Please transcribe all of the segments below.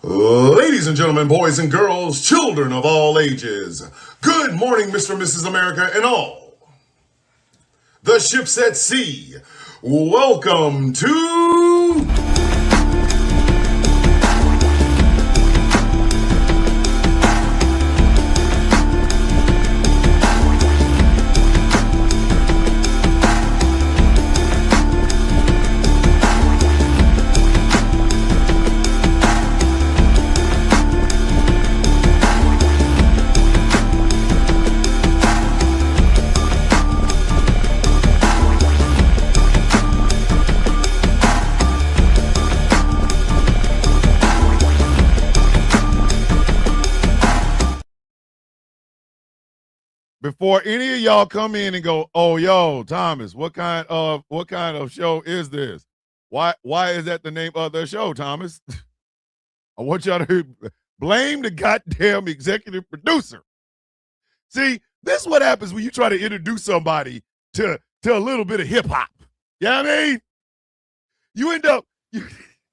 Ladies and gentlemen, boys and girls, children of all ages, good morning, Mr. and Mrs. America, and all the ships at sea. Welcome to before any of y'all come in and go, "Oh, yo, Thomas, what kind of show is this? Why is that the name of the show, Thomas?" I want y'all to blame the goddamn executive producer. See, this is what happens when you try to introduce somebody to a little bit of hip hop. You know what I mean? You end up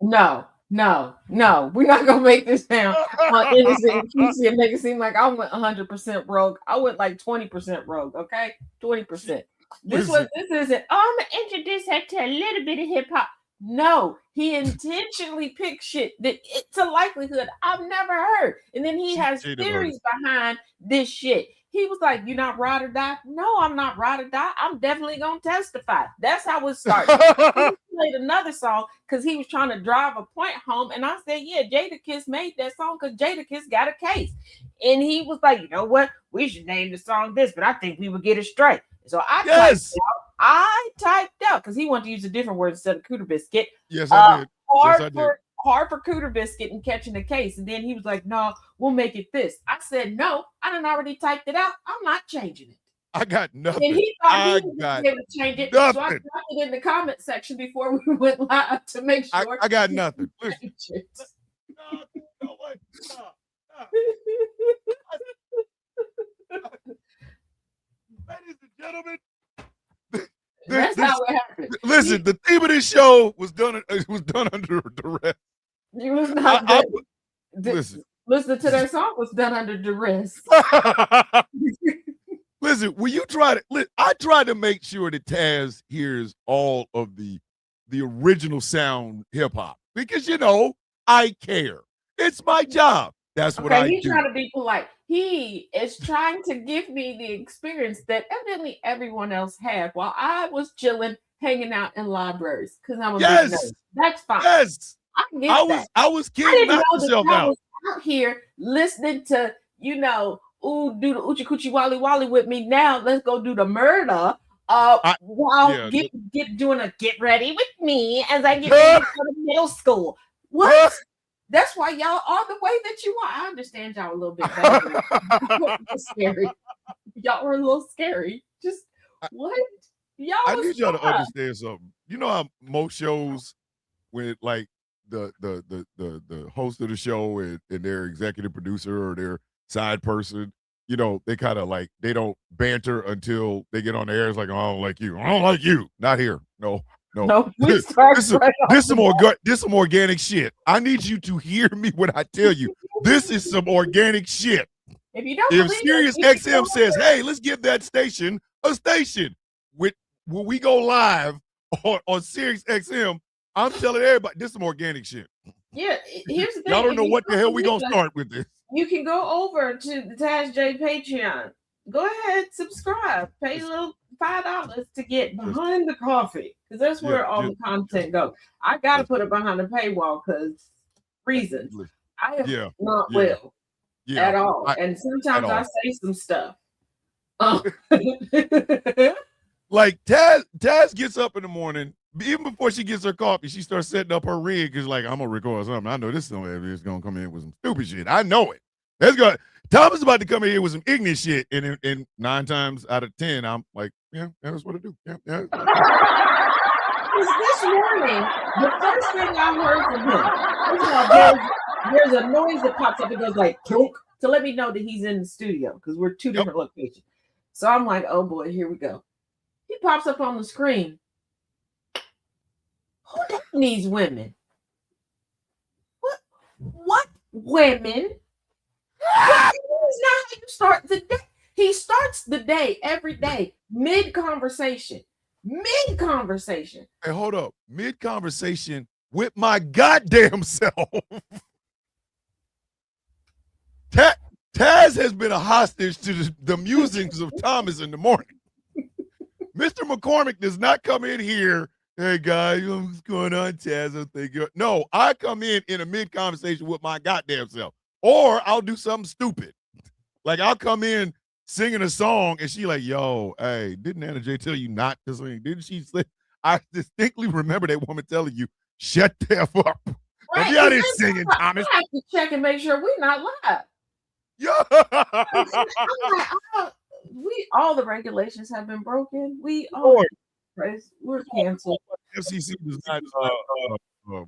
No. We're not gonna make this sound innocent and make it seem like I went 100% rogue. I went like 20% rogue, okay? 20%. This isn't, I'm gonna introduce her to a little bit of hip hop. No, he intentionally picked shit that it's a likelihood I've never heard. And then he has theories behind this shit. He was like, "You're not ride or die." No, I'm not ride or die. I'm definitely gonna testify. That's how it started. He played another song because he was trying to drive a point home. And I said, "Yeah, Jadakiss made that song because Jadakiss got a case." And he was like, "You know what? We should name the song this, but I think we would get it straight." So I typed out because he wanted to use a different word instead of cooter biscuit. Yes, I did. Hard for cooter biscuit and catching the case. And then he was like, "No, we'll make it this." I said, "No, I done already typed it out. I'm not changing it." I got nothing. And he thought he was able to change it. Nothing. So I dropped it in the comment section before we went live to make sure. I got nothing. Listen. Ladies and gentlemen, that's how it happened. Listen, the theme of this show was done under duress. It was not listen to that song was done under duress. Listen, when you I tried to make sure that Taz hears all of the original sound hip hop because I care. It's my job. That's what I do. He's trying to be polite. He is trying to give me the experience that evidently everyone else had while I was chilling, hanging out in libraries because I'm a big nerd. That's fine. Yes, I get that. I was kidding myself out. I was out here listening to do the Uchi Coochie Wally Wally with me. Now let's go do the murder. Doing a get ready with me as I get ready to go to middle school. What? That's why y'all are the way that you are. I understand y'all a little bit better. Scary. Y'all were a little scary. Just what? Y'all. I need y'all to understand something. You know how most shows, when like the host of the show and their executive producer or their side person, they kind of like they don't banter until they get on the air. It's like, "I don't like you. I don't like you." Not here. No. This some organic shit. I need you to hear me when I tell you. This is some organic shit. If Sirius XM says, "Hey, let's give that station a station," when we go live on Sirius XM, I'm telling everybody this is some organic shit. Yeah, here's the thing. Y'all don't know what the hell we gonna start with this. You can go over to the Taz J Patreon. Go ahead, subscribe, pay a little $5 to get behind the coffee because that's where all the content goes. I got to put it behind the paywall because reasons. I am not well at all, and sometimes I say some stuff. Like Taz gets up in the morning. Even before she gets her coffee, she starts setting up her rig because, like, I'm gonna record something. I know this is gonna come in with some stupid shit. I know it. Thomas is about to come in here with some ignorant shit, and 9 times out of 10, I'm like, yeah, that's what I do. Yeah. This morning, the first thing I heard from him, there's a noise that pops up. It goes like, "Tunk," to let me know that he's in the studio because we're 2 different locations. So I'm like, "Oh boy, here we go." He pops up on the screen. Who damn these women? What women. That is not how you start the day. He starts the day every day mid-conversation. Mid-conversation. Hey, hold up. Mid-conversation with my goddamn self. Taz has been a hostage to the musings of Thomas in the morning. Mr. McCormick does not come in here. Hey guys, what's going on, Taz? I think you're... No, I come in a mid-conversation with my goddamn self. Or I'll do something stupid. Like I'll come in singing a song and she like, yo, hey, didn't Anna J tell you not to sing? Didn't she say? I distinctly remember that woman telling you, shut the F up. Right. Be out here singing, Thomas. I have to check and make sure we're not live. Yeah. I'm like, all the regulations have been broken. We're canceled. FCC does not. I'm not worried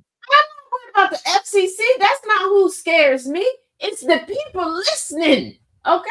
about the FCC. That's not who scares me. It's the people listening. Okay.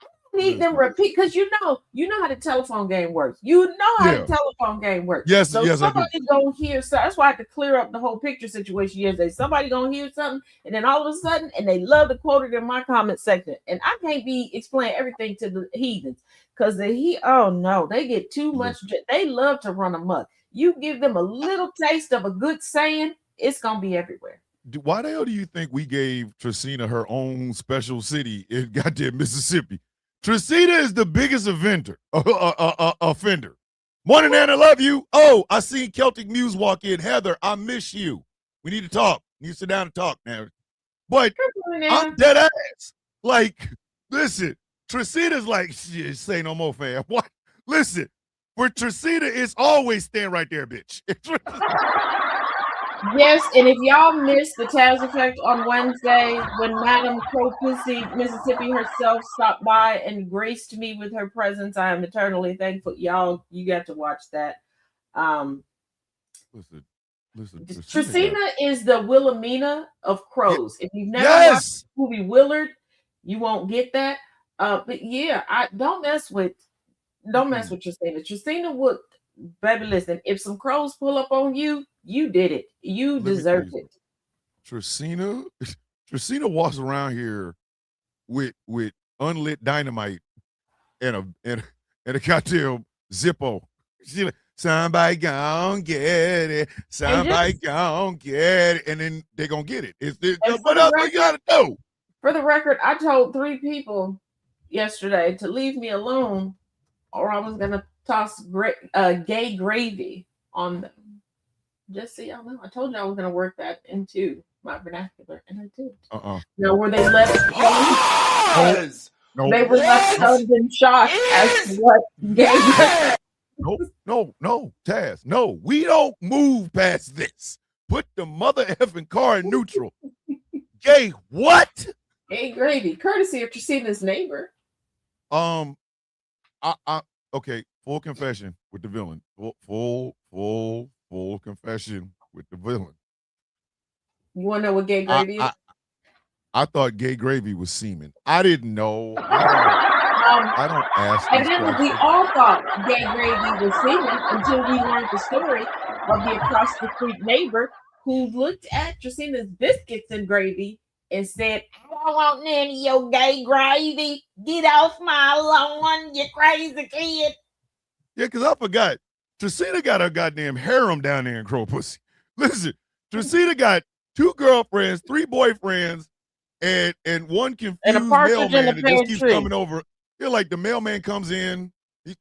I need them repeat because you know how the telephone game works. You know how the telephone game works. Yes, so yes, somebody's gonna hear. So that's why I had to clear up the whole picture situation yesterday. Somebody gonna hear something, and then all of a sudden, and they love to quote it in my comment section, and I can't be explaining everything to the heathens because oh no, they get too much. They love to run amok. You give them a little taste of a good saying, it's gonna be everywhere. Why the hell do you think we gave Tracina her own special city in goddamn Mississippi? Tracina is the biggest offender. Morning, Anna, love you. Oh, I seen Celtic Muse walk in. Heather, I miss you. We need to talk. You sit down and talk now. But I'm dead ass. Like, listen, Tracina's like, shit, say no more, fam. What? Listen, for Tracina, it's always stand right there, bitch. Yes, and if y'all missed the Taz Effect on Wednesday, when Madam Crow Pussy, Mississippi herself stopped by and graced me with her presence, I am eternally thankful. Y'all, you got to watch that. Listen. Tracina is the Wilhelmina of crows. If you've never watched the movie Willard, you won't get that. But yeah, don't mess with Tracina. Tracina would, baby, listen, if some crows pull up on you, you did it. You deserved it. Tracina walks around here with unlit dynamite and a goddamn Zippo. She like, somebody gon' get it. Somebody gon' get it. And then they gonna get it. What else we gotta do? For the record, I told 3 people yesterday to leave me alone or I was gonna toss gay gravy on them. Just so y'all know, I told you I was going to work that into my vernacular, and I did. Now, were they left? No. They were left in shock as to what gay. No, Taz. No, we don't move past this. Put the mother effing car in neutral. Gay what? Gay gravy, courtesy of Tracina's neighbor. Okay. Full confession with the villain. Full confession with the villain. You want to know what gay gravy is? I thought gay gravy was semen. I didn't know. I don't ask. And then we all thought gay gravy was semen until we learned the story of the across the street neighbor who looked at Tracina's biscuits and gravy and said, I don't want none of your gay gravy. Get off my lawn, you crazy kid. Yeah, because I forgot. Tracina got a goddamn harem down there in Crow Pussy. Listen, Tracina got 2 girlfriends, 3 boyfriends, and one confused mailman that just keeps coming over. Yeah, like the mailman comes in,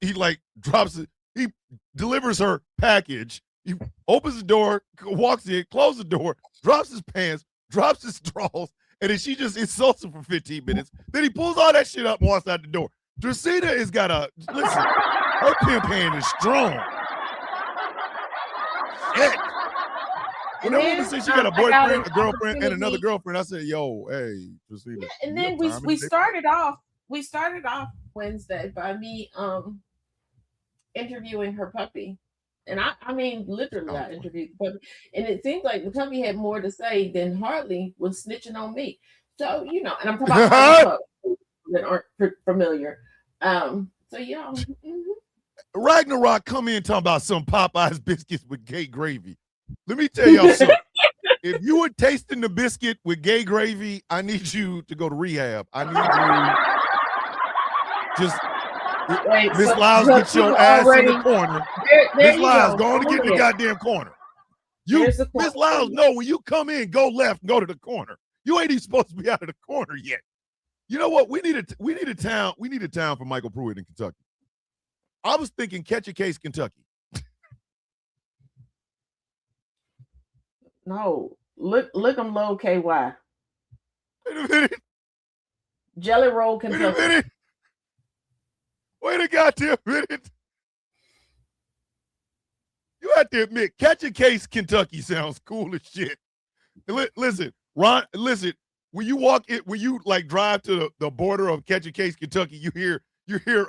he like drops it, he delivers her package, he opens the door, walks in, closes the door, drops his pants, drops his drawers, and then she just insults him for 15 minutes. Then he pulls all that shit up and walks out the door. Tracina has got listen, her pimp hand is strong. Shit. When that woman said she got a boyfriend, a girlfriend, and another girlfriend, I said, "Yo, hey, Tracina." Yeah, and then we started off Wednesday by me interviewing her puppy, and I mean literally I interviewed the puppy, and it seems like the puppy had more to say than Hartley was snitching on me. So and I'm talking about puppies that aren't familiar. So yeah. Ragnarok come in talking about some Popeyes biscuits with gay gravy. Let me tell y'all something. If you were tasting the biscuit with gay gravy, I need you to go to rehab. I need you just Miss Lyles, get your ass in the corner. Miss Lyles, go on and get in the goddamn corner. You, Miss Lyles, no, when you come in, go left and go to the corner. You ain't even supposed to be out of the corner yet. You know what? We need a town for Michael Pruitt in Kentucky. I was thinking Catch a Case, Kentucky. No, look them low KY. Wait a minute. Jelly Roll, Kentucky. Wait a minute. Wait a goddamn minute. You have to admit, Catch a Case, Kentucky sounds cool as shit. Listen, Ron, listen, when you walk it, when you like drive to the border of Catch a Case, Kentucky, you hear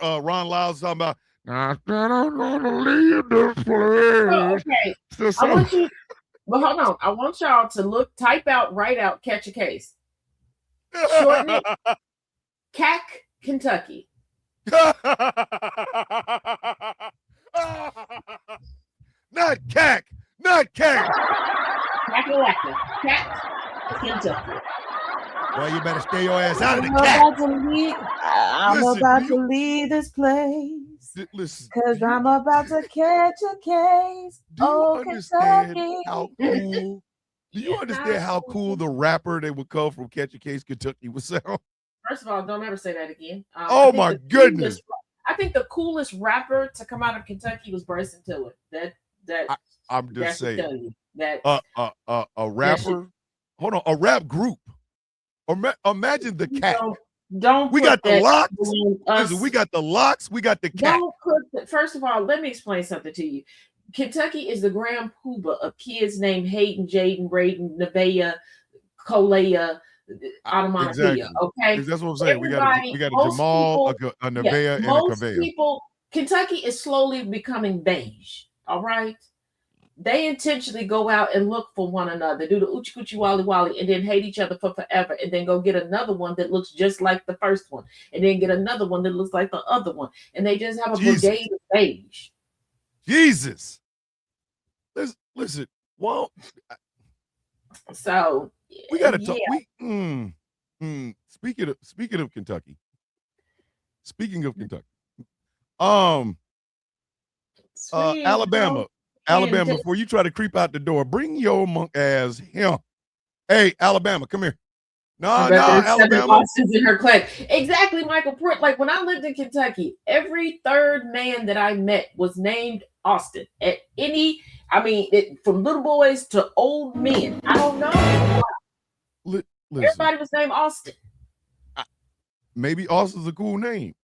Ron Lyles talking about, I said I'm gonna leave this place. Oh, okay. I want you, but hold on. I want y'all to write out Catch a Case. Shorten it. CAC, Kentucky. Not CAC. Not CAC. CAC, Kentucky. Well, you better stay your ass out of the CAC. I'm about to leave this place. Listen, because I'm about to catch a case. Do you understand how cool? Do you understand how cool the rapper that would come from Catch a Case, Kentucky would sound? First of all, don't ever say that again. Oh my goodness! I think the coolest rapper to come out of Kentucky was Bryson Tiller. I'm just saying that a rapper. Hold on, a rap group. Imagine the cat. Don't we got the locks. Listen, we got the locks. We got the cat. First of all, let me explain something to you. Kentucky is the grand poobah of kids named Hayden, Jaden, Braden, Nevaeh, Kolea, Onomatopoeia. Exactly. Okay, that's what I'm saying. We got a Jamal, a Nevaeh, and a Kavea. Kentucky is slowly becoming beige. All right. They intentionally go out and look for one another, do the oochie coochie wally wally, and then hate each other for forever, and then go get another one that looks just like the first one, and then get another one that looks like the other one, and they just have a brigade of beige. Jesus. Listen. Well, so we got to talk. Speaking of Kentucky. Speaking of Kentucky, Alabama. Alabama, before you try to creep out the door, bring your monk ass here. Hey, Alabama, come here. No, Alabama. Austin's in her clique. Exactly, Michael Pruitt. Like when I lived in Kentucky, every third man that I met was named Austin. From little boys to old men. I don't know. Everybody was named Austin. Maybe Austin's a cool name.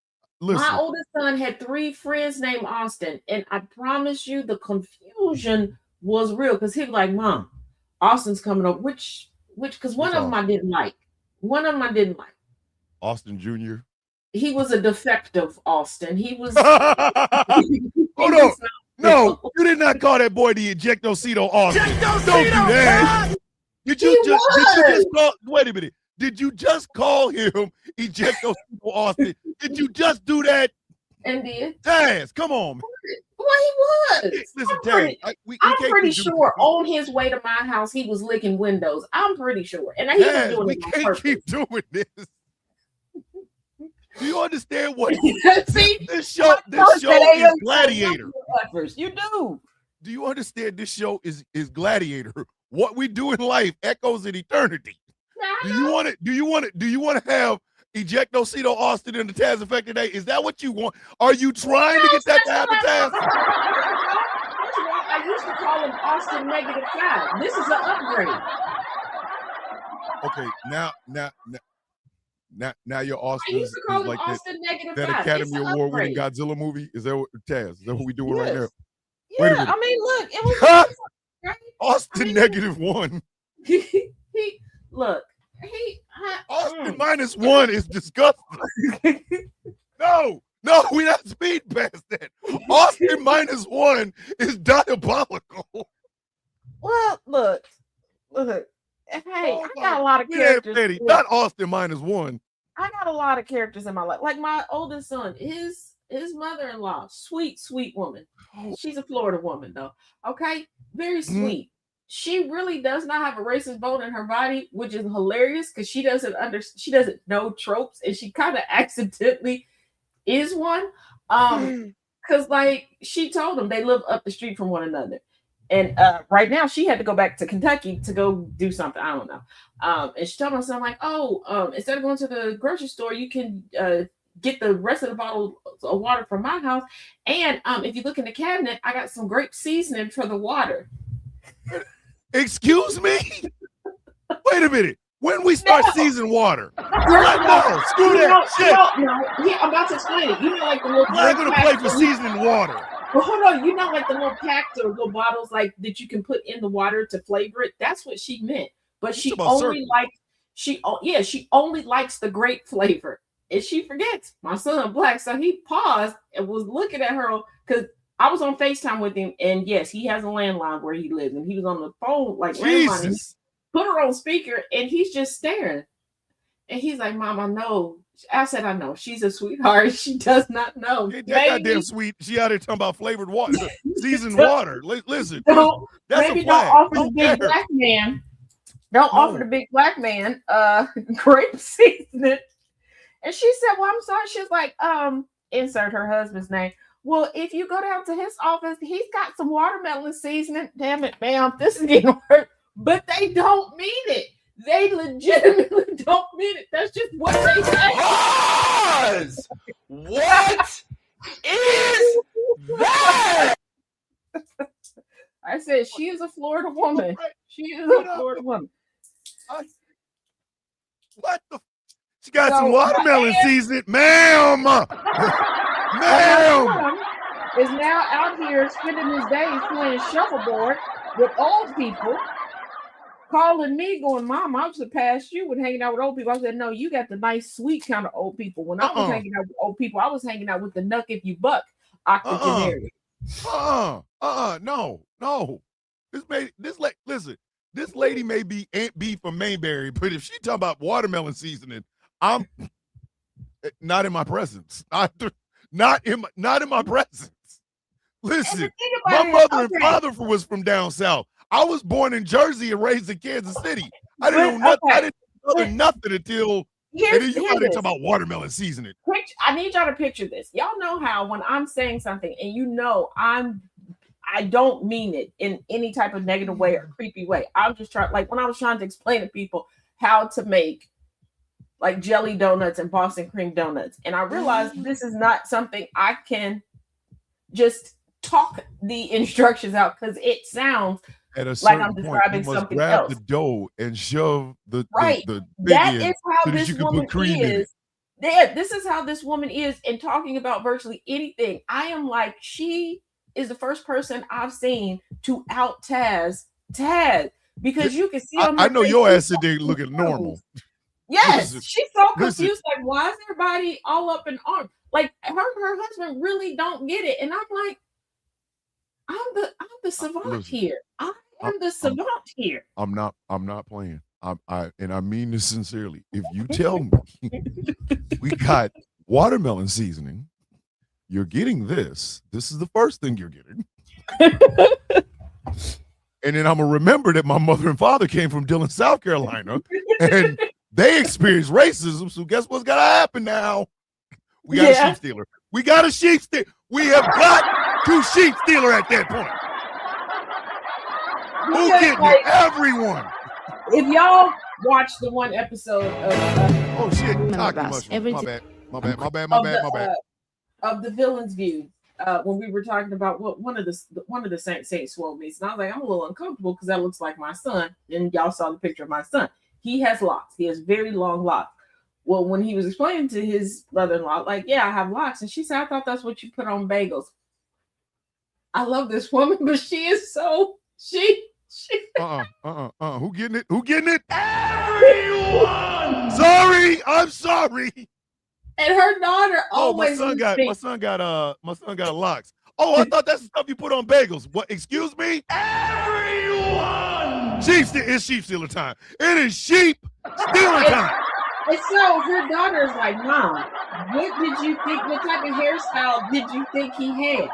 Listen. My oldest son had 3 friends named Austin, and I promise you the confusion was real because he was like, Mom, Austin's coming up. Which, because one of them I didn't like. Austin Jr. He was a defective Austin. He was. Hold on. No, you did not call that boy the Ejectocito Austin. Don't do that. Did you just call? Wait a minute. Did you just call him Ejectocito Austin? Did you just do that? And did. Taz, come on, man. Well, he was. Listen, Taz. I'm pretty sure on his way to my house, he was licking windows. I'm pretty sure. And he was doing we it on can't purpose. keep doing this. Do you understand what See, this show is Gladiator? You do. Do you understand this show is Gladiator? What we do in life echoes in eternity. Do you want to have Ejectocito Austin in the Taz Effect today? Is that what you want? Are you trying to get that to happen, Taz? I used to call him Austin -5. This is an upgrade. Okay, now your Austin is like Austin that Academy Award winning Godzilla movie. Is that what Taz? Is that what we doing right now? Yeah, wait a minute. I mean, look, it was right? Austin -1. Look. Austin -1 is disgusting. No, we're not speed past that. Austin -1 is diabolical. Well, look. Hey, I got a lot of characters. Not Austin -1. I got a lot of characters in my life. Like my oldest son, his mother-in-law, sweet woman. She's a Florida woman, though. Okay, very sweet. she really does not have a racist bone in her body, which is hilarious because she doesn't know tropes, and she kind of accidentally is one. Because like she told them they live up the street from one another. And right now she had to go back to Kentucky to go do something. I don't know. And she told my son, like, oh, instead of going to the grocery store, you can get the rest of the bottle of water from my house. And if you look in the cabinet, I got some grape seasoning for the water. Excuse me? Wait a minute. When we start seasoning water? No, screw that shit. No. Yeah, I'm about to explain it. You know, like the little I ain't gonna play for seasoning water. But hold on, you know, like the little packs or little bottles like that you can put in the water to flavor it. That's what she meant. But she only likes the grape flavor. And she forgets. My son black, so he paused and was looking at her because I was on FaceTime with him, and yes, he has a landline where he lives, and he was on the phone like landline. And he put her on speaker, and he's just staring. And he's like, "Mom, I know." I said, "I know. She's a sweetheart. She does not know." Ain't that goddamn sweet? She out there talking about flavored water, seasoned water. Listen, that's maybe don't offer the big black man. Don't offer the big black man grape seasoning. And she said, "Well, I'm sorry." She's like, insert her husband's name. Well, if you go down to his office, he's got some watermelon seasoning. Damn it, ma'am, this is getting hurt. But they don't mean it. They legitimately don't mean it. That's just what they say. Pause! What is that? I said she is a Florida woman. She is a Florida woman. What the? She got some watermelon seasoning, ma'am. Ma'am is now out here spending his days playing shuffleboard with old people, calling me, going, "Mom, I was surpassed you with hanging out with old people." I said, "No, you got the nice, sweet kind of old people. When I was hanging out with old people, I was hanging out with the nuck if you buck octogenarian." No. This lady may be Aunt B from Mayberry, but if she talking about watermelon seasoning, I'm not in my presence. Not in my presence. Listen, my mother and father was from down south. I was born in Jersey and raised in Kansas City. I didn't know nothing. I didn't know nothing until. And then you got to talk about watermelon seasoning. I need y'all to picture this. Y'all know how when I'm saying something and you know I don't mean it in any type of negative way or creepy way. I'm just trying, like when I was trying to explain to people how to make like jelly donuts and Boston cream donuts. And I realized this is not something I can just talk the instructions out because it sounds at a like I'm describing point, something grab else. The dough and shove the that is how so this woman is. This is how this woman is in talking about virtually anything. I am like, she is the first person I've seen to out Taz because you can see on her I know face, your ass sit there looking normal. Yes, she's so confused. Like, why is everybody all up in arms? Like her husband really don't get it, and I'm like, I'm the savant here. I am the savant here. I'm not playing. I mean this sincerely. If you tell me we got watermelon seasoning, you're getting this. This is the first thing you're getting. And then I'm gonna remember that my mother and father came from Dillon, South Carolina, and they experienced racism. So guess what's gonna happen now? We got a sheep stealer. We got a sheep stealer. We have got two sheep stealer at that point. Who getting it? Everyone. If y'all watch the one episode of oh shit, my bad. Of the Villain's View, when we were talking about what one of the Saints swole me, and I was like, I'm a little uncomfortable because that looks like my son. And y'all saw the picture of my son. He has locks. He has very long locks. Well, when he was explaining to his mother-in-law, like, yeah, I have locks, and she said, I thought that's what you put on bagels. I love this woman, but she is so she. Who getting it? Who getting it? Everyone. Sorry, I'm sorry. And her daughter always. My son got locks. Oh, I thought that's the stuff you put on bagels. What? Excuse me? Everyone. It's sheep stealer time. It is sheep stealer time. And so her daughter is like, Mom, what did you think? What type of hairstyle did you think he had?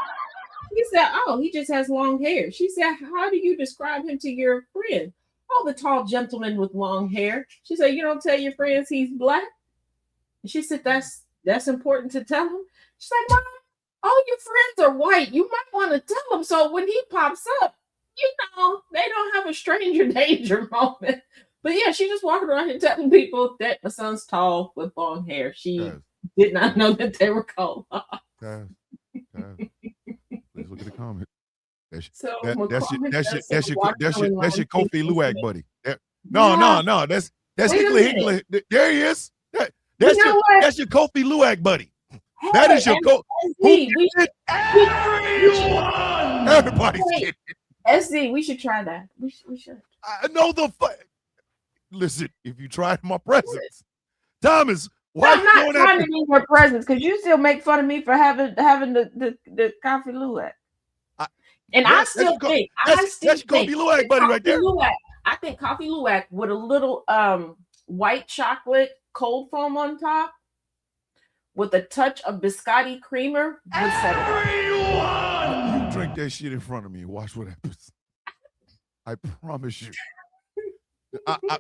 He said, "Oh, he just has long hair." She said, "How do you describe him to your friend?" "Oh, the tall gentleman with long hair." She said, "You don't tell your friends he's black?" And she said, "That's important to tell him." She's like, "Mom, all your friends are white. You might want to tell him so when he pops up, they don't have a stranger danger moment." But yeah, she just walking around here telling people that my son's tall with long hair. She did not know that they were called. Please look at the comment. That's So your watermelon Kofi lime Luwak seasoning. buddy. Yeah. No. That's Wait a Hickler. minute. There he is. You know what? That's your Kofi Luwak buddy. Hey, That is your SZ, everybody's getting it. SZ, we should try that. We should. I know listen, if you try my presence, Thomas, why I'm you not going trying after to be in your presence because you still make fun of me for having the coffee luwak. I still think that's your Kofi Luwak buddy right there. I think coffee luwak with a little white chocolate cold foam on top with a touch of biscotti creamer would set it up. You drink that shit in front of me and watch what happens. I promise you.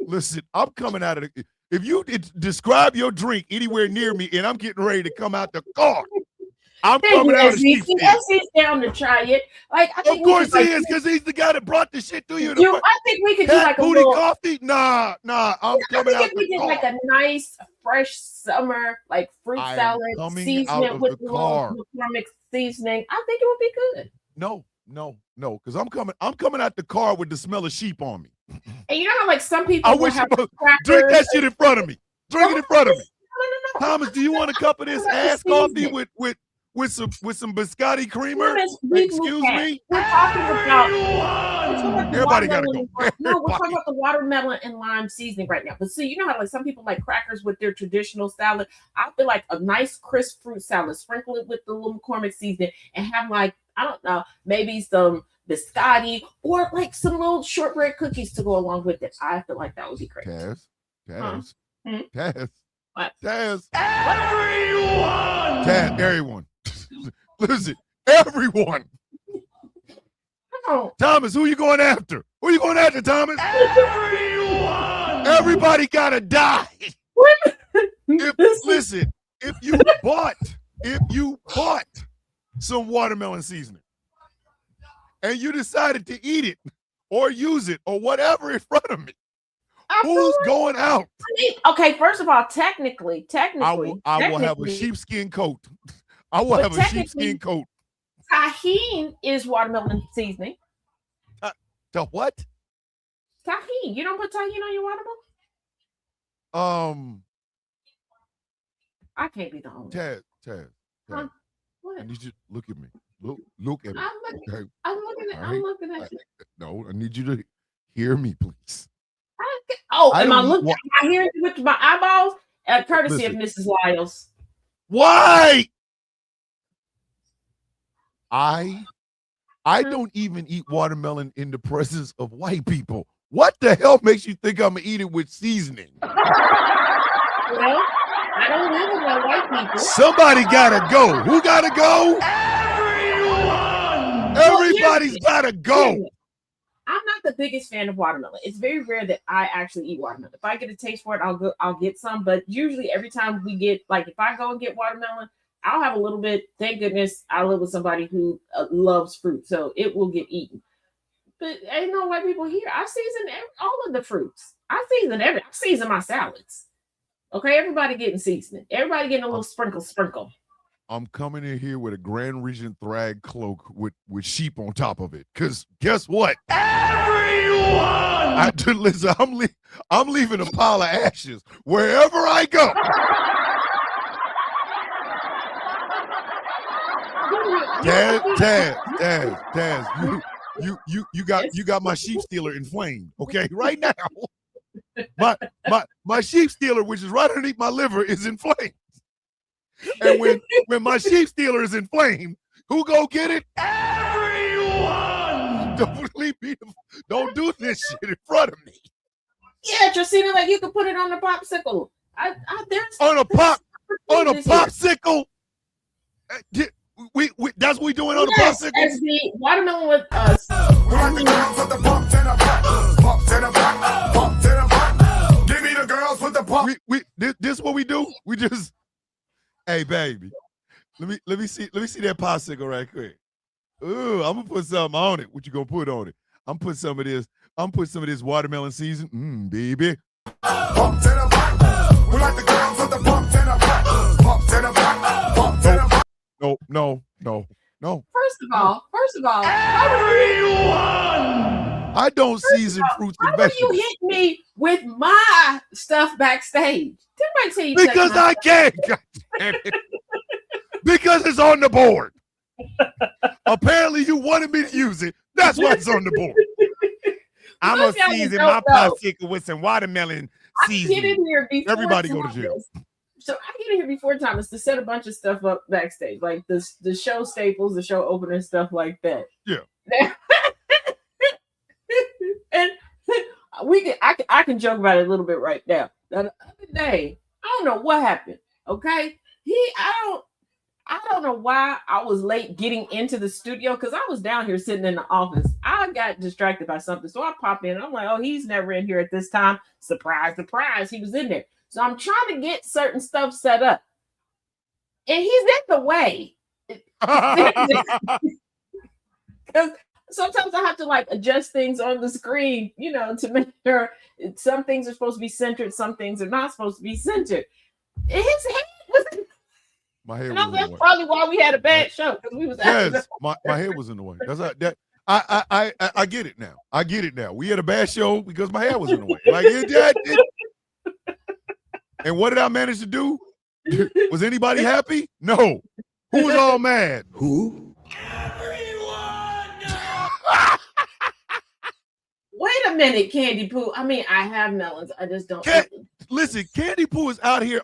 Listen, I'm coming out of the. If you describe your drink anywhere near me and I'm getting ready to come out the car, I'm coming out of the seat. SC's down to try it. Like, I think of course he is, because he's the guy that brought the shit to you. I think we could do like a booty little coffee. Nah. I'm coming out we the did car. like a nice fresh summer like fruit salad seasoning with the little McCormick seasoning. I think it would be good. No, because I'm coming out the car with the smell of sheep on me. And you know how like some people I wish you would drink that shit in front of me. Drink it in front of me. No. Thomas, do you want a cup of this ass coffee with some biscotti creamer? Excuse me. We're talking about everybody gotta go. No, we're talking about the watermelon and lime seasoning right now. But see, you know how like some people like crackers with their traditional salad. I feel like a nice crisp fruit salad, sprinkle it with the little McCormick seasoning, and have like, I don't know, maybe some biscotti or like some little shortbread cookies to go along with it. I feel like that would be great. Taz. What? Taz. Everyone. Everyone. Listen, everyone. Oh. Thomas, who you going after? Who you going after, Thomas? Everyone. Everybody gotta die. Listen, if you bought some watermelon seasoning and you decided to eat it or use it or whatever in front of me, who's going out? Okay, first of all, technically, I will have a sheepskin coat. I will have a sheepskin coat. Tahine is watermelon seasoning. The what? Tahine. You don't put tahine on your watermelon? I can't be the only. Taz. Huh? What? I need you to look at me. Look at me. I'm looking at you. No, I need you to hear me, please. Am I hearing you with my eyeballs? Courtesy of Mrs. Lyles. Why? I don't even eat watermelon in the presence of white people. What the hell makes you think I'm gonna eat it with seasoning? Well, I don't live with my white people. Somebody gotta go. Who gotta go? Everyone. Everybody's gotta go. I'm not the biggest fan of watermelon. It's very rare that I actually eat watermelon. If I get a taste for it, I'll get some. But usually every time we get, like, if I go and get watermelon, I'll have a little bit. Thank goodness I live with somebody who loves fruit, so it will get eaten. But ain't no white people here. I season all of the fruits. I season my salads. Okay, everybody getting seasoning. Everybody getting a little sprinkle. I'm coming in here with a Grand Regent Thrag cloak with sheep on top of it. Cause guess what? Everyone. Listen, I'm leaving a pile of ashes wherever I go. Taz, you got my sheep stealer inflamed, okay? Right now. My sheep stealer, which is right underneath my liver, is inflamed. And when my sheep stealer is inflamed, who go get it? Everyone. Don't do this shit in front of me. Yeah, Tracina, like you can put it on a popsicle. On a popsicle. We that's what we doing on the Yes, popsicle. as the watermelon with us. We like the girls with the pump to the back, pump to the back, pump to the back. Give me the girls with the pump. This what we do. We just, hey baby, let me see that popsicle right quick. Ooh, I'm gonna put something on it. What you gonna put on it? I'm put some of this. I'm put some of this watermelon season. Baby. Pump to the back. We like the girls with the pump to the back, pump to the back, pump to the back. No. First of all, Everyone! I don't season fruits and how do you vegetables. hit me with my stuff backstage? Didn't I tell you Because I can. God damn it. Because it's on the board. Apparently, you wanted me to use it. That's why it's on the board. I'm Most gonna y'all season don't my know. popsicle with some watermelon I get seasoning. in here before Everybody go to jail. Thomas. So I get in here before Thomas to set a bunch of stuff up backstage, like the show staples, the show opener, stuff like that. Yeah. And I can joke about it a little bit right now. The other day, I don't know what happened. Okay, I don't know why I was late getting into the studio because I was down here sitting in the office. I got distracted by something, so I pop in. I'm like, oh, he's never in here at this time. Surprise, surprise, he was in there. So I'm trying to get certain stuff set up, and he's in the way. Because sometimes I have to like adjust things on the screen, to make sure some things are supposed to be centered, some things are not supposed to be centered. His head was in. My head And was in that's the way. probably why we had a bad show because we was Yes, my head was in the way. That's that. I get it now. I get it now. We had a bad show because my hair was in the way. Like and what did I manage to do? Was anybody happy? No. Who was all mad? Who? Wait a minute, Candy Poo. I mean, I have melons. I just don't. Listen, Candy Poo is out here.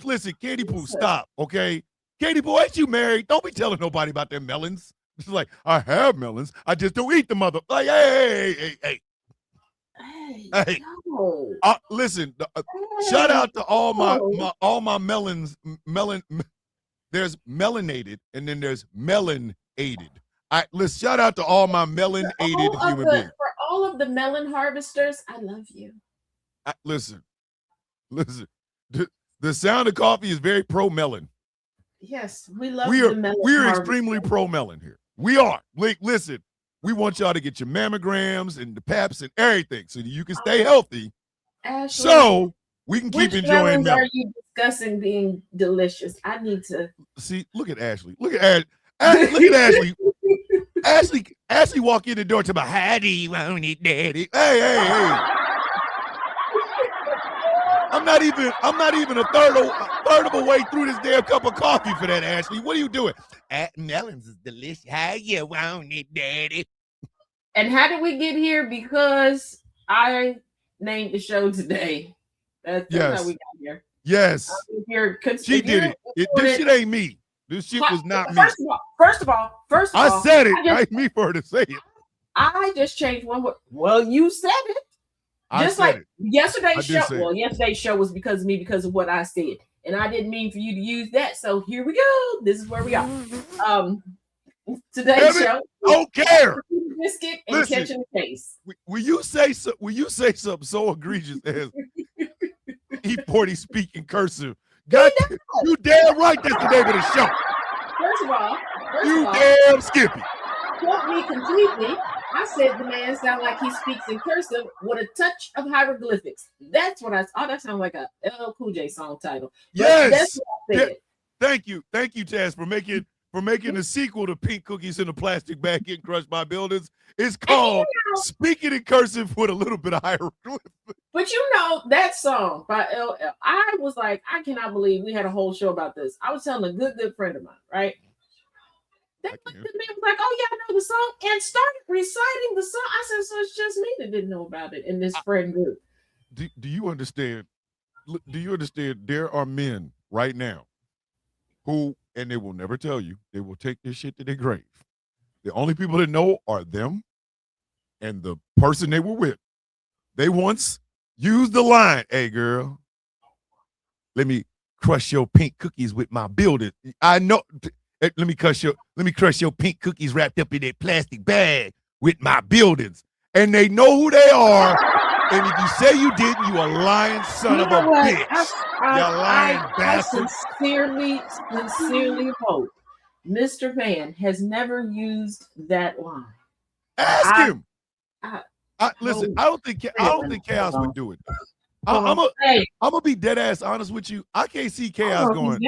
Listen, Candy Poo, stop, okay? Candy Poo, ain't you married? Don't be telling nobody about their melons. It's like, I have melons. I just don't eat the mother. Like, hey. Hey, no. Listen, Hey, shout out to all no. my melons. There's melanated and then there's melon-aided. Let's shout out to all my melon-aided human beings. For all of the melon harvesters, I love you. Listen. The sound of coffee is very pro-melon. Yes, we love We the melon are harvester. extremely pro-melon here. We are. Listen, we want y'all to get your mammograms and the paps and everything so that you can stay healthy. Ashley, So we can keep which enjoying melons melon. are you discussing being delicious? I need to See, look at Ashley. Look at Ashley. Ashley walk in the door to my how do you want it, daddy? Hey. I'm not even a third of a way through this damn cup of coffee for that, Ashley. What are you doing? Melons is delicious. How you want it, daddy? And how did we get here? Because I named the show today. That's how we got here. Yes. She did it. This shit ain't me. This shit was not me. First of all, I said it. I ain't me for her to say it. I just changed one word. Well, you said it. Just like yesterday's show. Well, yesterday's show was because of me, because of what I said. And I didn't mean for you to use that. So here we go. This is where we are. Today's show. Don't care. Biscuit and catching the case. Will you say something so egregious as E40 speaking cursive? God, you damn right that's the name of the show. First of all, damn Skippy. Quote me completely. I said the man sounds like he speaks in cursive with a touch of hieroglyphics. That's what that sounds like a LL Cool J song title. Yes, that's what I said. Thank you, Taz, for making the sequel to Pink Cookies in a Plastic Bag Getting Crushed by Buildings. It's called Speaking in Cursive with a little bit of hieroglyphics. But that song by LL, I was like, I cannot believe we had a whole show about this. I was telling a good friend of mine, right? The man was like, oh yeah, I know the song, and started reciting the song. I said, so it's just me that didn't know about it in this friend group. Do you understand? There are men right now who, and they will never tell you, they will take this shit to their grave. The only people that know are them and the person they were with. They once used the line, hey girl, let me crush your pink cookies with my building. I know Let me crush your pink cookies wrapped up in that plastic bag with my buildings. And they know who they are. And if you say you didn't, you a lying son of a bitch. You lying bastard. Sincerely hope Mr. Van has never used that line. Ask him. Listen, I don't think Chaos would do it. I'm gonna be dead ass honest with you. I can't see Chaos going.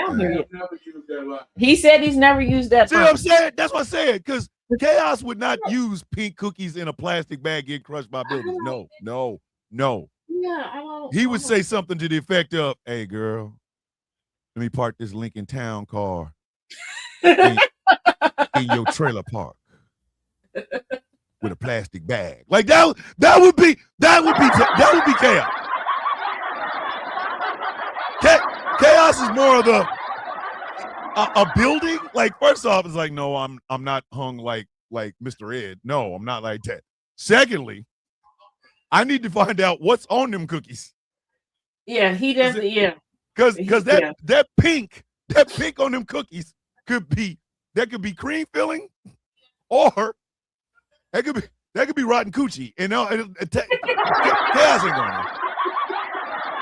He said he's never used that. See what I'm saying? That's what I said. Because Chaos would not use pink cookies in a plastic bag getting crushed by buildings. No. Yeah, I don't. He would say something to the effect of, "Hey, girl, let me park this Lincoln Town car in your trailer park with a plastic bag." Like that would be Chaos. Chaos is more of a building. Like, first off, it's like, no, I'm not hung like Mr. Ed. No, I'm not like that. Secondly, I need to find out what's on them cookies. Yeah, he doesn't. Yeah, because that pink on them cookies could be cream filling, or that could be rotten coochie. You know, Chaos ain't going there.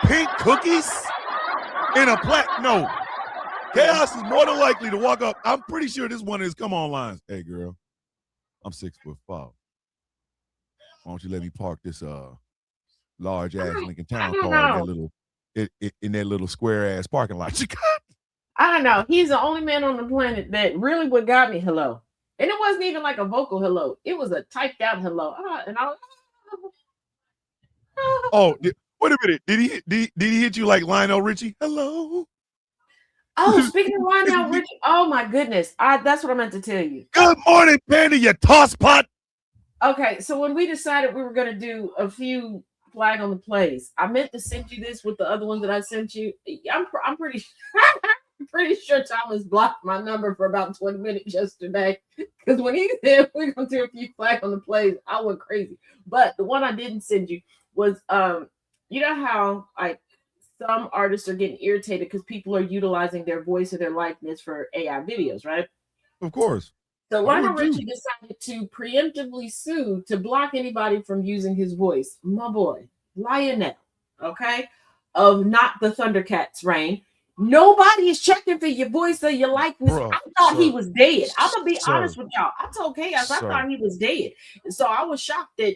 Pink cookies in a no. Chaos is more than likely to walk up. I'm pretty sure this one is come on lines. Hey, girl, I'm 6'5". Why don't you let me park this large ass Lincoln Town car in that little square ass parking lot you got? I don't know. He's the only man on the planet that really what got me hello. And it wasn't even like a vocal hello. It was a typed out hello. And I was oh, wait a minute. Did he hit you like Lionel Richie? Hello. Oh, speaking of Lionel Richie, oh my goodness. That's what I meant to tell you. Good morning, Panda, you tosspot. Okay, so when we decided we were going to do a few flag on the plays, I meant to send you this with the other one that I sent you. I'm pretty pretty sure Thomas blocked my number for about 20 minutes yesterday, because when he said we're going to do a few flag on the plays, I went crazy. But the one I didn't send you was, you know how like some artists are getting irritated because people are utilizing their voice or their likeness for AI videos, right? Of course. So Lionel Richie decided to preemptively sue to block anybody from using his voice. My boy, Lionel, okay, of Not the Thundercats reign. Nobody is checking for your voice or your likeness. I thought he was dead. I'm going to be honest with y'all. I told Chaos I thought he was dead. And so I was shocked that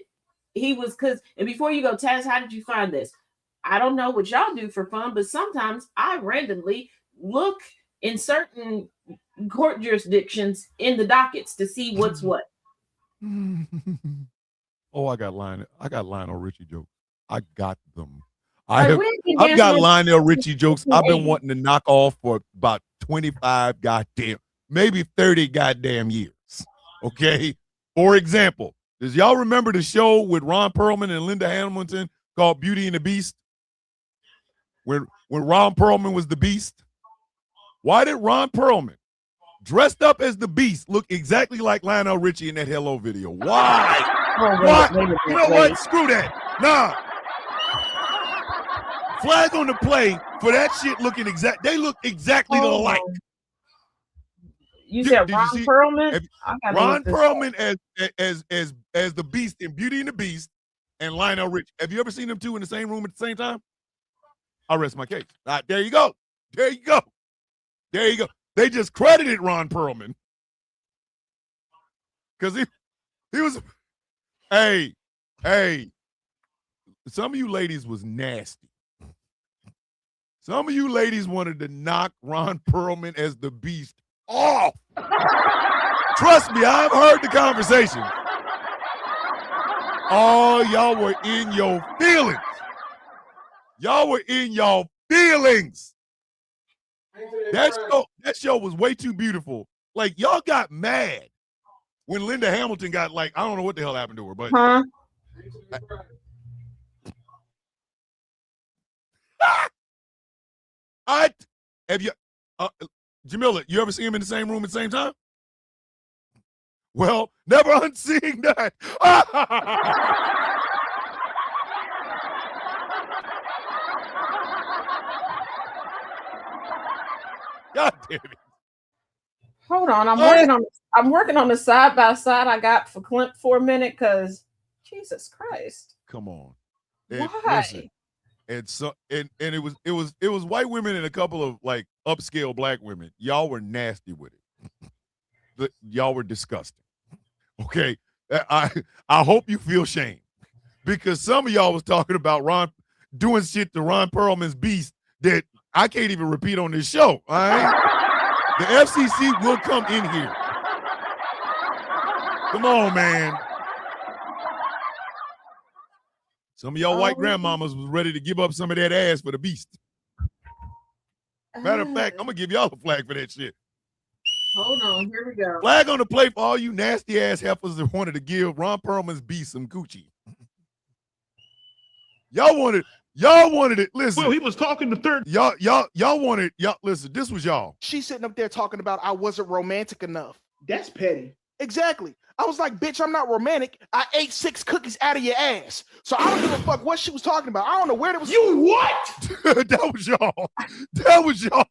he was, and before you go, Taz, how did you find this? I don't know what y'all do for fun, but sometimes I randomly look in certain court jurisdictions in the dockets to see what's what. Oh, I got Lionel Richie jokes. I got them. I've got Lionel Richie jokes I've been wanting to knock off for about 25 goddamn, maybe 30 goddamn years. Okay. For example, does y'all remember the show with Ron Perlman and Linda Hamilton called Beauty and the Beast? When Ron Perlman was the Beast? Why did Ron Perlman, dressed up as the Beast, look exactly like Lionel Richie in that Hello video? Why? Why? You know what? Screw that. Nah. Flag on the play for that shit looking exact. They look exactly alike. You said Ron Perlman? Ron Perlman as the Beast in Beauty and the Beast and Lionel Richie. Have you ever seen them two in the same room at the same time? I'll rest my case. There you go. There you go. There you go. They just credited Ron Perlman because he was. Hey, some of you ladies was nasty. Some of you ladies wanted to knock Ron Perlman as the Beast off. Trust me, I've heard the conversation. Oh, y'all were in your feelings. Y'all were in y'all feelings. That show was way too beautiful. Like, y'all got mad when Linda Hamilton got, like, I don't know what the hell happened to her, but have you Jamila, you ever see him in the same room at the same time? Well, never unseeing that. God damn it. Hold on, I'm working on the side by side I got for Clint for a minute because Jesus Christ. Come on. Why? Listen, and it was white women and a couple of like upscale black women. Y'all were nasty with it. Y'all were disgusting. Okay. I hope you feel shame because some of y'all was talking about doing shit to Ron Perlman's Beast that I can't even repeat on this show. All right. The FCC will come in here. Come on, man. Some of y'all white grandmamas was ready to give up some of that ass for the Beast. Matter of fact, I'm going to give y'all a flag for that shit. Hold on, here we go. Flag on the plate for all you nasty ass heifers that wanted to give Ron Perlman's Beast some coochie. Y'all wanted it. Listen. Well, he was talking to third. Y'all wanted, listen, this was y'all. She's sitting up there talking about I wasn't romantic enough. That's petty. Exactly. I was like, bitch, I'm not romantic. I ate 6 cookies out of your ass. So I don't give a fuck what she was talking about. I don't know where it was. You what? That was y'all. That was y'all.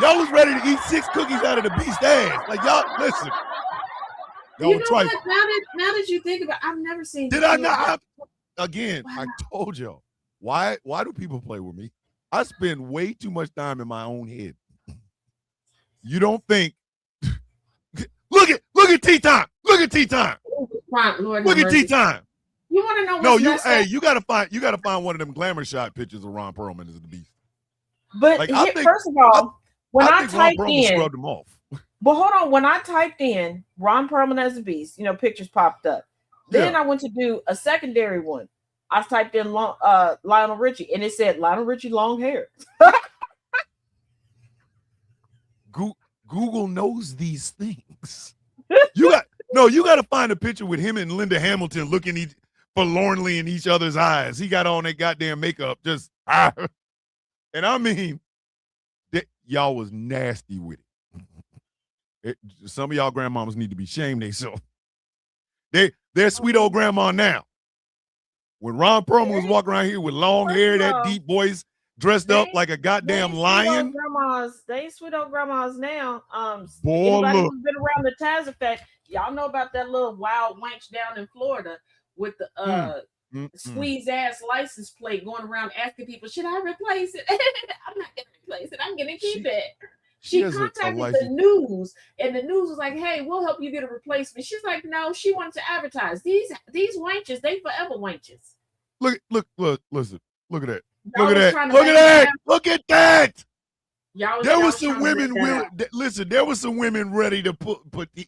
Y'all was ready to eat 6 cookies out of the Beast ass. Like, y'all, listen. Y'all You know what? Now that you think about it, I've never seen. Did I not? Again, I told y'all. Why do people play with me? I spend way too much time in my own head. You don't think. Look at tea time. Look at tea time. Look at tea time. You want to know? No, you gotta find one of them glamour shot pictures of Ron Perlman as the Beast. But like, first of all, when I typed Ron in, scrubbed them off. But hold on, when I typed in Ron Perlman as the Beast, pictures popped up. Then I went to do a secondary one. I typed in Lionel Richie, and it said Lionel Richie long hair. Google knows these things. You got to find a picture with him and Linda Hamilton looking forlornly in each other's eyes. He got on that goddamn makeup, just and I mean, y'all was nasty with it. Some of y'all grandmamas need to be shamed themselves. They're sweet old grandma now. When Ron Perlman was walking around here with long hair, that deep voice, dressed up like a goddamn lion. They sweet old grandmas now. Boy, anybody look. who's been around the Taz effect, y'all know about that little wild wench down in Florida with the squeeze ass license plate going around asking people, should I replace it? I'm not gonna replace it. I'm gonna keep it. She contacted the news, and the news was like, hey, we'll help you get a replacement. She's like, no, she wanted to advertise. These wenches, they forever wenches. Listen. Look at that. Look at that. There was some women there was some women ready to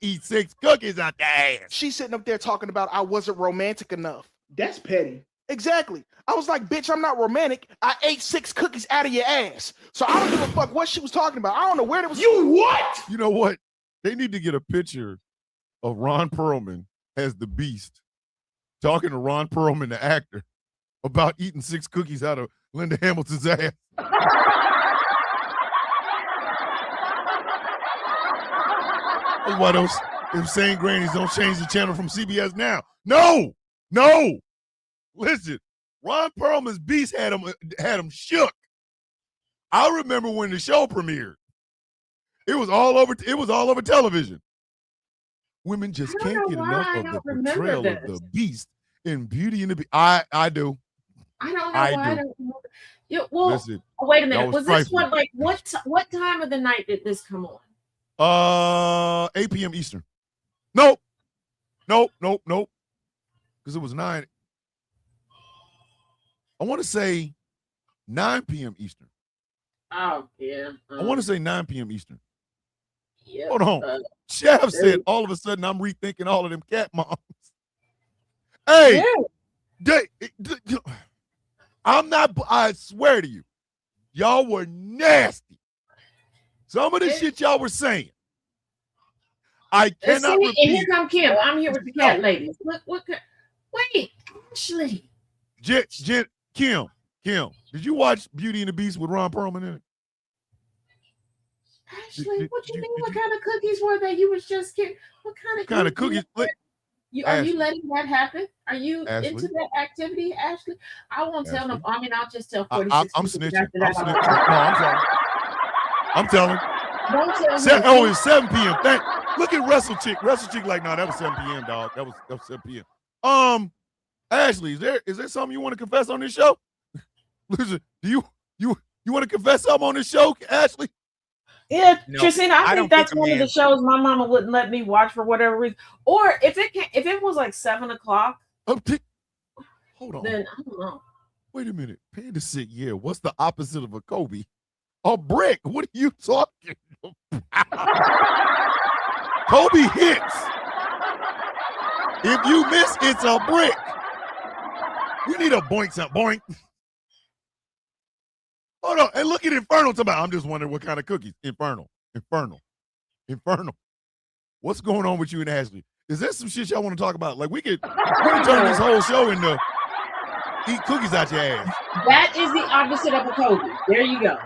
eat 6 cookies out their ass. She's sitting up there talking about I wasn't romantic enough. That's petty. Exactly. I was like, bitch, I'm not romantic. I ate 6 cookies out of your ass. So I don't give a fuck what she was talking about. I don't know where it was. You what? You know what? They need to get a picture of Ron Perlman as the Beast talking to Ron Perlman, the actor, about eating 6 cookies out of Linda Hamilton's ass. That's why those insane grannies don't change the channel from CBS now. No. Listen, Ron Perlman's Beast had him shook. I remember when the show premiered. It was all over television. Women just can't get enough of the portrayal of the Beast in Beauty and the Beast. I do. I don't know why I don't remember. Well, listen, wait a minute. Was this one like what time of the night did this come on? 8 p.m. Eastern. Nope. Because it was 9. I want to say 9 p.m. Eastern. Oh, yeah. I want to say 9 p.m. Eastern. Yeah. Hold on. Chef said all of a sudden I'm rethinking all of them cat moms. Hey, I swear to you, y'all were nasty. Some of the shit y'all were saying. I cannot repeat. And here come Kim. I'm here with the cat ladies. Wait, Ashley. Kim, did you watch Beauty and the Beast with Ron Perlman in it? Ashley, what you mean? What kind of cookies were they? You was just kidding. What kind of cookies? Are you letting that happen? Are you into that activity, Ashley? I won't tell them. I mean, I'll just tell 46. I'm snitching. No, I'm sorry. I'm telling. Don't tell me. It's 7 p.m. Look at Wrestle Chick. Wrestle Chick like, no, that was 7 p.m., dog. That was 7 p.m. Ashley, is there something you want to confess on this show? Listen, do you want to confess something on this show, Ashley? Yeah, No, Tristina, I I think don't that's think a one of the man- shows my mama wouldn't let me watch for whatever reason. Or if it was like 7:00, Hold on. then I don't know. Wait a minute. Panda said, yeah, what's the opposite of a Kobe? A brick. What are you talking about? Kobe hits. If you miss, it's a brick. You need a boink, some boink. Hold on. And look at Infernal. I'm just wondering what kind of cookies. Infernal. What's going on with you and Ashley? Is there some shit y'all want to talk about? Like we could turn this whole show into eat cookies out your ass. That is the opposite of a Kobe. There you go.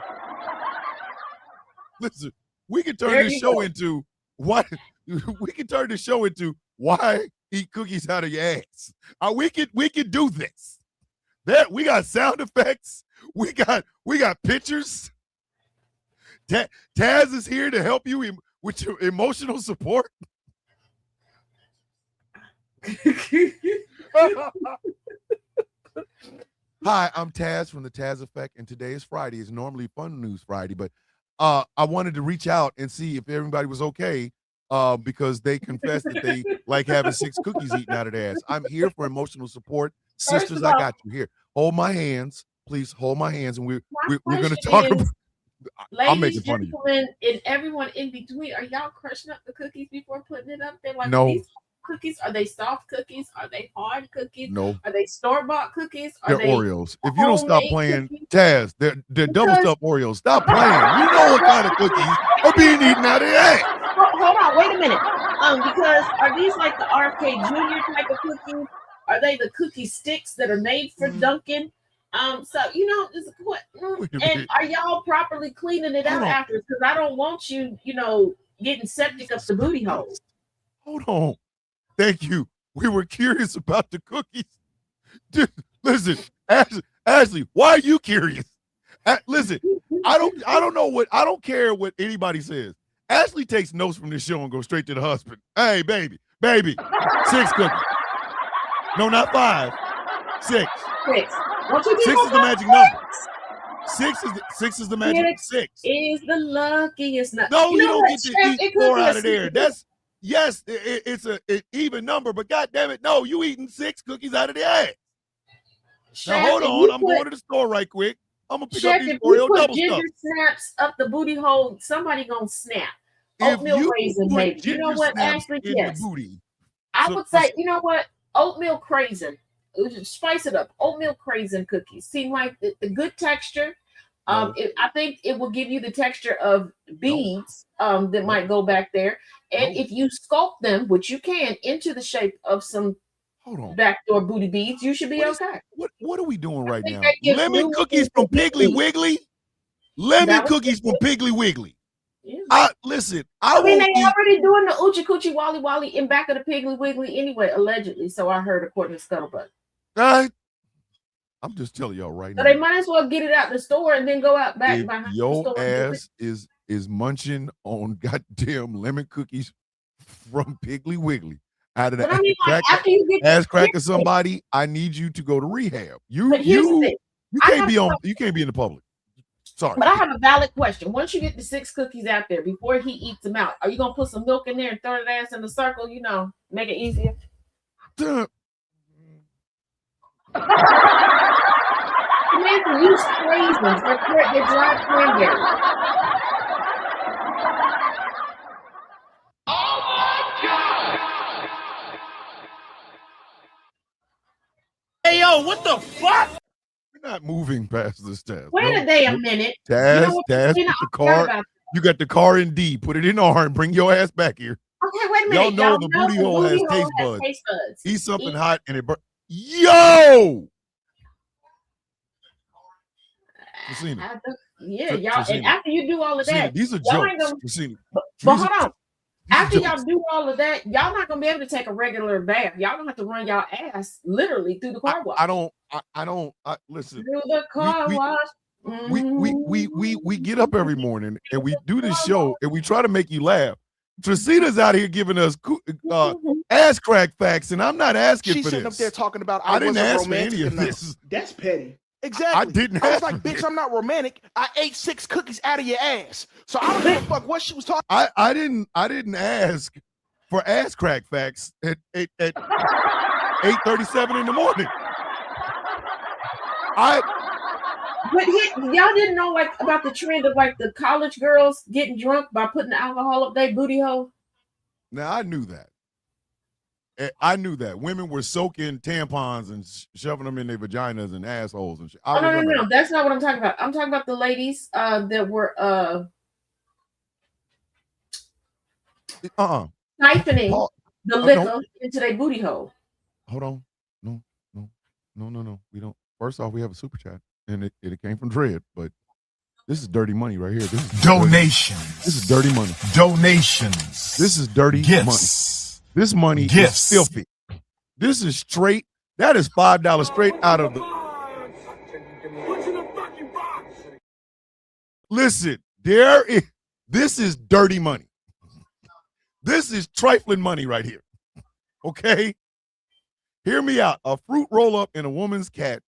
Listen, we could turn this show into what? We could turn this show into why eat cookies out of your ass. We could do this. We got sound effects. We got pictures. Taz is here to help you with your emotional support. Hi, I'm Taz from the Taz Effect, and today is Friday. It's normally Fun News Friday, but I wanted to reach out and see if everybody was okay because they confessed that they like having 6 cookies eaten out of their ass. I'm here for emotional support. Sisters, I got you here. Hold my hands. Please hold my hands, and we're going to talk about. I'm making fun of you. And everyone in between, are y'all crushing up the cookies before putting it up there? Like, no. These cookies, are they soft cookies? Are they hard cookies? No. Are they store-bought cookies? They're Oreos. If you don't stop playing, cookies? Taz, they're double stuffed Oreos. Stop playing. You know what kind of cookies are being eaten out of your ass. Hold on, wait a minute. Because are these like the RFK Jr. type of cookies? Are they the cookie sticks that are made for Dunkin'? So what? And are y'all properly cleaning it out after? Because I don't want you, getting septic up the booty hole. Hold on. Thank you. We were curious about the cookies. Dude, listen, Ashley, why are you curious? Listen, I don't care what anybody says. Ashley takes notes from this show and goes straight to the husband. Hey, baby, 6 cookies. No, not 5. 6. 6. 6 is the magic number. 6 is the magic. 6 is the luckiest number. No, you don't get to eat 4 out of there. It's an even number, but God damn it, no, you eating 6 cookies out of the ass. Now hold on, I'm going to the store right quick. I'm gonna pick up these Oreo double stuff. Snaps up the booty hole, somebody gonna snap. Oatmeal raisin, baby. You know what, Ashley? Yes. I would say, you know what? Oatmeal craisin. Spice it up. Oatmeal craisin cookies seem like the good texture. I think it will give you the texture of beads that might go back there. And if you sculpt them, which you can, into the shape of some backdoor booty beads, you should be okay. What are we doing right now? Lemon cookies from Piggly Wiggly? Lemon cookies from Piggly Wiggly. Yeah. Listen, I mean, they already doing the Oochie Coochie Wally Wally in back of the Piggly Wiggly anyway, allegedly. So I heard according to Scuttlebutt. I'm just telling y'all right now. So they might as well get it out the store and then go out back behind your the store. Your ass is munching on goddamn lemon cookies from Piggly Wiggly. Out of the after you get ass crack of somebody, I need you to go to rehab. You can't be in the public. Sorry. But I have a valid question. Once you get the 6 cookies out there, before he eats them out, are you gonna put some milk in there and throw that ass in a circle? Make it easier. Man can use raisins. They're dried cranberry. Oh my God! Hey yo, what the fuck? We're not moving past this, Taz. Wait a minute. Taz, put the car. You got the car in D. Put it in R and bring your ass back here. Okay, wait a minute. Y'all know the booty hole has taste buds. Eat something hot and it burns. Yo! Christina. Y'all. And after you do all of that, these are jokes. Christina. But hold on. After y'all do all of that, y'all not gonna be able to take a regular bath. Y'all don't have to run y'all ass literally through the car wash. I don't listen. Through the car wash. we get up every morning and we do this show and we try to make you laugh. Tracita's out here giving us ass crack facts, and I'm not asking She's for sitting this. up there talking about I didn't wasn't ask for romantic any of enough. this. That's petty. Exactly. I didn't I was ask like, for bitch, this. I'm not romantic. I ate 6 cookies out of your ass. So I don't give a fuck what she was talking. I didn't ask for ass crack facts at 8:37 in the morning. But y'all didn't know like about the trend of like the college girls getting drunk by putting the alcohol up their booty hole. Now I knew that. I knew that women were soaking tampons and shoving them in their vaginas and assholes and shit. Oh no, that's not what I'm talking about. I'm talking about the ladies that were siphoning the liquor into their booty hole. Hold on, no. We don't. First off, we have a super chat, and it came from Dread, but this is dirty money right here. This is donations. This is dirty money. Donations. This is dirty Gifts. money. This money Gifts. is filthy. This is straight. That is $5 straight out of the. Listen, this is dirty money. This is trifling money right here. Okay? Hear me out. A fruit roll up in a woman's cat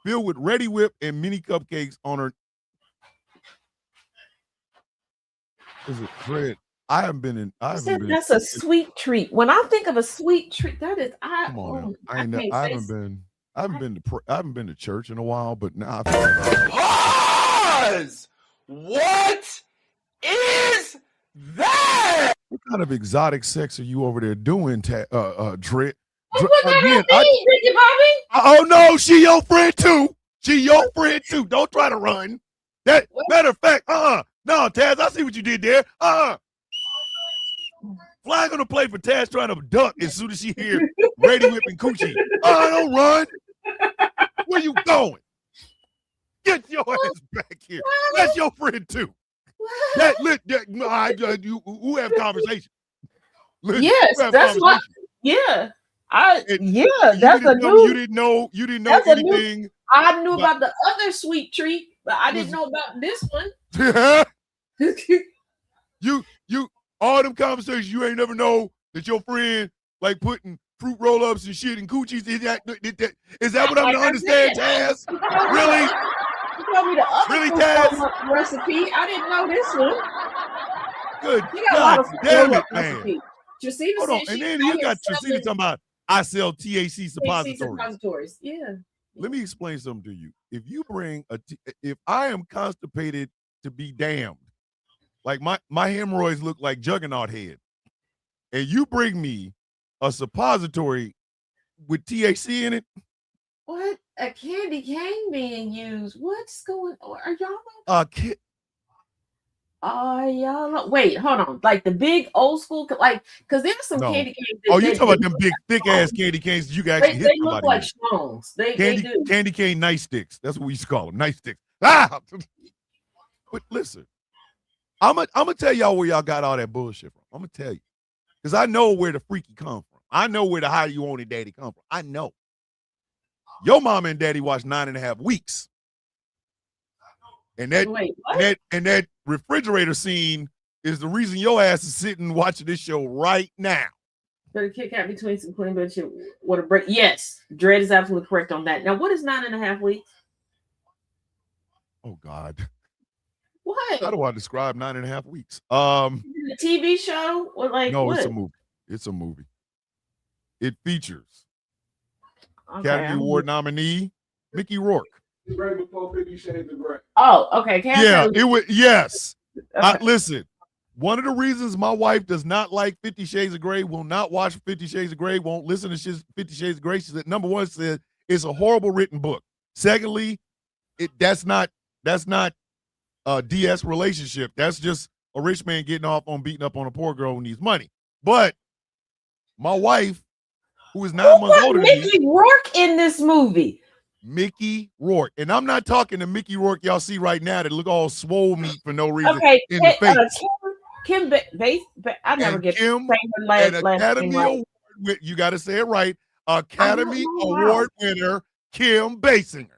filled with Ready Whip and mini cupcakes on her. Is it Dread? That's a sweet treat. When I think of a sweet treat, that is Come on, I haven't been to church in a while, but now I feel like Pause! What is that? what kind of exotic sex are you over there doing, Dread? What that mean, Ricky Bobby? Oh no, she your friend too. She your friend too. Don't try to run. That matter of fact, no, Taz, I see what you did there. Flag on the plate for Taz trying to duck as soon as she hear Ready Whip and Coochie. Don't run. Where you going? Get your ass back here. That's your friend too. Who have conversation? Yes, that's what. Yeah, that's a new. You didn't know anything. I knew about the other sweet treat, but I didn't know about this one. you all them conversations you ain't never know that your friend like putting fruit roll-ups and shit in coochies. Is that what I'm to understand, Taz? Really? You told me the other really, fruit Taz? roll-up recipe. I didn't know this one. Good You got a lot of fruit damn it, roll-up man. recipe. Tracita Hold on, and then you got Tracita talking about I sell THC suppositories. Yeah. Let me explain something to you. If you bring if I am constipated to be damned, like my hemorrhoids look like juggernaut head, and you bring me a suppository with THC in it. What? A candy cane being used? What's going on? Are y'all? Y'all. Wait, hold on. Like the big old school, like because there's some candy canes. You talking about them big thick ass candy canes? You guys they look like stones. They do. Candy cane nice sticks. That's what we used to call them. Nice sticks. But listen, I'm gonna tell y'all where y'all got all that bullshit from. I'm gonna tell you because I know where the freaky come from. I know where the how you want it daddy come from. I know. Your mama and daddy watched 9.5 weeks. And that refrigerator scene is the reason your ass is sitting watching this show right now. But a Kit Kat between some clean bitch what a break. Yes, Dredd is absolutely correct on that. Now, what is 9.5 weeks? Oh God. What? How do I describe 9.5 weeks? A TV show or like no, what? it's a movie. It's a movie. It features Academy Award nominee Mickey Rourke. Right before 50 Shades of Grey. Oh, okay. It was yes. Okay. Listen, one of the reasons my wife does not like 50 Shades of Grey, will not watch 50 Shades of Grey, won't listen to 50 Shades of Grey. She said, number one, said it's a horrible written book. Secondly, that's not a DS relationship. That's just a rich man getting off on beating up on a poor girl who needs money. But my wife, who is 9 months older than me, Mickey Rourke in this movie. Mickey Rourke. And I'm not talking to Mickey Rourke y'all see right now that look all swole meat for no reason in the face. Kim I never get Kim, her last Academy name right. Award, you got to say it right. Academy Award winner Kim Basinger.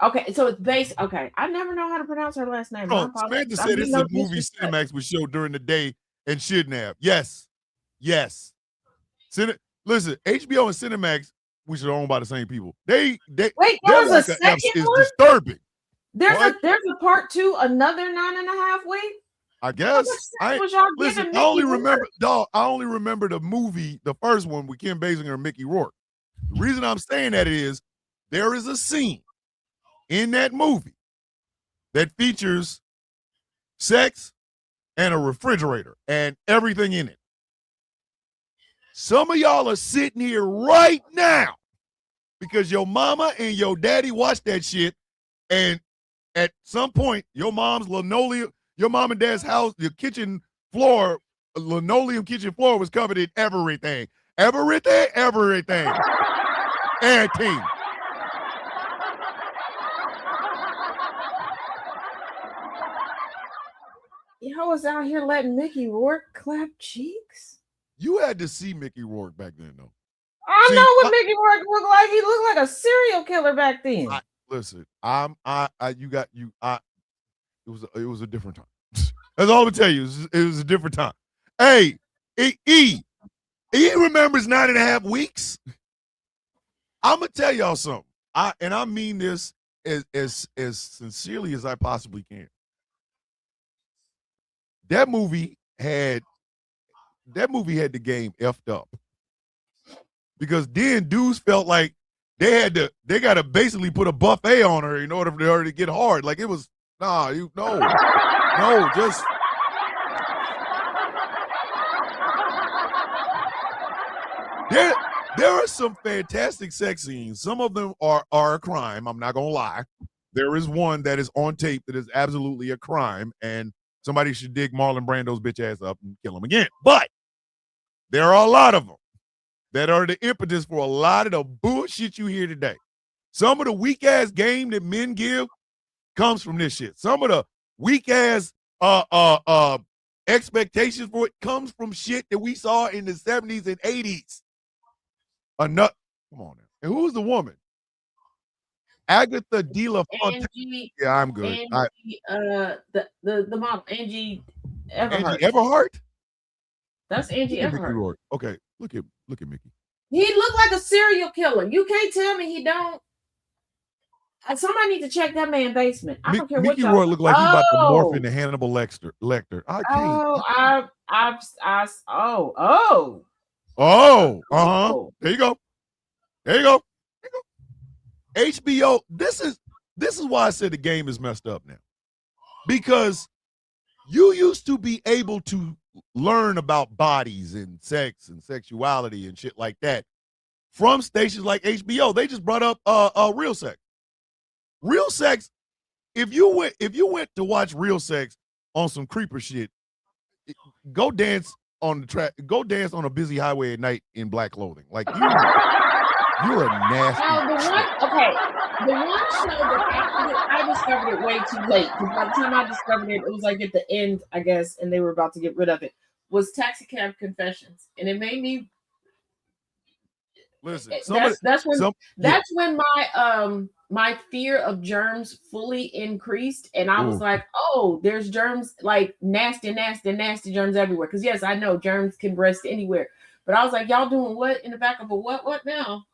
Okay, so it's based. Okay, I never know how to pronounce her last name. I apologize. Samantha I said mean, it's no a movie disrespect. Cinemax would show during the day and shouldn't have. Yes. Listen, HBO and Cinemax, which are owned by the same people. Wait, there their was a lack of F's second is one. disturbing. There's What? a part 2, another 9.5 weeks. I How guess. much sense was y'all Listen, giving I only Mickey remember, Rourke? dog. I only remember the movie, the first one with Kim Basinger and Mickey Rourke. The reason I'm saying that is there is a scene in that movie that features sex and a refrigerator and everything in it. Some of y'all are sitting here right now because your mama and your daddy watched that shit, and at some point, your mom's linoleum, your mom and dad's house, your kitchen floor, linoleum kitchen floor was covered in everything. Everything. Everything. Y'all was out here letting Mickey Rourke clap cheeks. You had to see Mickey Rourke back then, though. I know what Mickey Rourke looked like. He looked like a serial killer back then. Listen, it was a different time. That's all I'm gonna tell you. It was a different time. Hey, he remembers 9.5 weeks. I'm gonna tell y'all something. I mean this as sincerely as I possibly can. That movie had the game effed up. Because then dudes felt like they gotta basically put a buffet on her in order for her to get hard. Like it was just there are some fantastic sex scenes. Some of them are a crime. I'm not gonna lie. There is one that is on tape that is absolutely a crime, and somebody should dig Marlon Brando's bitch ass up and kill him again. But there are a lot of them that are the impetus for a lot of the bullshit you hear today. Some of the weak ass game that men give comes from this shit. Some of the weak ass expectations for it comes from shit that we saw in the 70s and 80s. Come on now. And who's the woman? Agatha De La Fontaine. Yeah, I'm good. The mom, Angie Everhart. Angie Everhart? That's Angie Everhart. Okay, look at Mickey. He looked like a serial killer. You can't tell me he don't. Somebody need to check that man's basement. I don't care Mickey what y'all. Rourke looked like he's about to morph into Hannibal Lecter. I can't. There you go. HBO. This is why I said the game is messed up now. Because you used to be able to learn about bodies and sex and sexuality and shit like that from stations like HBO. They just brought up Real Sex. Real Sex, if you went to watch Real Sex on some creeper shit, go dance on the track, go dance on a busy highway at night in black clothing. Like you're a nasty. The one show that I discovered it way too late. Because by the time I discovered it, it was like at the end, I guess, and they were about to get rid of it. Was Taxi Cab Confessions, and it made me. Listen, that's when my fear of germs fully increased, and I was like, oh, there's germs, like nasty germs everywhere. Because yes, I know germs can rest anywhere, but I was like, y'all doing what in the back of a what now?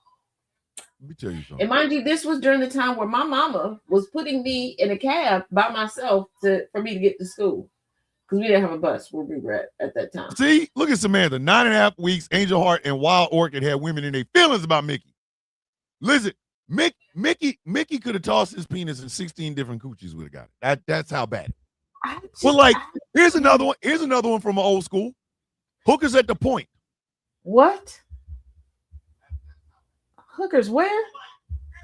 Let me tell you something. And mind you, this was during the time where my mama was putting me in a cab by myself for me to get to school. Because we didn't have a bus where we were at that time. See, look at Samantha. 9.5 weeks, Angel Heart and Wild Orchid had women in their feelings about Mickey. Listen, Mickey could have tossed his penis in 16 different coochies would have got it. That's how bad. Well, like, here's another one. Here's another one from an old school. Hookers at the Point. What? Hookers where?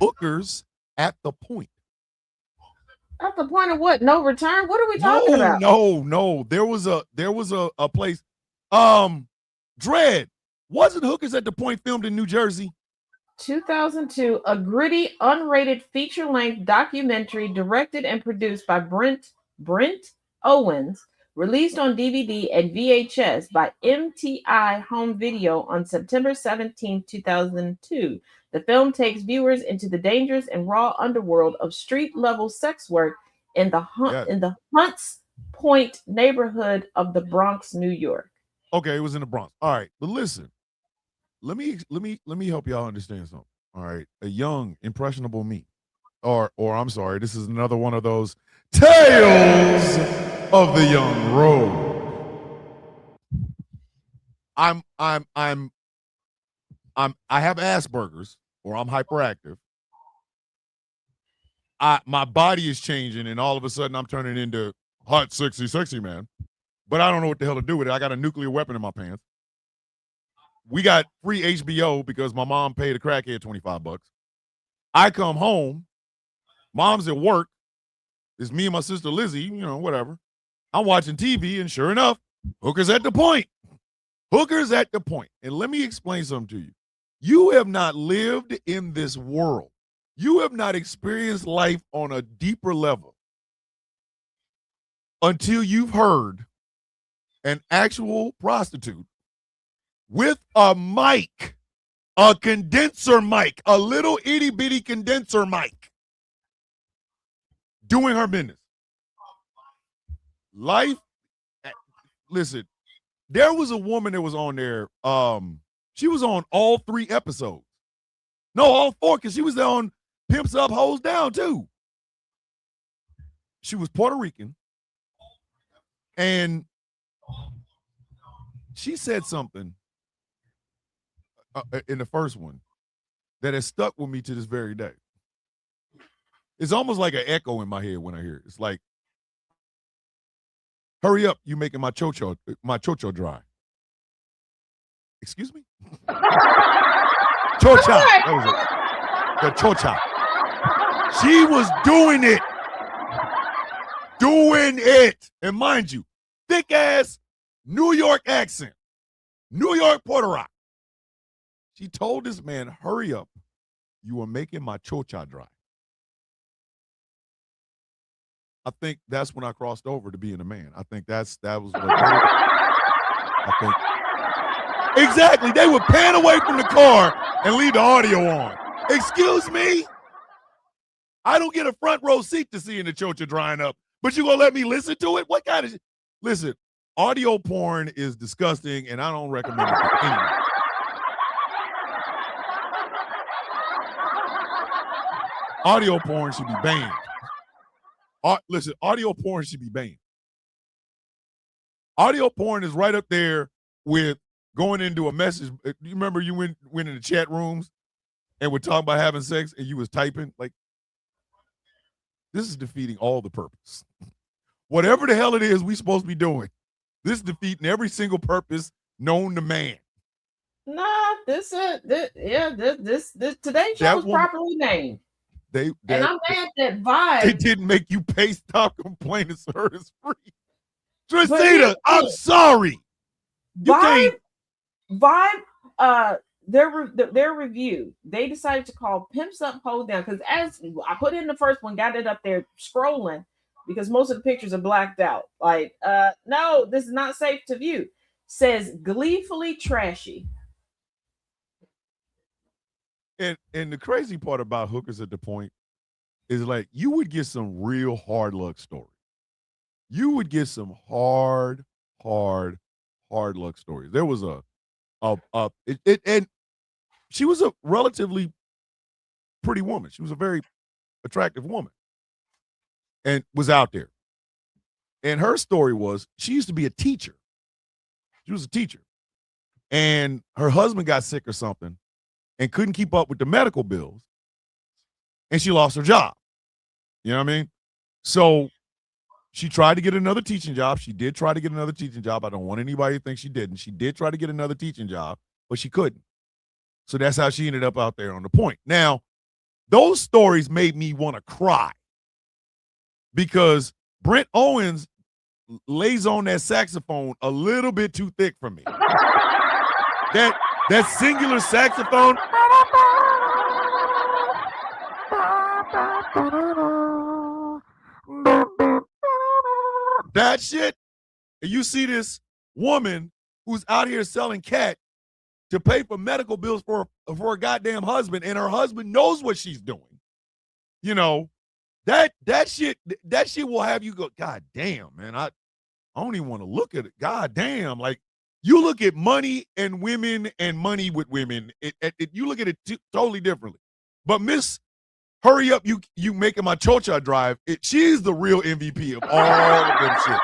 Hookers at the Point. At the point of what? No return? What are we talking about? No. There was a place. Dread. Wasn't Hookers at the Point filmed in New Jersey? 2002, a gritty, unrated feature-length documentary directed and produced by Brent Owens, released on DVD and VHS by MTI Home Video on September 17, 2002. The film takes viewers into the dangerous and raw underworld of street-level sex work in the Yes. Hunts Point neighborhood of the Bronx, New York. Okay, it was in the Bronx. All right, but listen, let me help y'all understand something. All right, a young, impressionable me, or I'm sorry, this is another one of those tales of the young road. I have Asperger's, or I'm hyperactive. My body is changing, and all of a sudden I'm turning into hot, sexy man. But I don't know what the hell to do with it. I got a nuclear weapon in my pants. We got free HBO because my mom paid a crackhead $25. I come home, mom's at work. It's me and my sister Lizzie, whatever. I'm watching TV, and sure enough, Hooker's at the point. Hooker's at the point. And let me explain something to you. You have not lived in this world. You have not experienced life on a deeper level until you've heard an actual prostitute with a mic, a condenser mic, a little itty bitty condenser mic, doing her business. Life, listen, there was a woman that was on there. She was on all 3 episodes. No, all 4, because she was on Pimps Up, Hoes Down, too. She was Puerto Rican. And she said something in the first one that has stuck with me to this very day. It's almost like an echo in my head when I hear it. It's like, hurry up, you making my chocho dry. Excuse me? Chocha. That was it. The chocha. She was doing it. Doing it. And mind you, thick ass New York accent. New York Puerto Rico. She told this man, hurry up. You are making my chocha dry. I think that's when I crossed over to being a man. I think that was what I think. Exactly. They would pan away from the car and leave the audio on. Excuse me? I don't get a front row seat to seeing the chocha drying up, but you gonna let me listen to it? What kind of listen, audio porn is disgusting, and I don't recommend it to anyone. Audio porn should be banned. Listen, audio porn should be banned. Audio porn is right up there with going into a message. You remember you went in the chat rooms and would talk about having sex and you was typing? Like, this is defeating all the purpose. Whatever the hell it is we supposed to be doing, this is defeating every single purpose known to man. Nah, this today's show was properly named. And I'm mad that Vibe. They didn't make you pay. Stop complaining, sir. It's free. Trisita, I'm sorry. Vibe, their review, they decided to call Pimps Up, Hold Down, because as I put in the first one, got it up there scrolling because most of the pictures are blacked out. Like, no, this is not safe to view. Says gleefully trashy. And the crazy part about Hookers at the Point is, like, you would get some real hard luck stories. You would get some hard luck stories. There was and she was a relatively pretty woman. She was a very attractive woman and was out there. And her story was she used to be a teacher. She was a teacher. And her husband got sick or something and couldn't keep up with the medical bills. And she lost her job. You know what I mean? So she tried to get another teaching job. She did try to get another teaching job. I don't want anybody to think she didn't. She did try to get another teaching job, but she couldn't. So that's how she ended up out there on the Point. Now, those stories made me want to cry because Brent Owens lays on that saxophone a little bit too thick for me. That singular saxophone. That shit. And you see this woman who's out here selling cat to pay for medical bills for a goddamn husband, and her husband knows what she's doing. You know, that shit will have you go, God damn, man, I don't even want to look at it. God damn, like you look at money and women and money with women, you look at it totally differently. But Miss Hurry Up, you making my chocha drive, she's the real MVP of all of them shits.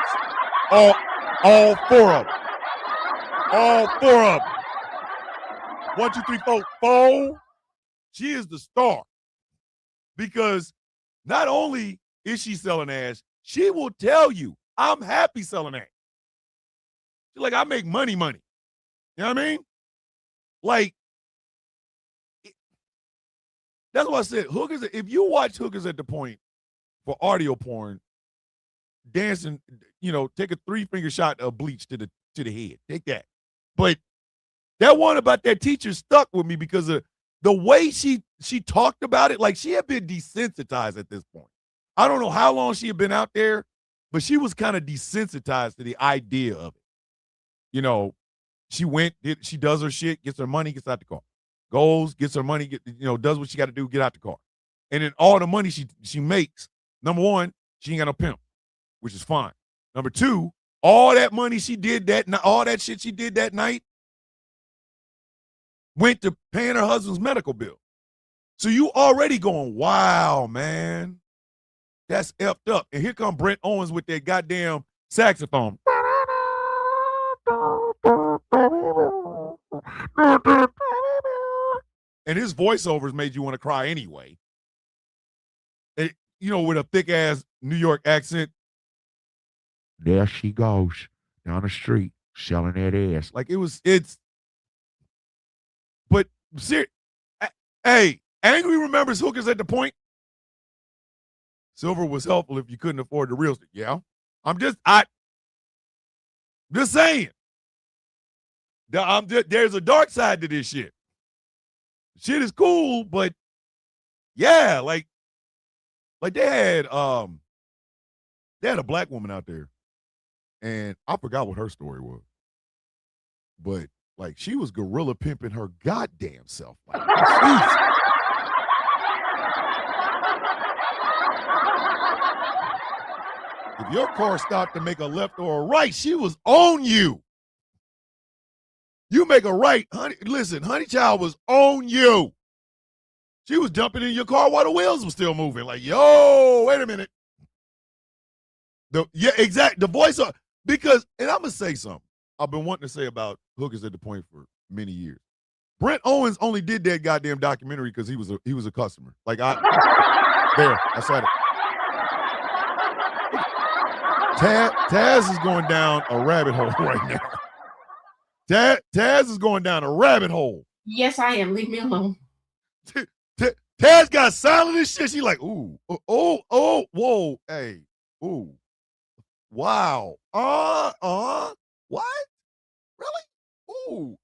All four of them. All four of them. 1, 2, 3, 4, 4. She is the star. Because not only is she selling ass, she will tell you, I'm happy selling ass. She's like, I make money. You know what I mean? Like, that's what I said. Hookers, if you watch Hookers at the Point for audio porn, dancing, take a 3-finger shot of bleach to the head. Take that. But that one about that teacher stuck with me because of the way she talked about it. Like, she had been desensitized at this point. I don't know how long she had been out there, but she was kind of desensitized to the idea of it. She went, she does her shit, gets her money, gets out the car. Goes, gets her money, does what she got to do, get out the car. And then all the money she makes, number one, she ain't got no pimp, which is fine. Number two, all that money she did all that shit she did that night went to paying her husband's medical bill. So you already going, wow, man, that's effed up. And here come Brent Owens with that goddamn saxophone. And his voiceovers made you want to cry anyway. With a thick ass New York accent. There she goes down the street selling that ass. Like but hey, Angry remembers Hookers at the Point. Silver was helpful if you couldn't afford the real estate. Yeah. I'm just saying. There's a dark side to this shit. Shit is cool, but yeah, like they had a black woman out there, and I forgot what her story was, but like she was gorilla pimping her goddamn self. Like, Jesus. If your car stopped to make a left or a right, she was on you. You make a right, honey. Listen, Honey Child was on you. She was jumping in your car while the wheels were still moving. Like, yo, wait a minute. Exactly. The voice of, because, and I'm gonna say something I've been wanting to say about Hookers at the Point for many years. Brent Owens only did that goddamn documentary because he was a customer. Like I said it. Taz is going down a rabbit hole right now. Taz is going down a rabbit hole. Yes, I am. Leave me alone. Taz got silent and shit. She like, ooh, whoa, hey, ooh, wow, what? Really? Ooh,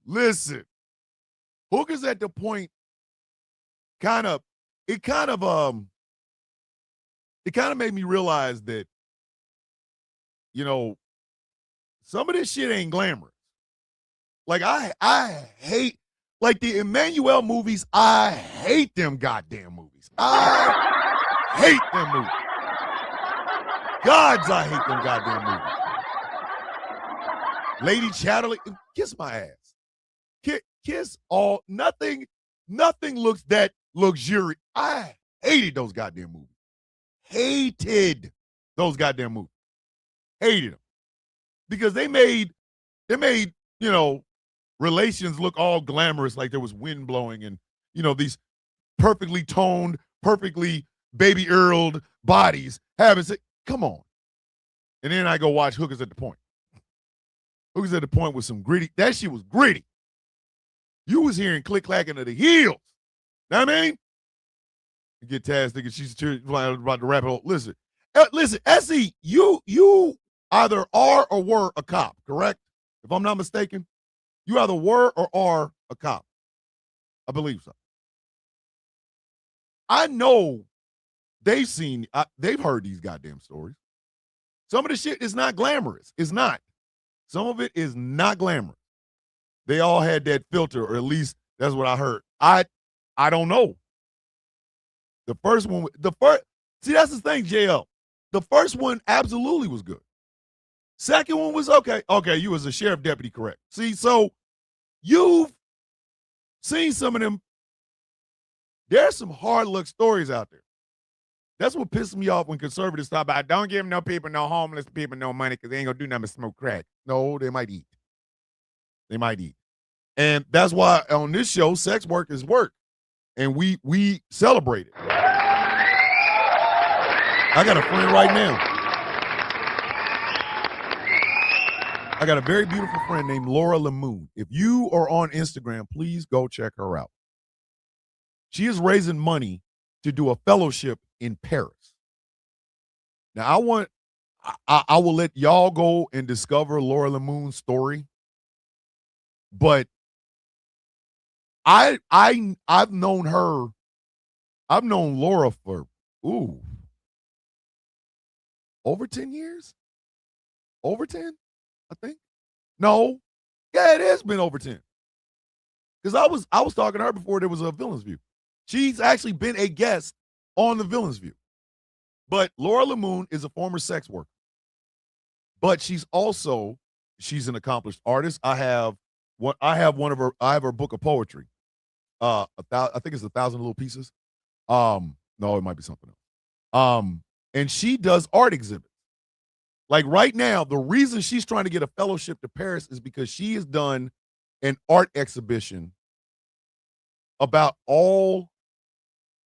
listen. Hookers at the Point it kind of made me realize that, some of this shit ain't glamorous. Like I hate, like the Emmanuel movies, I hate them goddamn movies. I hate them movies. Gods, I hate them goddamn movies. Lady Chatterley, kiss my ass. Kiss all, nothing looks that luxurious. I hated those goddamn movies. Hated those goddamn movies. Hated them. Because they made, relations look all glamorous, like there was wind blowing and, these perfectly toned, perfectly baby-earled bodies having sex. Come on. And then I go watch Hookers at the Point. Hookers at the Point with some gritty. That shit was gritty. You was hearing click-clacking of the heels. Know what I mean? You get Taz thinking she's about to wrap it up. Listen, Essie, you either are or were a cop, correct? If I'm not mistaken, you either were or are a cop. I believe so. I know they've heard these goddamn stories. Some of the shit is not glamorous. It's not. Some of it is not glamorous. They all had that filter, or at least that's what I heard. I don't know. The first one, see, that's the thing, JL. The first one absolutely was good. Second one was okay. Okay, you was a sheriff deputy, correct. See, so you've seen some of them. There's some hard luck stories out there. That's what pisses me off when conservatives talk about, don't give no people, no homeless people, no money because they ain't going to do nothing but smoke crack. No, they might eat. They might eat. And that's why on this show, sex work is work. And we celebrate it. I got a friend right now. I got a very beautiful friend named Laura Lemoon. If you are on Instagram, please go check her out. She is raising money to do a fellowship in Paris. Now, I will let y'all go and discover Laura Lemoon's story, but I've known her. I've known Laura for over 10 years. Over 10, I think. No, yeah, it has been over 10. Because I was talking to her before there was a Villain's View. She's actually been a guest on the Villain's View. But Laura Lemoon is a former sex worker. But she's an accomplished artist. I have her book of poetry. I think it's 1,000 Little Pieces. No, it might be something else. And she does art exhibits. Like right now, the reason she's trying to get a fellowship to Paris is because she has done an art exhibition about all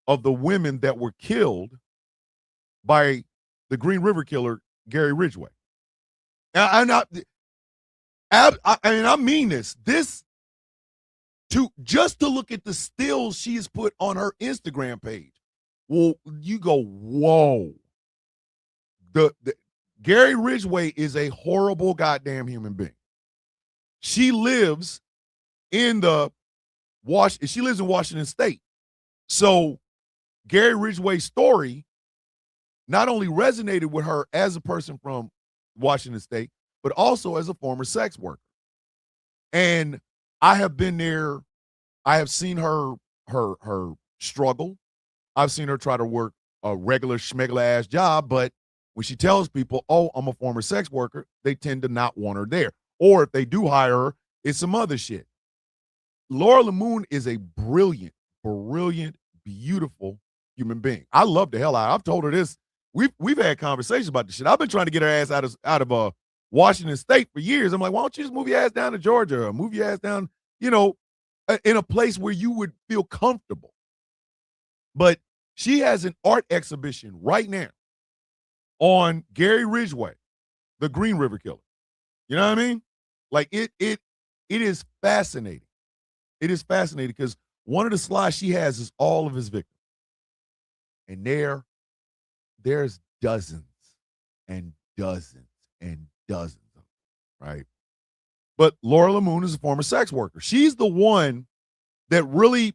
of the women that were killed by the Green River Killer, Gary Ridgway. I mean this. Just to look at the stills she's put on her Instagram page. Well, you go, whoa. The Gary Ridgway is a horrible goddamn human being. She lives in Washington State. So Gary Ridgway's story not only resonated with her as a person from Washington State, but also as a former sex worker. And I have been there. I have seen her struggle. I've seen her try to work a regular schmegler ass job, but when she tells people, oh, I'm a former sex worker, they tend to not want her there. Or if they do hire her, it's some other shit. Laura Lemoon is a brilliant, beautiful human being. I love the hell out of her. I've told her this. We've had conversations about this shit. I've been trying to get her ass out of Washington State for years. I'm like, why don't you just move your ass down to Georgia or move your ass down, in a place where you would feel comfortable. But she has an art exhibition right now on Gary Ridgway, the Green River Killer. You know what I mean? Like it is fascinating. It is fascinating because one of the slides she has is all of his victims. And there's dozens and dozens and dozens of them, right? But Laura Lemoon is a former sex worker. She's the one that really,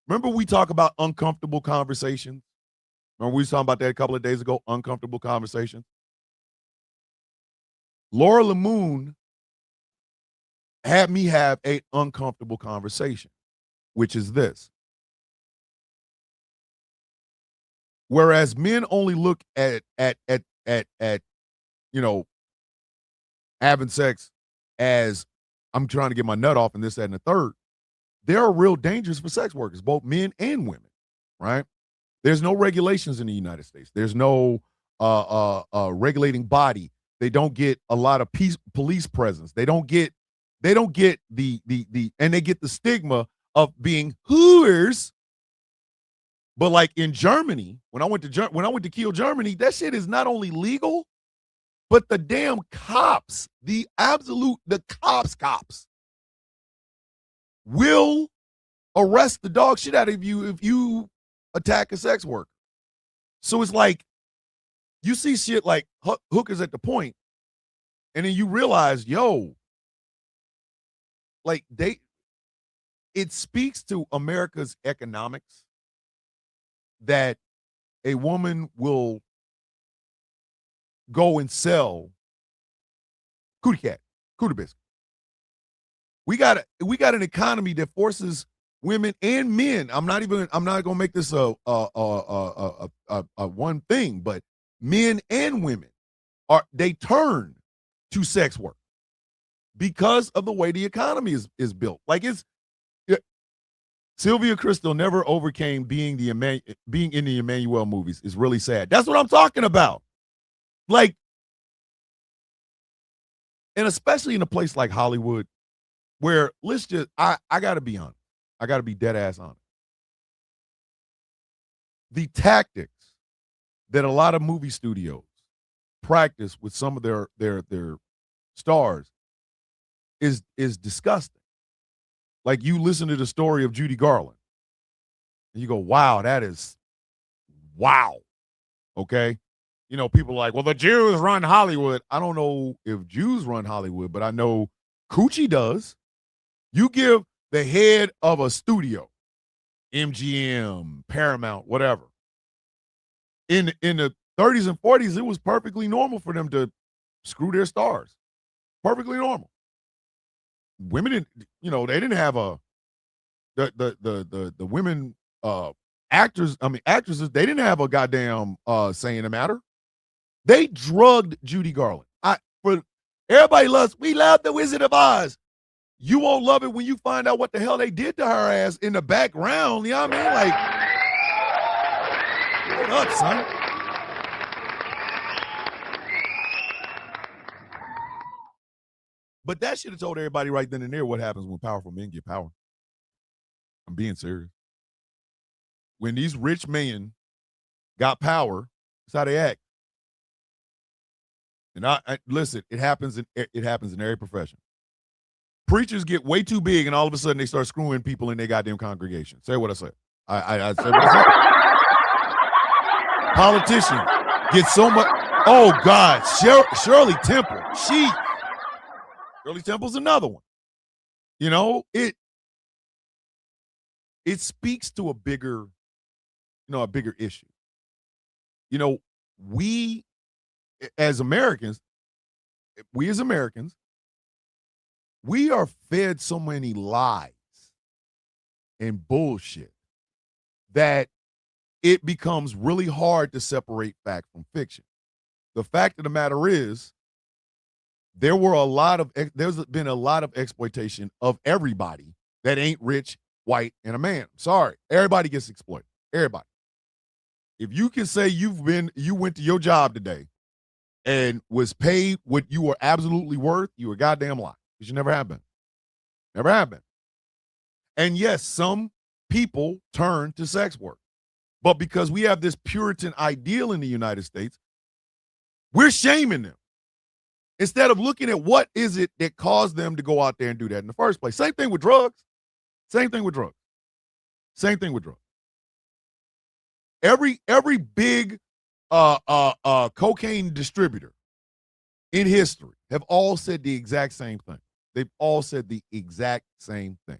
remember we talk about uncomfortable conversations? Remember we was talking about that a couple of days ago, uncomfortable conversations? Laura Lemoon had me have an uncomfortable conversation, which is this. Whereas men only look at having sex as I'm trying to get my nut off and this, that, and the third, there are real dangers for sex workers, both men and women, right? There's no regulations in the United States. There's no regulating body. They don't get a lot of police presence. They don't get the and they get the stigma of being hooers. But like in Germany, when I went to Kiel, Germany, that shit is not only legal, but the damn cops, the cops will arrest the dog shit out of you if you attack a sex worker. So it's like you see shit like hookers at the point, and then you realize, like it speaks to America's economics that a woman will go and sell cootie biscuit. We got an economy that forces women and men. I'm not gonna make this a one thing, but men and women they turn to sex work because of the way the economy is built. Like Sylvia Crystal never overcame being in the Emmanuel movies. Is really sad. That's what I'm talking about. Like, and especially in a place like Hollywood, where I got to be honest. I got to be dead ass honest. The tactics that a lot of movie studios practice with some of their stars is disgusting. Like, you listen to the story of Judy Garland and you go, wow, that is wow. Okay. You know, people are like, well, the Jews run Hollywood. I don't know if Jews run Hollywood, but I know Coochie does. You give the head of a studio, MGM, Paramount, whatever. In the 30s and 40s, it was perfectly normal for them to screw their stars. Perfectly normal. Women didn't, they didn't have the women actresses, they didn't have a goddamn say in the matter. They drugged Judy Garland. Everybody we love the Wizard of Oz. You won't love it when you find out what the hell they did to her ass in the background. You know what I mean? Like, hold up, son. But that should have told everybody right then and there what happens when powerful men get power. I'm being serious. When these rich men got power, that's how they act. And I listen, it happens in every profession. Preachers get way too big, and all of a sudden they start screwing people in their goddamn congregation. Say what I said. I said what I said. Politicians get so much. Oh God, Shirley Temple. Shirley Temple's another one. It speaks to a bigger issue. We as Americans, we are fed so many lies and bullshit that it becomes really hard to separate fact from fiction. The fact of the matter is, there's been a lot of exploitation of everybody that ain't rich, white, and a man. Sorry, everybody gets exploited. Everybody. If you can say you went to your job today and was paid what you were absolutely worth, you were goddamn lying. Because you never have been. Never have been. And yes, some people turn to sex work. But because we have this Puritan ideal in the United States, we're shaming them. Instead of looking at what is it that caused them to go out there and do that in the first place. Same thing with drugs. Every big cocaine distributor in history have all said the exact same thing. They've all said the exact same thing.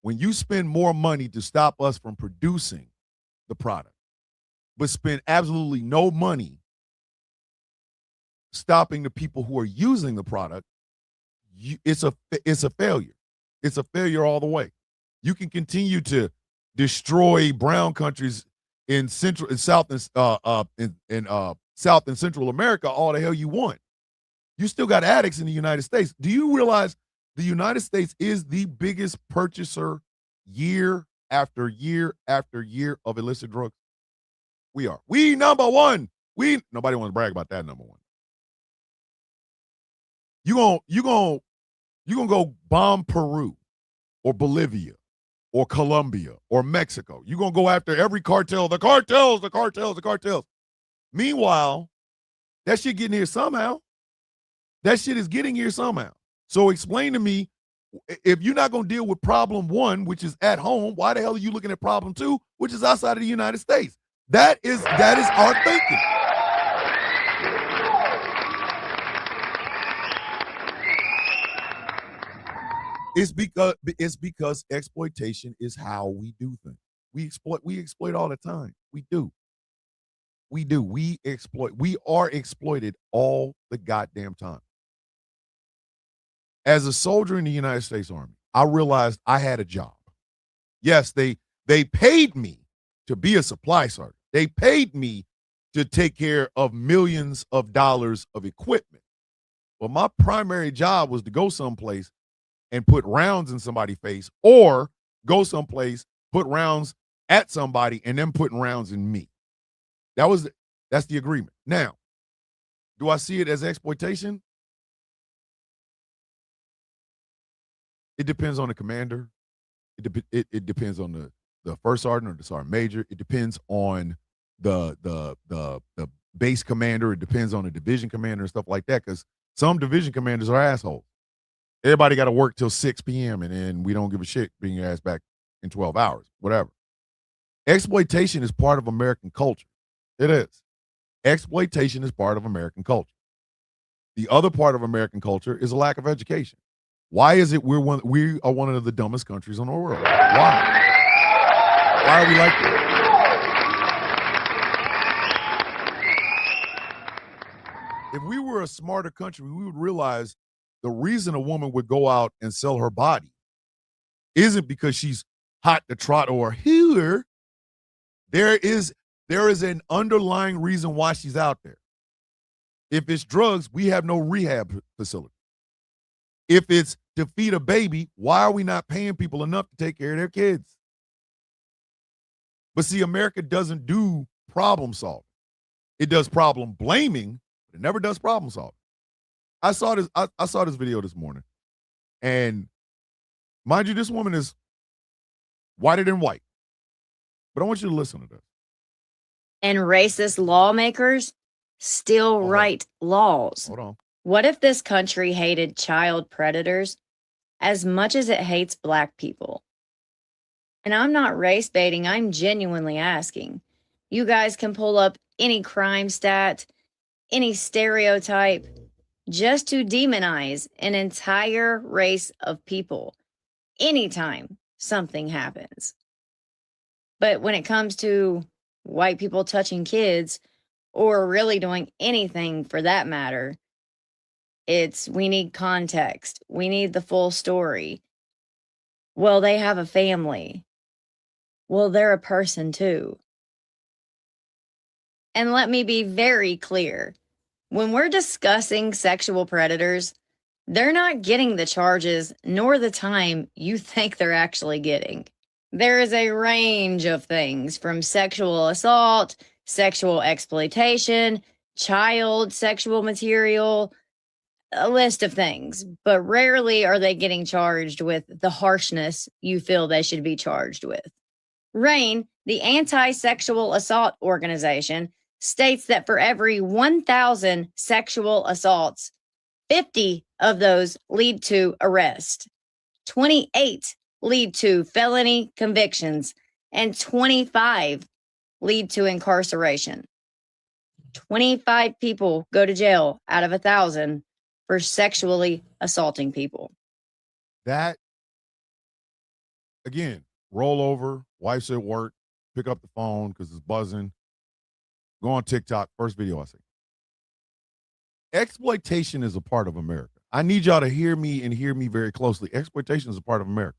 When you spend more money to stop us from producing the product, but spend absolutely no money stopping the people who are using the product, it's a failure. It's a failure all the way. You can continue to destroy brown countries in Central and South and South and Central America all the hell you want. You still got addicts in the United States. Do you realize the United States is the biggest purchaser year after year after year of illicit drugs? We are. We number one. Nobody wants to brag about that number one. You gonna go bomb Peru or Bolivia or Colombia or Mexico. You're gonna go after every cartel, the cartels. Meanwhile, that shit getting here somehow. That shit is getting here somehow. So explain to me, if you're not gonna deal with problem one, which is at home, why the hell are you looking at problem two, which is outside of the United States? That is our thinking. It's because exploitation is how we do things. We exploit all the time. We do. We exploit. We are exploited all the goddamn time. As a soldier in the United States Army, I realized I had a job. Yes, they paid me to be a supply sergeant. They paid me to take care of millions of dollars of equipment. But my primary job was to go someplace and put rounds in somebody's face, or go someplace, put rounds at somebody, and then putting rounds in me. That's the agreement. Now, do I see it as exploitation? It depends on the commander. It depends on the first sergeant or the sergeant major. It depends on the base commander. It depends on the division commander and stuff like that, because some division commanders are assholes. Everybody got to work till 6 p.m. and then we don't give a shit, bring your ass back in 12 hours, whatever. Exploitation is part of American culture. It is. Exploitation is part of American culture. The other part of American culture is a lack of education. Why is it we are one of the dumbest countries in the world? Why? Why are we like that? If we were a smarter country, we would realize the reason a woman would go out and sell her body isn't because she's hot to trot or healer. There is an underlying reason why she's out there. If it's drugs, we have no rehab facility. If it's to feed a baby, why are we not paying people enough to take care of their kids? But see, America doesn't do problem solving. It does problem blaming, but it never does problem solving. I saw this video this morning, and mind you, this woman is whiter than white. But I want you to listen to this. And racist lawmakers still write laws. Hold on. What if this country hated child predators as much as it hates black people? And I'm not race baiting, I'm genuinely asking. You guys can pull up any crime stat, any stereotype, just to demonize an entire race of people anytime something happens. But when it comes to white people touching kids, or really doing anything for that matter, we need context. We need the full story. Well, they have a family. Well, they're a person too. And let me be very clear. When we're discussing sexual predators, they're not getting the charges nor the time you think they're actually getting. There is a range of things from sexual assault, sexual exploitation, child sexual material, a list of things, but rarely are they getting charged with the harshness you feel they should be charged with. RAINN, the anti-sexual assault organization, states that for every 1,000 sexual assaults, 50 of those lead to arrest, 28 lead to felony convictions, and 25 lead to incarceration. 25 people go to jail out of 1,000 for sexually assaulting people. That, again, roll over, wife's at work, pick up the phone because it's buzzing, go on TikTok, first video I see. Exploitation is a part of America. I need y'all to hear me and hear me very closely. Exploitation is a part of America.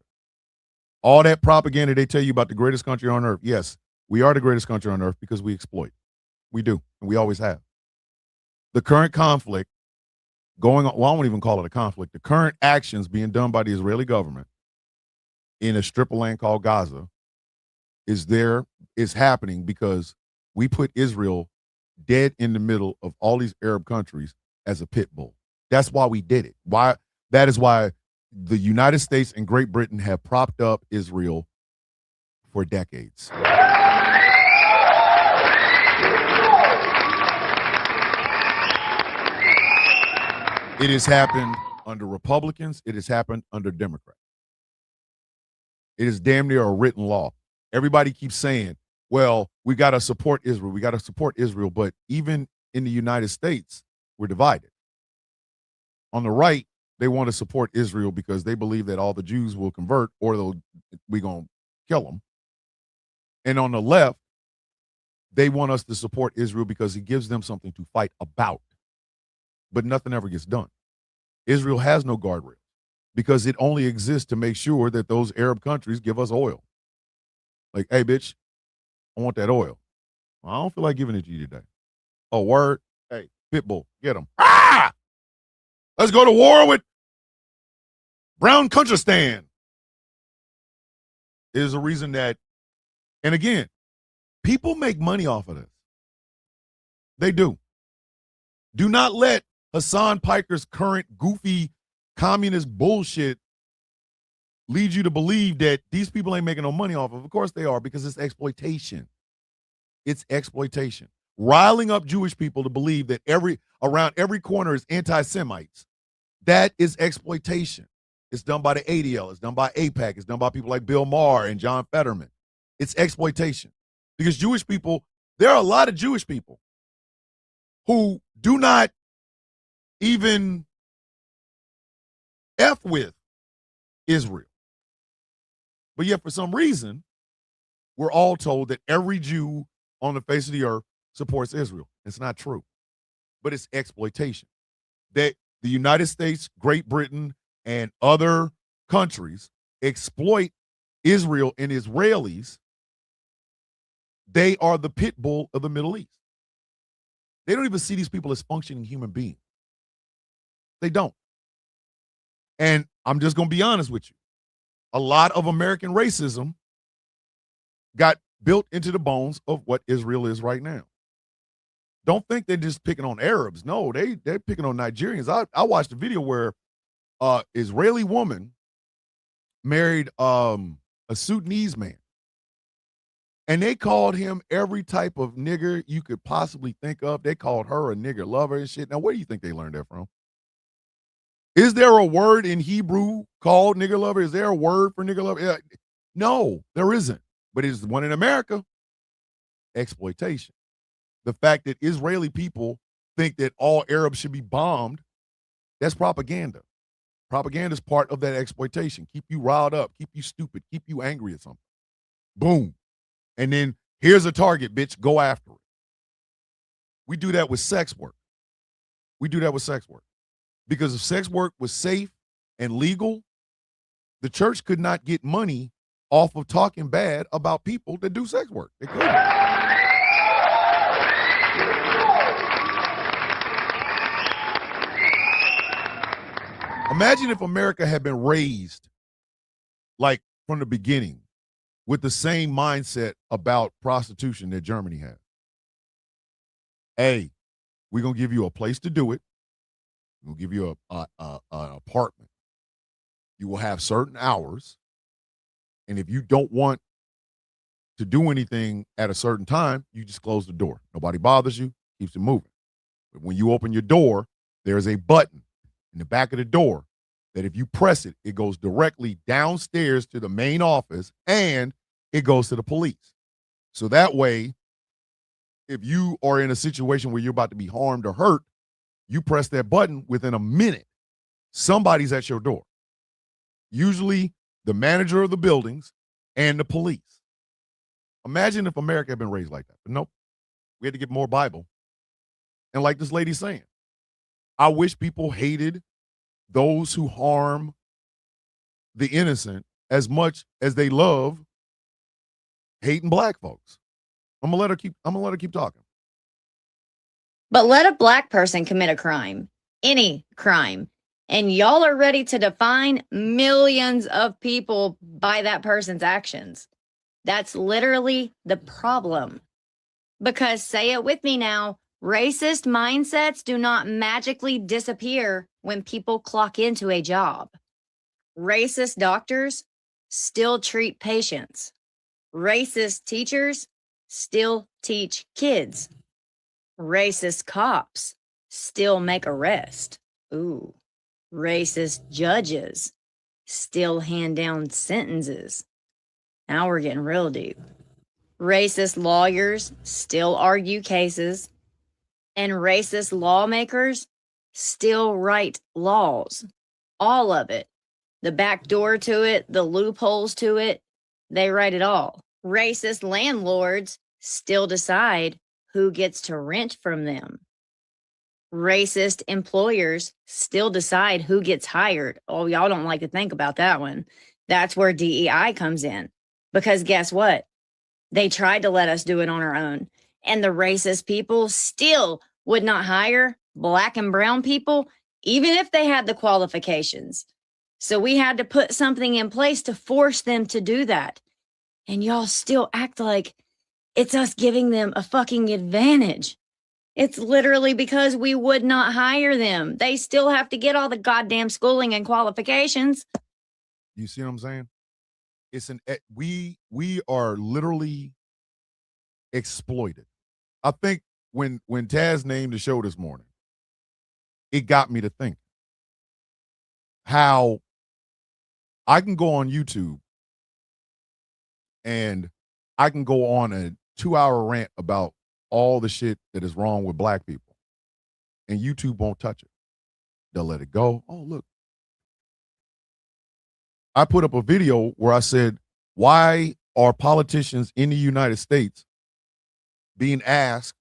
All that propaganda they tell you about the greatest country on earth, yes, we are the greatest country on earth because we exploit. We do, and we always have. The current conflict going on, well, I won't even call it a conflict. The current actions being done by the Israeli government in a strip of land called Gaza is happening because we put Israel dead in the middle of all these Arab countries as a pit bull. That's why we did it. That is why the United States and Great Britain have propped up Israel for decades. It has happened under Republicans. It has happened under Democrats. It is damn near a written law. Everybody keeps saying, well, we got to support Israel. We got to support Israel. But even in the United States, we're divided. On the right, they want to support Israel because they believe that all the Jews will convert or we're going to kill them. And on the left, they want us to support Israel because it gives them something to fight about. But nothing ever gets done. Israel has no guardrails. because it only exists to make sure that those Arab countries give us oil. Like, hey, bitch, I want that oil. I don't feel like giving it to you today. Oh, word? Hey, Pitbull, get him. Ah! Let's go to war with Brown Countristan. Is a reason that, and again, people make money off of this. They do. Do not let Hassan Piker's current goofy communist bullshit lead you to believe that these people ain't making no money off of. Of course they are, because it's exploitation. It's exploitation. Riling up Jewish people to believe that around every corner is anti-Semites. That is exploitation. It's done by the ADL. It's done by AIPAC. It's done by people like Bill Maher and John Fetterman. It's exploitation. Because Jewish people, there are a lot of Jewish people who do not even F with Israel. But yet, for some reason, we're all told that every Jew on the face of the earth supports Israel. It's not true. But it's exploitation. That the United States, Great Britain, and other countries exploit Israel and Israelis. They are the pit bull of the Middle East. They don't even see these people as functioning human beings. They don't. And I'm just going to be honest with you. A lot of American racism got built into the bones of what Israel is right now. Don't think they're just picking on Arabs. No, they're picking on Nigerians. I watched a video where Israeli woman married a Sudanese man. And they called him every type of nigger you could possibly think of. They called her a nigger lover and shit. Now, where do you think they learned that from? Is there a word in Hebrew called nigger lover? Is there a word for nigger lover? No, there isn't. But it's one in America. Exploitation. The fact that Israeli people think that all Arabs should be bombed, that's propaganda. Propaganda is part of that exploitation. Keep you riled up, keep you stupid, keep you angry at something. Boom. And then here's a target, bitch. Go after it. We do that with sex work. Because if sex work was safe and legal, the church could not get money off of talking bad about people that do sex work. They couldn't. Imagine if America had been raised like from the beginning with the same mindset about prostitution that Germany had. Hey, we're going to give you a place to do it. We'll give you an apartment. You will have certain hours. And if you don't want to do anything at a certain time, you just close the door. Nobody bothers you, keeps it moving. But when you open your door, there's a button in the back of the door that if you press it, it goes directly downstairs to the main office and it goes to the police. So that way, if you are in a situation where you're about to be harmed or hurt, you press that button within a minute, somebody's at your door. Usually the manager of the buildings and the police. Imagine if America had been raised like that. But nope, we had to get more Bible. And like this lady's saying, I wish people hated those who harm the innocent as much as they love hating black folks. I'm gonna let her keep talking. But let a black person commit a crime, any crime, and y'all are ready to define millions of people by that person's actions. That's literally the problem. Because say it with me now, racist mindsets do not magically disappear when people clock into a job. Racist doctors still treat patients. Racist teachers still teach kids. Racist cops still make arrests. Ooh. Racist judges still hand down sentences. Now we're getting real deep. Racist lawyers still argue cases. And racist lawmakers still write laws. All of it. The back door to it, the loopholes to it, they write it all. Racist landlords still decide who gets to rent from them. racist employers still decide who gets hired. Oh, y'all don't like to think about that one. That's where DEI comes in. Because guess what? They tried to let us do it on our own. And the racist people still would not hire black and brown people, even if they had the qualifications. So we had to put something in place to force them to do that. And y'all still act like it's us giving them a fucking advantage. It's literally because we would not hire them. They still have to get all the goddamn schooling and qualifications. You see what I'm saying? We are literally exploited. I think when Taz named the show this morning, it got me to think how I can go on YouTube and I can go on a 2-hour rant about all the shit that is wrong with black people, and YouTube won't touch it. They'll let it go. Oh, look. I put up a video where I said, why are politicians in the United States being asked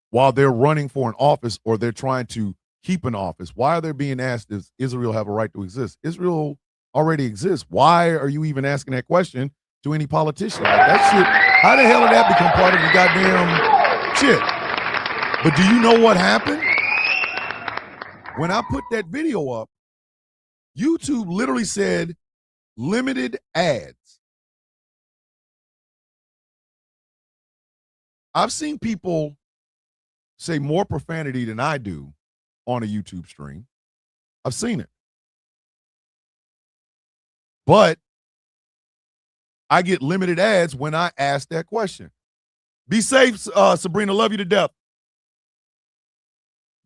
while they're running for an office or they're trying to keep an office? Why are they being asked, does Israel have a right to exist? Israel already exists. Why are you even asking that question to any politician? Like, that shit, how the hell did that become part of the goddamn shit? But do you know what happened? When I put that video up, YouTube literally said limited ads. I've seen people say more profanity than I do on a YouTube stream. I've seen it. But I get limited ads when I ask that question. Be safe, Sabrina. Love you to death.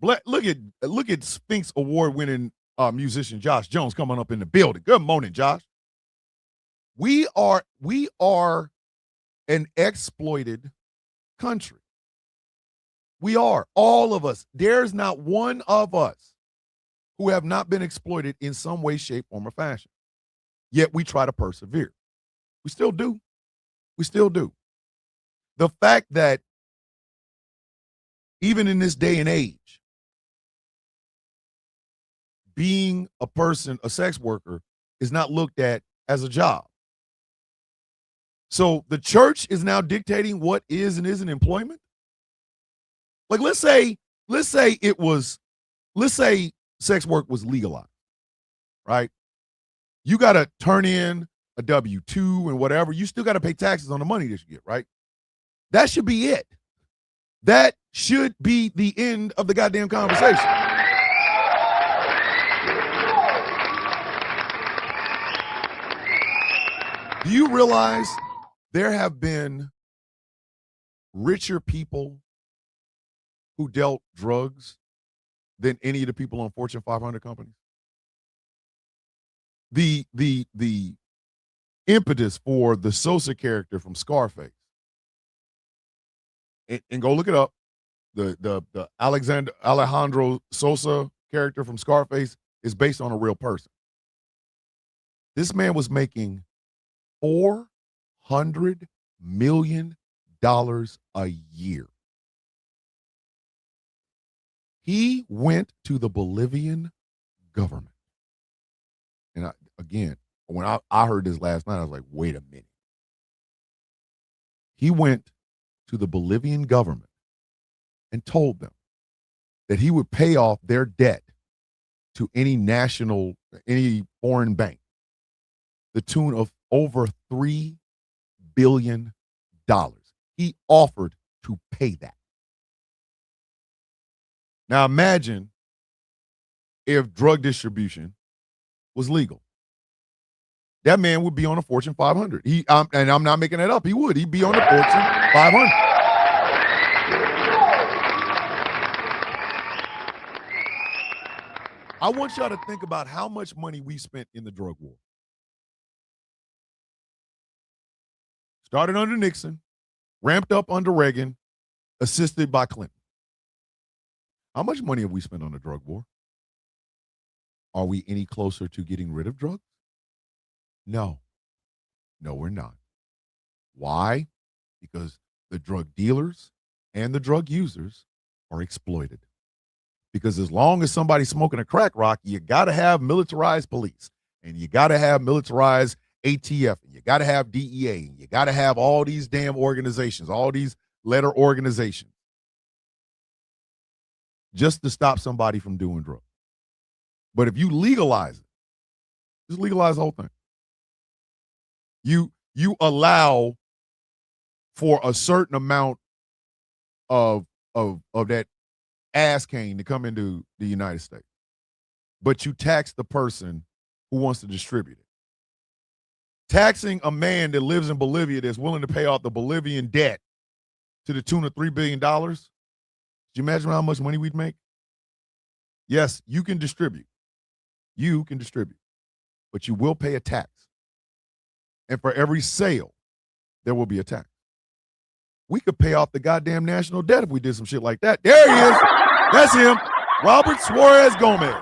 Look at Sphinx Award-winning musician Josh Jones coming up in the building. Good morning, Josh. We are an exploited country. We are, all of us. There's not one of us who have not been exploited in some way, shape, form, or fashion. Yet we try to persevere. We still do. We still do. The fact that even in this day and age, being a person, a sex worker, is not looked at as a job. So the church is now dictating what is and isn't employment. Like, let's say sex work was legalized, right? You got to turn in a W-2 and whatever. You still got to pay taxes on the money that you get, right? That should be it. That should be the end of the goddamn conversation. Do you realize there have been richer people who dealt drugs than any of the people on Fortune 500 companies? The impetus for the Sosa character from Scarface, and go look it up. The Alejandro Sosa character from Scarface is based on a real person. This man was making $400 million a year. He went to the Bolivian government. And when I heard this last night, I was like, wait a minute. He went to the Bolivian government and told them that he would pay off their debt to any foreign bank, the tune of over $3 billion. He offered to pay that. Now imagine if drug distribution was legal. That man would be on a Fortune 500. And I'm not making that up. He would. He'd be on the Fortune 500. I want y'all to think about how much money we spent in the drug war. Started under Nixon, ramped up under Reagan, assisted by Clinton. How much money have we spent on the drug war? Are we any closer to getting rid of drugs? No. No, we're not. Why? Because the drug dealers and the drug users are exploited. Because as long as somebody's smoking a crack rock, you got to have militarized police, and you got to have militarized ATF, and you got to have DEA, and you got to have all these damn organizations, all these letter organizations, just to stop somebody from doing drugs. But if you legalize it, just legalize the whole thing. You allow for a certain amount of that ass cane to come into the United States, but you tax the person who wants to distribute it. Taxing a man that lives in Bolivia that's willing to pay off the Bolivian debt to the tune of $3 billion. Could you imagine how much money we'd make? Yes, you can distribute. You can distribute, but you will pay a tax. And for every sale, there will be a tax. We could pay off the goddamn national debt if we did some shit like that. There he is. That's him. Robert Suarez Gomez.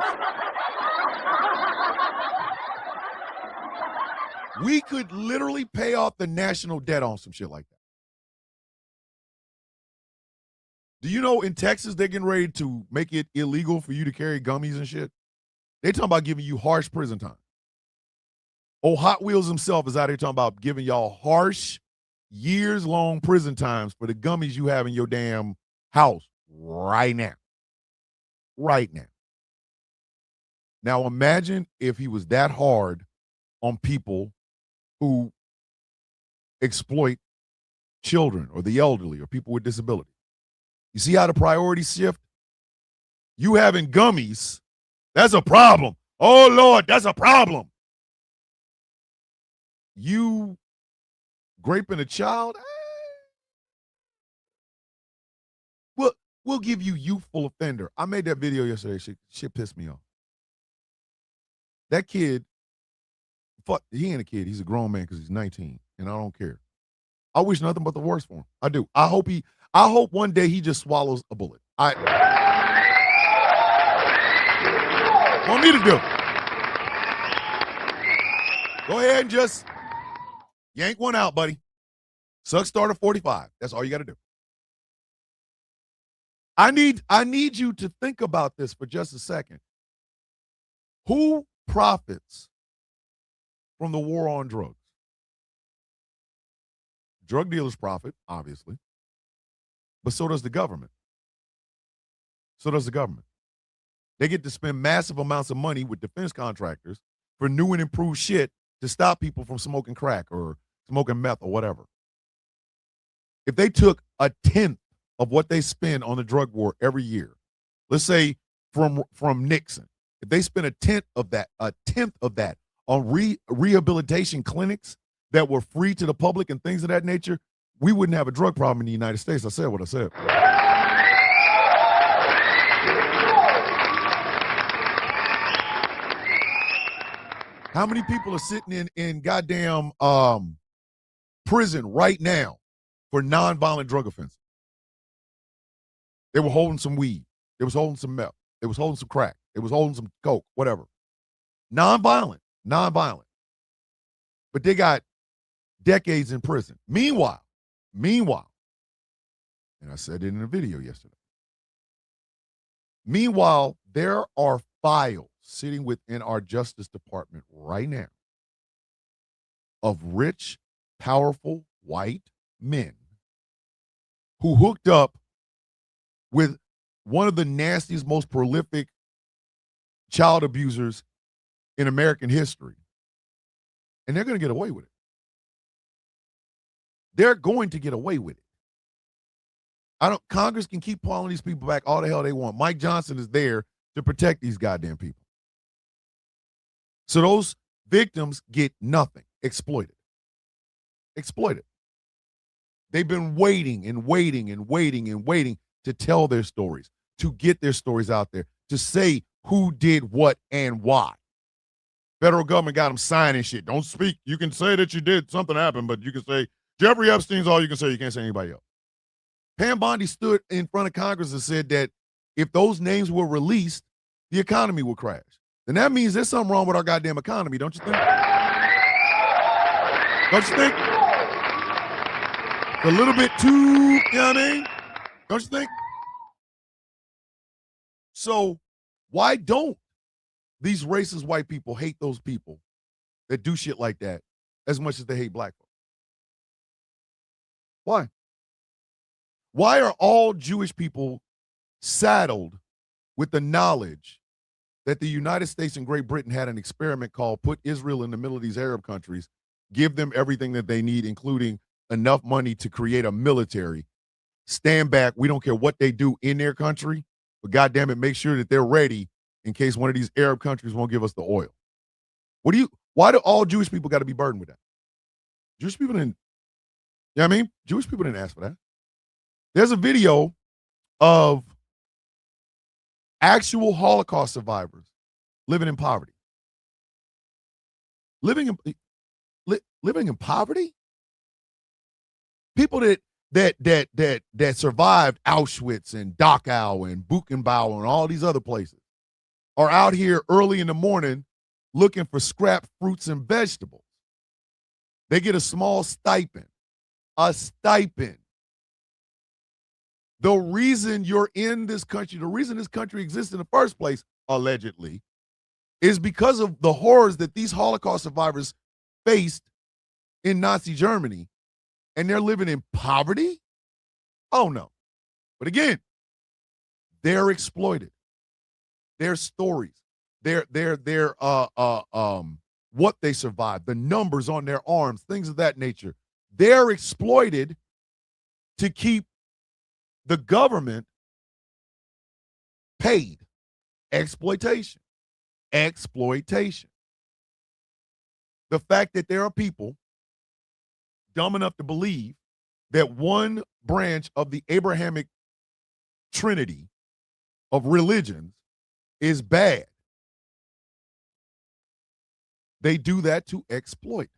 We could literally pay off the national debt on some shit like that. Do you know in Texas they're getting ready to make it illegal for you to carry gummies and shit? They talking about giving you harsh prison time. Oh, Hot Wheels himself is out here talking about giving y'all harsh, years-long prison times for the gummies you have in your damn house right now. Right now. Now imagine if he was that hard on people who exploit children or the elderly or people with disabilities. You see how the priorities shift? You having gummies, that's a problem. Oh, Lord, that's a problem. You graping a child, we'll give you youthful offender. I made that video yesterday. Shit pissed me off. That kid, he ain't a kid. He's a grown man because he's 19, and I don't care. I wish nothing but the worst for him. I do. I hope one day he just swallows a bullet. Want me to do? Go ahead and just yank one out, buddy. Suck start at 45. That's all you got to do. I need you to think about this for just a second. Who profits from the war on drugs? Drug dealers profit, obviously. But so does the government. So does the government. They get to spend massive amounts of money with defense contractors for new and improved shit to stop people from smoking crack or smoking meth or whatever. If they took a tenth of what they spend on the drug war every year, let's say from Nixon, if they spent a tenth of that on rehabilitation clinics that were free to the public and things of that nature, we wouldn't have a drug problem in the United States. I said what I said. How many people are sitting in goddamn prison right now for nonviolent drug offenses? They were holding some weed. They was holding some meth. They was holding some crack. They was holding some coke, whatever. Nonviolent. But they got decades in prison. Meanwhile, and I said it in a video yesterday. Meanwhile, there are files sitting within our Justice Department right now of rich, powerful, white men who hooked up with one of the nastiest, most prolific child abusers in American history. And they're going to get away with it. They're going to get away with it. Congress can keep pulling these people back all the hell they want. Mike Johnson is there to protect these goddamn people. So those victims get nothing. Exploited. They've been waiting to tell their stories, to get their stories out there, to say who did what and why. Federal government got them signing shit. Don't speak. You can say that you did, something happened, but you can say Jeffrey Epstein's all you can say. You can't say anybody else. Pam Bondi stood in front of Congress and said that if those names were released, the economy would crash. Then that means there's something wrong with our goddamn economy, don't you think? Don't you think? A little bit too, you know what I mean? Don't you think? So why don't these racist white people hate those people that do shit like that as much as they hate black folks? Why? Why are all Jewish people saddled with the knowledge that the United States and Great Britain had an experiment called put Israel in the middle of these Arab countries, give them everything that they need, including enough money to create a military, stand back, we don't care what they do in their country, but goddamn it, make sure that they're ready in case one of these Arab countries won't give us the oil. Why do all Jewish people got to be burdened with that? Jewish people didn't, you know what I mean? Jewish people didn't ask for that. There's a video of actual Holocaust survivors living in poverty. Living in poverty? People that survived Auschwitz and Dachau and Buchenbauer and all these other places are out here early in the morning looking for scrap fruits and vegetables. They get a small stipend. A stipend. The reason you're in this country, the reason this country exists in the first place, allegedly, is because of the horrors that these Holocaust survivors faced in Nazi Germany, and they're living in poverty? Oh, no. But again, they're exploited. Their stories, what they survived, the numbers on their arms, things of that nature. They're exploited to keep the government paid. Exploitation. Exploitation. The fact that there are people dumb enough to believe that one branch of the Abrahamic trinity of religions is bad. They do that to exploit.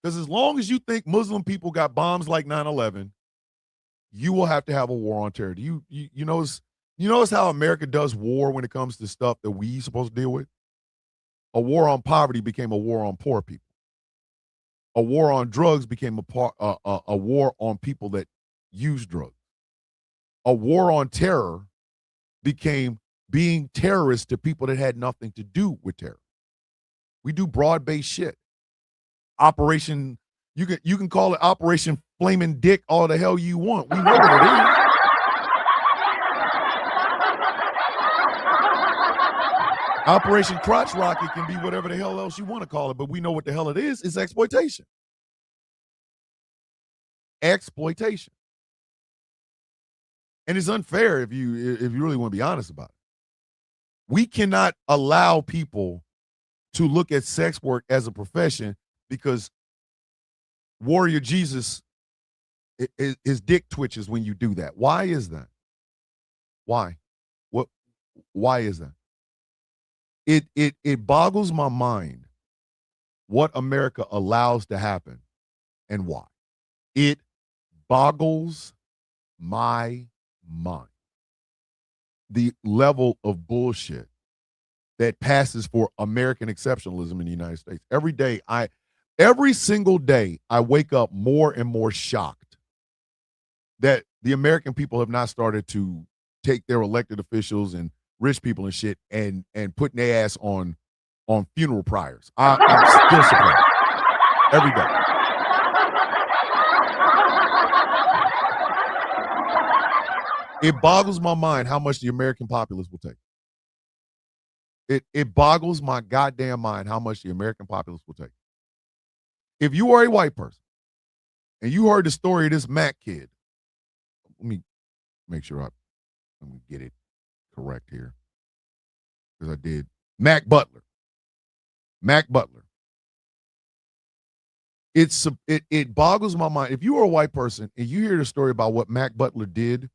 Because as long as you think Muslim people got bombs like 9/11, you will have to have a war on terror. You notice how America does war when it comes to stuff that we supposed to deal with? A war on poverty became a war on poor people. A war on drugs became a war on people that use drugs. A war on terror became being terrorists to people that had nothing to do with terror. We do broad-based shit. Operation, you can call it Operation Flaming Dick all the hell you want. We know what it is. Operation Crotch Rocket can be whatever the hell else you want to call it, but we know what the hell it is. It's exploitation. Exploitation. And it's unfair if you really want to be honest about it. We cannot allow people to look at sex work as a profession because Warrior Jesus, his dick twitches when you do that. Why is that? Why? Why is that? It boggles my mind what America allows to happen and why. It boggles my mind. The level of bullshit that passes for American exceptionalism in the United States. Every single day, I wake up more and more shocked that the American people have not started to take their elected officials and rich people and shit and putting their ass on funeral pyres. I'm still surprised. Every day. It boggles my mind how much the American populace will take. It boggles my goddamn mind how much the American populace will take. If you are a white person and you heard the story of this Mac kid, let me make sure let me get it correct here. Because I did. Mac Butler. It boggles my mind. If you are a white person and you hear the story about what Mac Butler did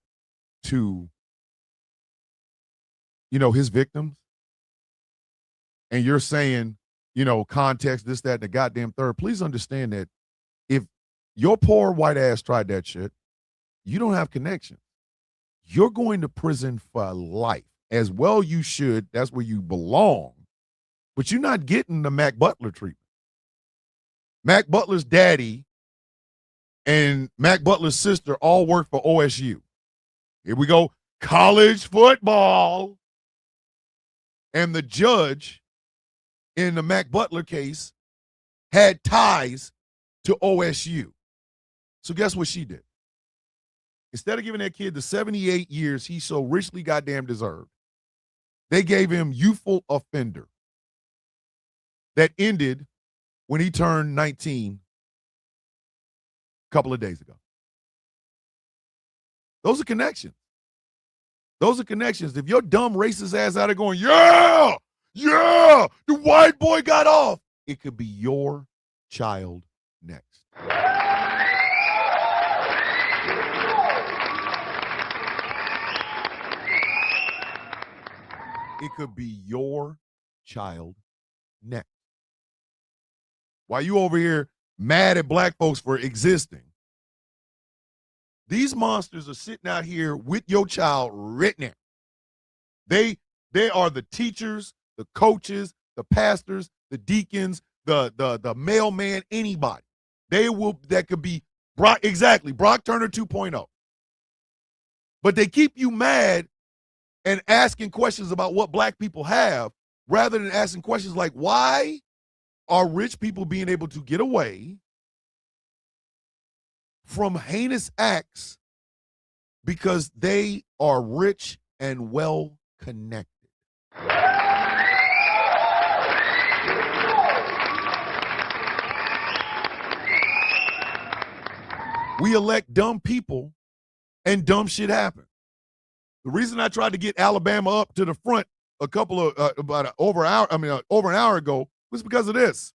to, his victims, and you're saying, context, this, that, and the goddamn third, please understand that if your poor white ass tried that shit, you don't have connection. You're going to prison for life. As well you should. That's where you belong. But you're not getting the Mac Butler treatment. Mac Butler's daddy and Mac Butler's sister all work for OSU. Here we go. College football. And the judge in the Mac Butler case had ties to OSU. So guess what she did? Instead of giving that kid the 78 years he so richly goddamn deserved, they gave him youthful offender that ended when he turned 19 a couple of days ago. Those are connections. Those are connections. If your dumb racist ass out there going, yeah, the white boy got off, it could be your child next. It could be your child next. While you over here mad at black folks for existing, these monsters are sitting out here with your child right now. They are the teachers, the coaches, the pastors, the deacons, the mailman, anybody. That could be Brock Turner 2.0. But they keep you mad and asking questions about what black people have rather than asking questions like, why are rich people being able to get away from heinous acts because they are rich and well connected? We elect dumb people and dumb shit happens. The reason I tried to get Alabama up to the front over an hour ago was because of this.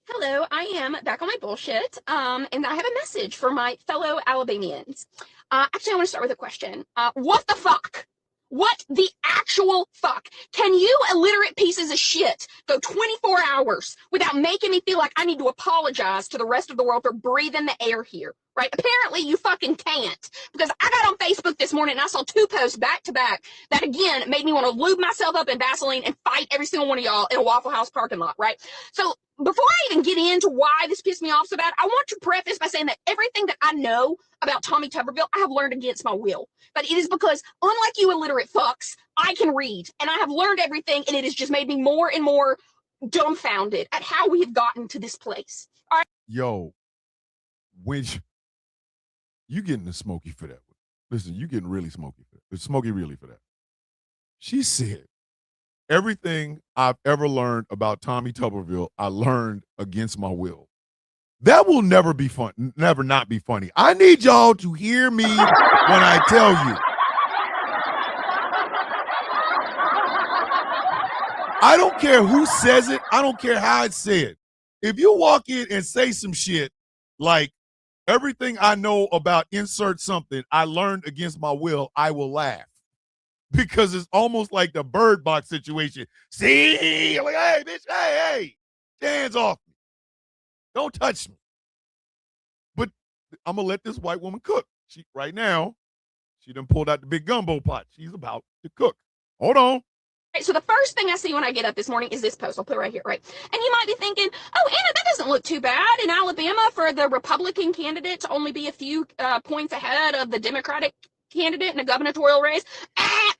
Hello, I am back on my bullshit, and I have a message for my fellow Alabamians. Actually, I want to start with a question. What the fuck? What the actual fuck? Can you illiterate pieces of shit go 24 hours without making me feel like I need to apologize to the rest of the world for breathing the air here? Right? Apparently you fucking can't, because I got on Facebook this morning and I saw 2 posts back to back that again made me want to lube myself up in Vaseline and fight every single one of y'all in a Waffle House parking lot, right? So before I even get into why this pissed me off so bad, I want to preface by saying that everything that I know about Tommy Tuberville, I have learned against my will. But it is because, unlike you illiterate fucks, I can read, and I have learned everything, and it has just made me more and more dumbfounded at how we have gotten to this place. All right. Yo, when you getting the smoky for that one. Listen, you getting really smoky for that. It's smoky really for that. She said, everything I've ever learned about Tommy Tuberville, I learned against my will. That will never be fun, never not be funny. I need y'all to hear me when I tell you. I don't care who says it. I don't care how it's said. If you walk in and say some shit like, everything I know about insert something I learned against my will, I will laugh. Because it's almost like the Bird Box situation. See? Like, hey, bitch, hey, hands off me. Don't touch me. But I'm going to let this white woman cook. Right now, she done pulled out the big gumbo pot. She's about to cook. Hold on. So the first thing I see when I get up this morning is this post. I'll put it right here, right? And you might be thinking, oh, Anna, that doesn't look too bad in Alabama for the Republican candidate to only be a few points ahead of the Democratic candidate in a gubernatorial race.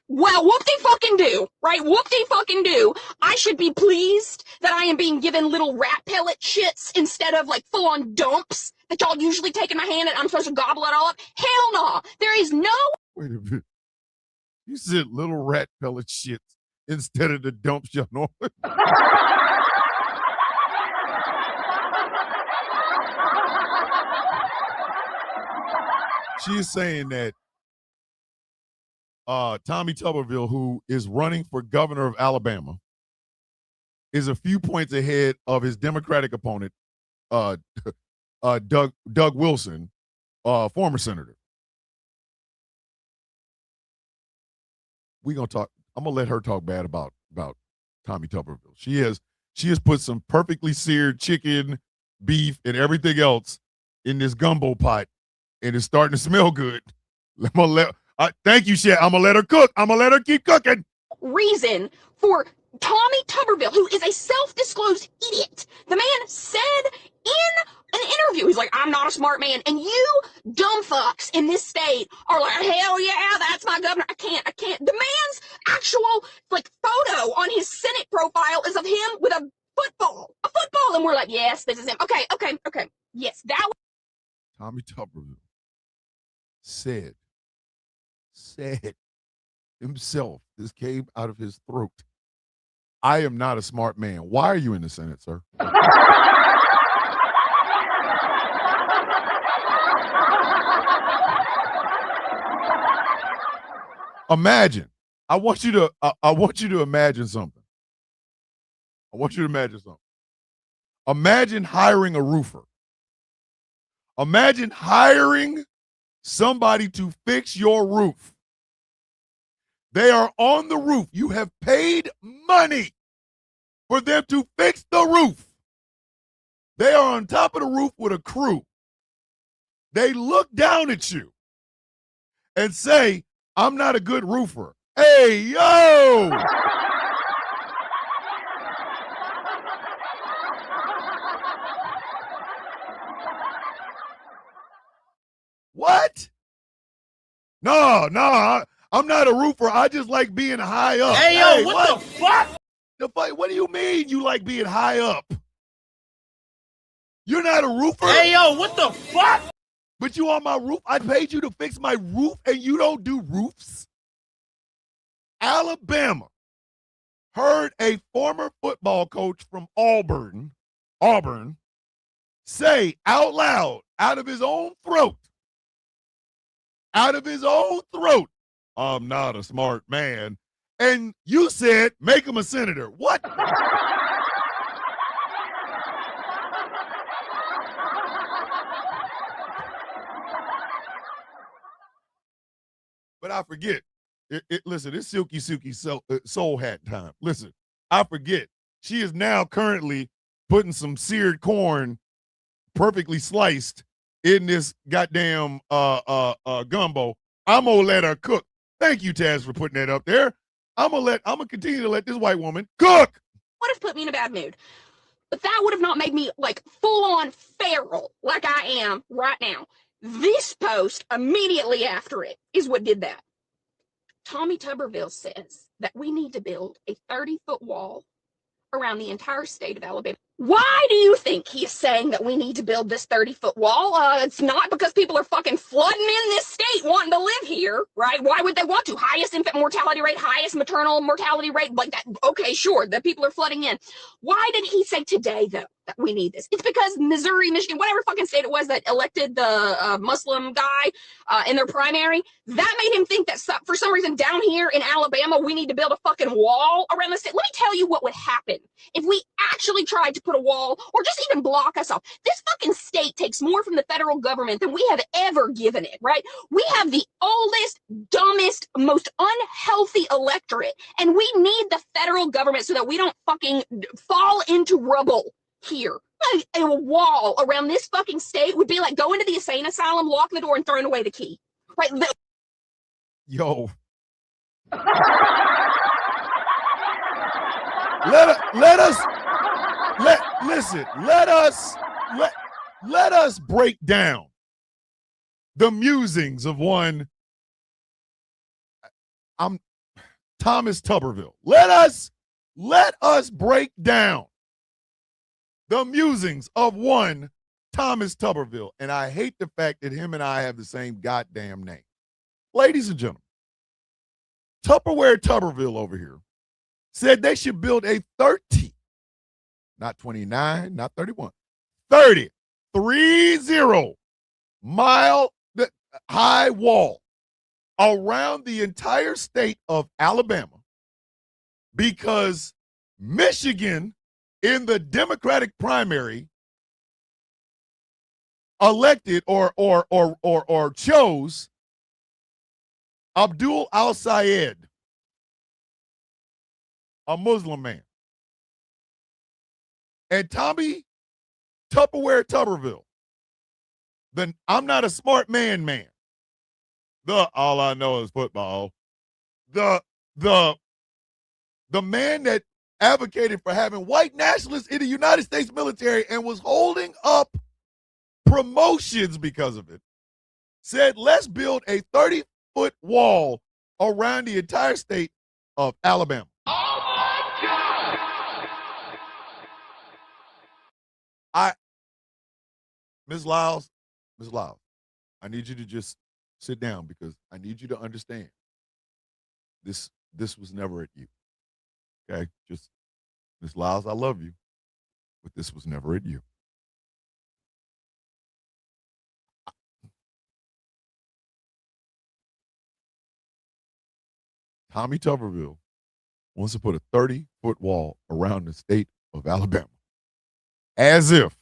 Well, whoop-de-fucking-do, right? Whoop-de-fucking-do. I should be pleased that I am being given little rat pellet shits instead of like full-on dumps that y'all usually take in my hand and I'm supposed to gobble it all up. Hell no. There is no... Wait a minute. You said little rat pellet shits instead of the dumps y'all know. She is saying that Tommy Tuberville, who is running for governor of Alabama, is a few points ahead of his Democratic opponent, Doug Wilson, former senator. We're gonna talk. I'm gonna let her talk bad about Tommy Tuberville. She has put some perfectly seared chicken, beef, and everything else in this gumbo pot, and it's starting to smell good. Thank you, Shet. I'm gonna let her cook. I'm gonna let her keep cooking. Reason for Tommy Tuberville, who is a self-disclosed idiot. The man said in an interview, he's like, I'm not a smart man. And you dumb fucks in this state are like, hell yeah, that's my governor. I can't. The man's actual like photo on his Senate profile is of him with a football. And we're like, yes, this is him. Okay. Yes, that was Tommy Tuberville said himself, this came out of his throat. I am not a smart man. Why are you in the Senate, sir? Imagine. I want you to imagine something. Imagine hiring a roofer. Imagine hiring somebody to fix your roof. They are on the roof. You have paid money for them to fix the roof. They are on top of the roof with a crew. They look down at you and say, I'm not a good roofer. Hey, yo! What? No, I'm not a roofer. I just like being high up. Hey, yo, what the fuck? What do you mean you like being high up? You're not a roofer? Hey, yo, what the fuck? But you on my roof? I paid you to fix my roof and you don't do roofs? Alabama heard a former football coach from Auburn say out loud, out of his own throat, I'm not a smart man. And you said, make him a senator. What? But I forget. Listen, it's Silky soul hat time. Listen, I forget. She is now currently putting some seared corn, perfectly sliced, in this goddamn gumbo. I'm gonna let her cook. Thank you, Taz, for putting that up there. I'm gonna continue to let this white woman cook. would have put me in a bad mood. But that would have not made me like full on feral like I am right now. This post immediately after it is what did that. Tommy Tuberville says that we need to build a 30-foot wall around the entire state of Alabama. Why do you think he is saying that we need to build this 30-foot wall? It's not because people are fucking flooding in this state wanting to live here, right? Why would they want to? Highest infant mortality rate, highest maternal mortality rate, like that. Okay, sure, the people are flooding in. Why did he say today, though, that we need this? It's because Missouri, Michigan, whatever fucking state it was that elected the Muslim guy in their primary, that made him think that for some reason down here in Alabama, we need to build a fucking wall around the state. Let me tell you what would happen if we actually tried to put a wall or just even block us off. This fucking state takes more from the federal government than we have ever given it, right? We have the oldest, dumbest, most unhealthy electorate, and we need the federal government so that we don't fucking fall into rubble here. Like, a wall around this fucking state would be like going to the insane asylum, locking the door, and throwing away the key. Right? Yo. Let us break down the musings of one Thomas Tuberville. Let us break down the musings of one Thomas Tuberville. And I hate the fact that him and I have the same goddamn name. Ladies and gentlemen, Tupperware Tuberville over here said they should build a 30, not 29, not 31, 30 mile high wall around the entire state of Alabama because Michigan in the Democratic primary elected or chose Abdul al-Sayed, a Muslim man. And Tommy Tupperware Tuberville, the I'm not a smart man. The all I know is football. The man that advocated for having white nationalists in the United States military and was holding up promotions because of it, said, let's build a 30-foot wall around the entire state of Alabama. Ms. Lyles, I need you to just sit down because I need you to understand this was never at you. Okay? Just, Ms. Lyles, I love you, but this was never at you. Tommy Tuberville wants to put a 30-foot wall around the state of Alabama, as if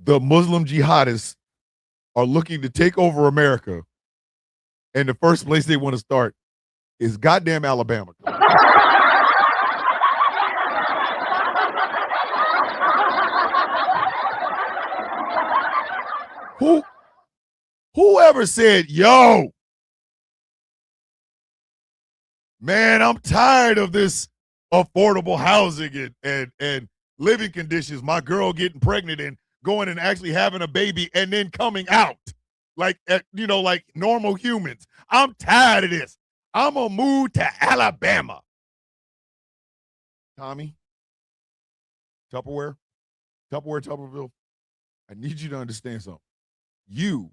the Muslim jihadists are looking to take over America, and the first place they want to start is goddamn Alabama. Whoever said, yo, man, I'm tired of this affordable housing and living conditions, my girl getting pregnant and going and actually having a baby and then coming out like normal humans. I'm tired of this. I'm gonna move to Alabama. Tommy, Tuberville, I need you to understand something. You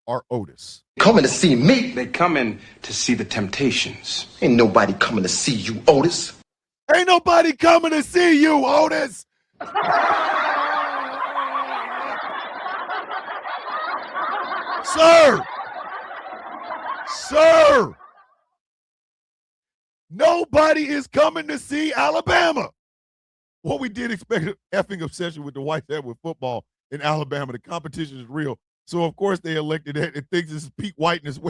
are Otis. Coming to see me. They coming to see the Temptations. Ain't nobody coming to see you, Otis. Ain't nobody coming to see you, Otis. Sir, nobody is coming to see Alabama. What we did expect an effing obsession with the whites had with football in Alabama. The competition is real. So, of course, they elected it and thinks this is peak whiteness.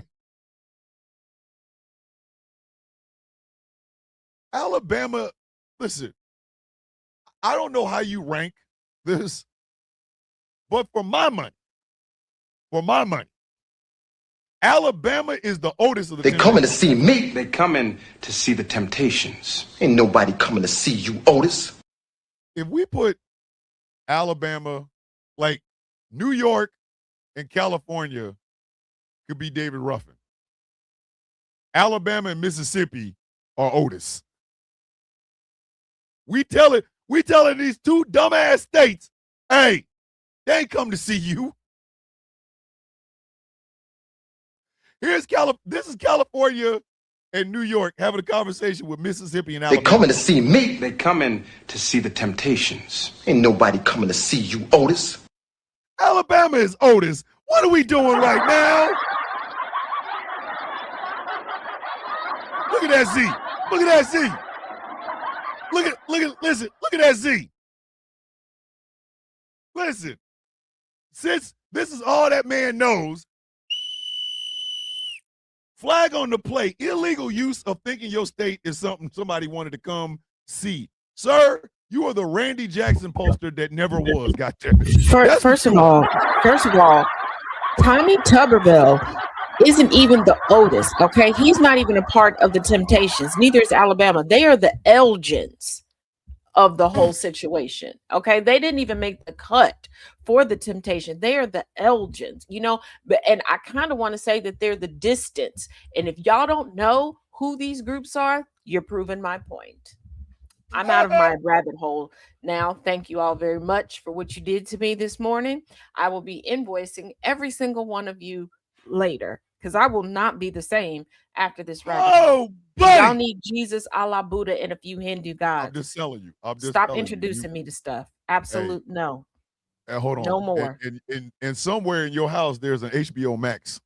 Alabama, listen, I don't know how you rank this, but for my money, Alabama is the Otis of the They coming to see me. They coming to see the Temptations. Ain't nobody coming to see you, Otis. If we put Alabama, like New York and California could be David Ruffin. Alabama and Mississippi are Otis. We telling these two dumbass states, hey, they ain't come to see you. This is California and New York having a conversation with Mississippi and Alabama. They coming to see me. They coming to see the Temptations. Ain't nobody coming to see you, Otis. Alabama is Otis. What are we doing right now? Look at that Z. Look at that Z. Look at that Z. Listen, since this is all that man knows, flag on the play, illegal use of thinking your state is something somebody wanted to come see. Sir, you are the Randy Jackson poster that never was. Gotcha. First of all, Tommy Tuberville isn't even the Otis, okay? He's not even a part of the Temptations. Neither is Alabama. They are the Elgins of the whole situation, okay? They didn't even make the cut for the Temptation. They are the Elgins, and I kind of want to say that they're the Distance. And if y'all don't know who these groups are, you're proving my point. I'm out of my rabbit hole now. Thank you all very much for what you did to me this morning. I will be invoicing every single one of you later because I will not be the same after this rabbit hole. Y'all need Jesus, Allah, Buddha, and a few Hindu gods. I'm just telling you. Stop introducing me to stuff. Absolute no. Hold on. No more. And somewhere in your house, there's an HBO Max.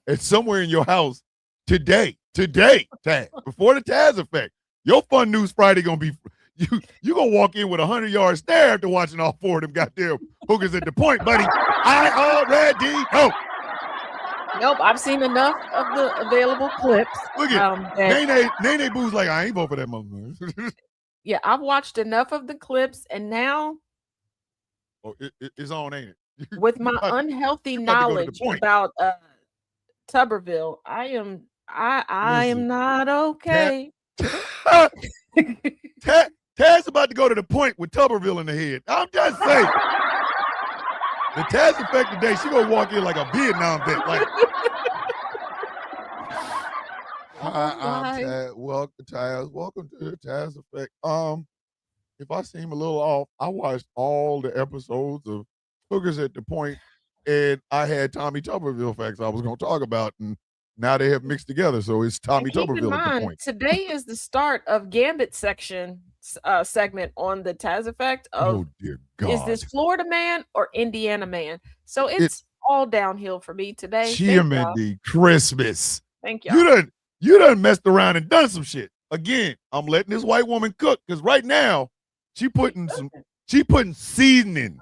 And somewhere in your house today, Taz, before the Taz effect, your Fun News Friday gonna be you gonna walk in with 100-yard stare after watching all four of them goddamn hookers at the point, buddy. I already know. Nope, I've seen enough of the available clips. Look at Nene Boo's like, I ain't vote for that motherfucker. Yeah, I've watched enough of the clips, and now it's on, ain't it? With my unhealthy knowledge about Tuberville, I am not okay. Taz about to go to the point with Tuberville in the head. I'm just saying. The Taz effect today, she gonna walk in like a Vietnam vet. Like, I'm Taz. Welcome, Taz. Welcome to the Taz effect. If I seem a little off, I watched all the episodes of Hookers at the Point, and I had Tommy Tuberville facts I was gonna talk about, and now they have mixed together, so it's Tommy Keep in Tuberville at the mind, point. today is the start of Gambit section segment on the Taz effect of Oh dear God. is this Florida man or Indiana man? So it's all downhill for me today. Chimney Christmas. Thank y'all. You done messed around and done some shit. Again, I'm letting this white woman cook because right now she putting seasoning,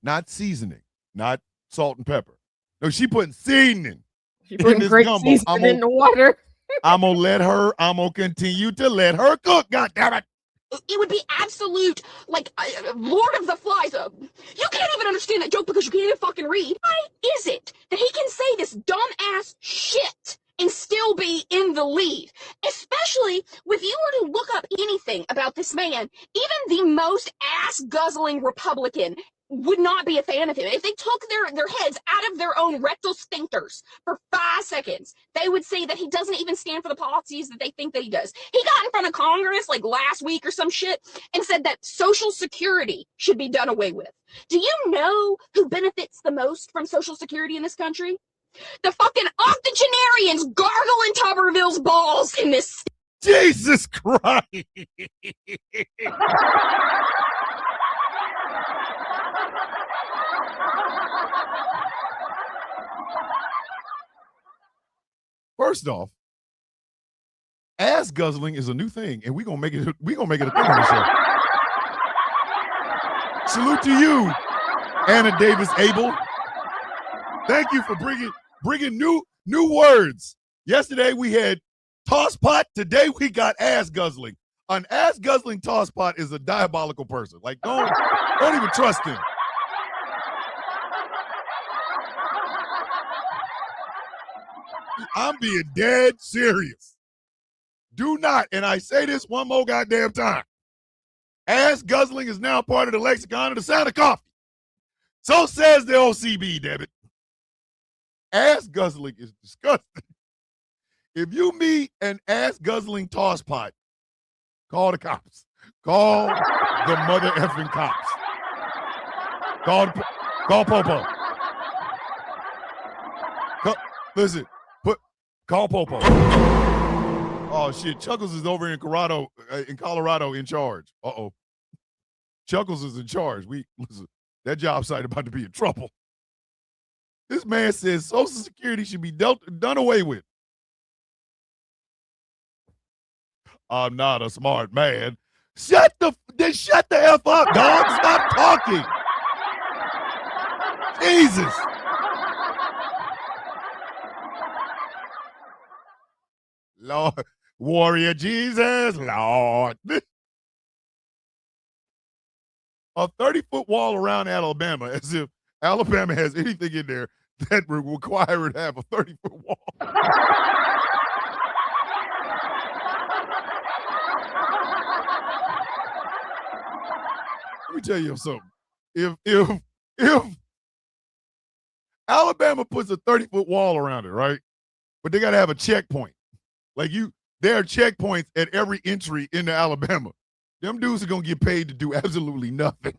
not seasoning, not salt and pepper. No, she putting seasoning. She putting great seasoning in the water. I'm gonna continue to let her cook. God damn it. It would be absolute, like, Lord of the Flies. You can't even understand that joke because you can't even fucking read. Why is it that he can say this dumb-ass shit and still be in the lead? Especially if you were to look up anything about this man, even the most ass-guzzling Republican would not be a fan of him. If they took their heads out of their own rectal sphincters for 5 seconds, they would say that he doesn't even stand for the policies that they think that he does. He got in front of Congress like last week or some shit and said that Social Security should be done away with. Do you know who benefits the most from Social Security in this country? The fucking octogenarians gargling Tuberville's balls in this. Jesus Christ. First off, ass guzzling is a new thing, and we're gonna make it a thing on the show. Salute to you, Anna Davis Abel. Thank you for bringing new words. Yesterday we had toss pot. Today we got ass guzzling. An ass guzzling toss pot is a diabolical person. Like, don't even trust him. I'm being dead serious. Do not, and I say this one more goddamn time, ass guzzling is now part of the lexicon of the sound of coffee. So says the OCB, damn it. Ass guzzling is disgusting. If you meet an ass guzzling toss pot, call the cops. Call the mother effing cops. Call Popo. Listen. Call Popo. Oh shit, Chuckles is over in Colorado in charge. Uh-oh. Chuckles is in charge. Listen, that job site about to be in trouble. This man says Social Security should be done away with. I'm not a smart man. Shut the F up, dog. Stop talking. Jesus. Lord, warrior Jesus, Lord. A 30-foot wall around Alabama, as if Alabama has anything in there that would require it to have a 30-foot wall. Let me tell you something. If Alabama puts a 30-foot wall around it, right? But they got to have a checkpoint. Like there are checkpoints at every entry into Alabama. Them dudes are going to get paid to do absolutely nothing.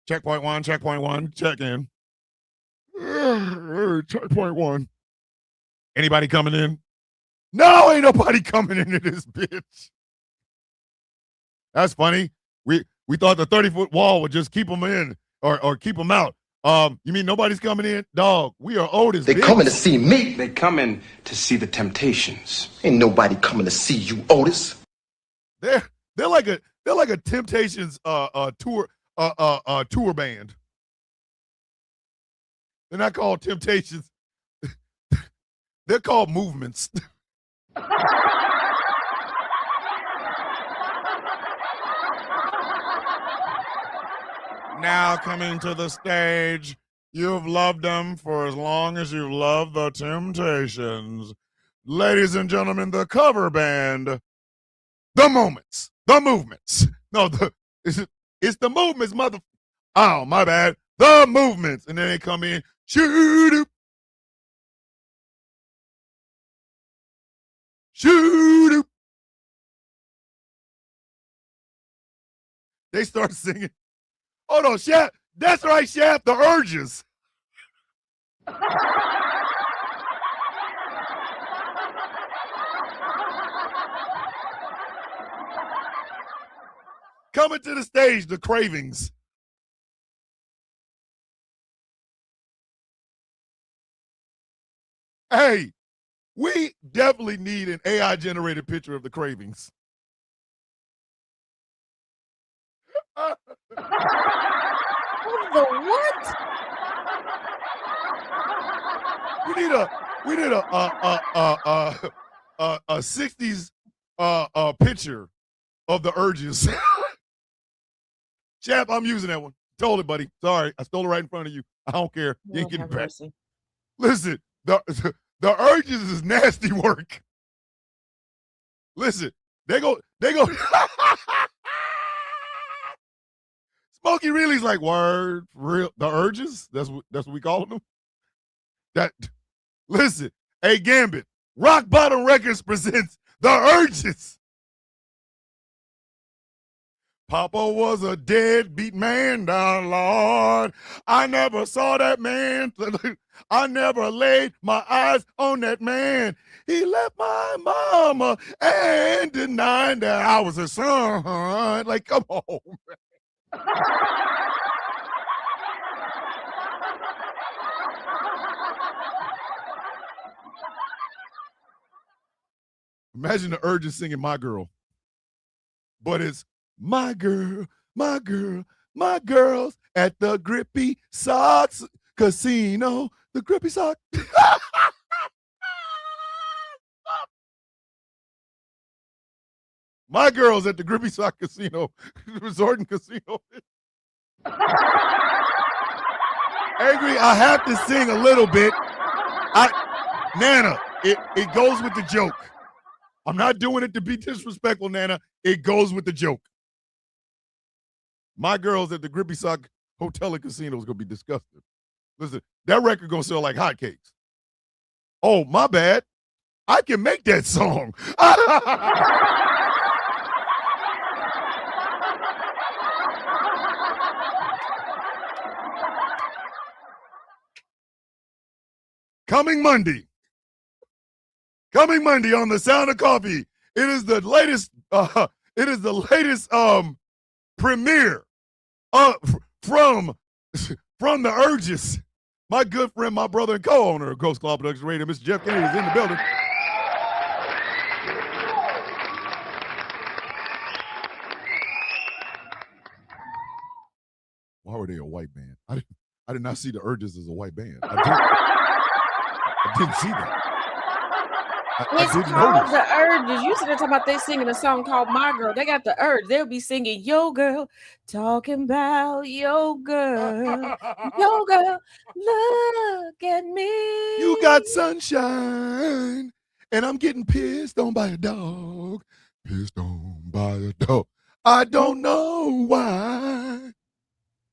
Checkpoint one, check in. Checkpoint one. Anybody coming in? No, ain't nobody coming into this bitch. That's funny. We thought the 30-foot wall would just keep them in or keep them out. You mean nobody's coming in? Dog, we are Otis. They coming to see me. They come in to see the Temptations. Ain't nobody coming to see you, Otis. They're like a Temptations tour band. They're not called Temptations. They're called Movements. Now coming to the stage, you've loved them for as long as you've loved the Temptations. Ladies and gentlemen, the cover band, The Moments, The Movements. No, it's The Movements, mother. Oh, my bad. The Movements. And then they come in, shoot, shoot. They start singing. Oh no, Shaft. That's right, Shaft. The Urges. Coming to the stage, the Cravings. Hey, we definitely need an AI generated picture of the Cravings. The what? We need a 60s picture of the Urges. Chap, I'm using that one. Told it, buddy. Sorry, I stole it right in front of you. I don't care. You ain't getting it back. Mercy. Listen, the Urges is nasty work. Listen, they go. Smokey Really's like, word, real, the Urges? That's what we calling them? That, listen, hey, Gambit, Rock Bottom Records presents The Urges. Papa was a deadbeat man, down, Lord. I never saw that man. I never laid my eyes on that man. He left my mama and denied that I was his son. Like, come on, man. Imagine the Urges singing My Girl. But it's my girl, my girl, my girls at the Grippy Socks Casino. The Grippy Sock. My girls at the Grippy Sock Casino, Resort and Casino. Angry, I have to sing a little bit. Nana, it goes with the joke. I'm not doing it to be disrespectful, Nana. It goes with the joke. My girls at the Grippy Sock Hotel and Casino is going to be disgusted. Listen, that record going to sell like hotcakes. Oh, my bad. I can make that song. Coming Monday on The Sound of Coffee. It is the latest premiere from the Urges. My good friend, my brother and co-owner of Ghost Club Productions Radio, Mr. Jeff Kennedy, is in the building. Why were they a white band? I did not see the Urges as a white band. I didn't see that. It's called The Urges. You said they're talking about they singing a song called My Girl. They got the urge. They'll be singing Yo Girl, talking about Yo Girl. Yo Girl, look at me. You got sunshine, and I'm getting pissed on by a dog. Pissed on by a dog. I don't know why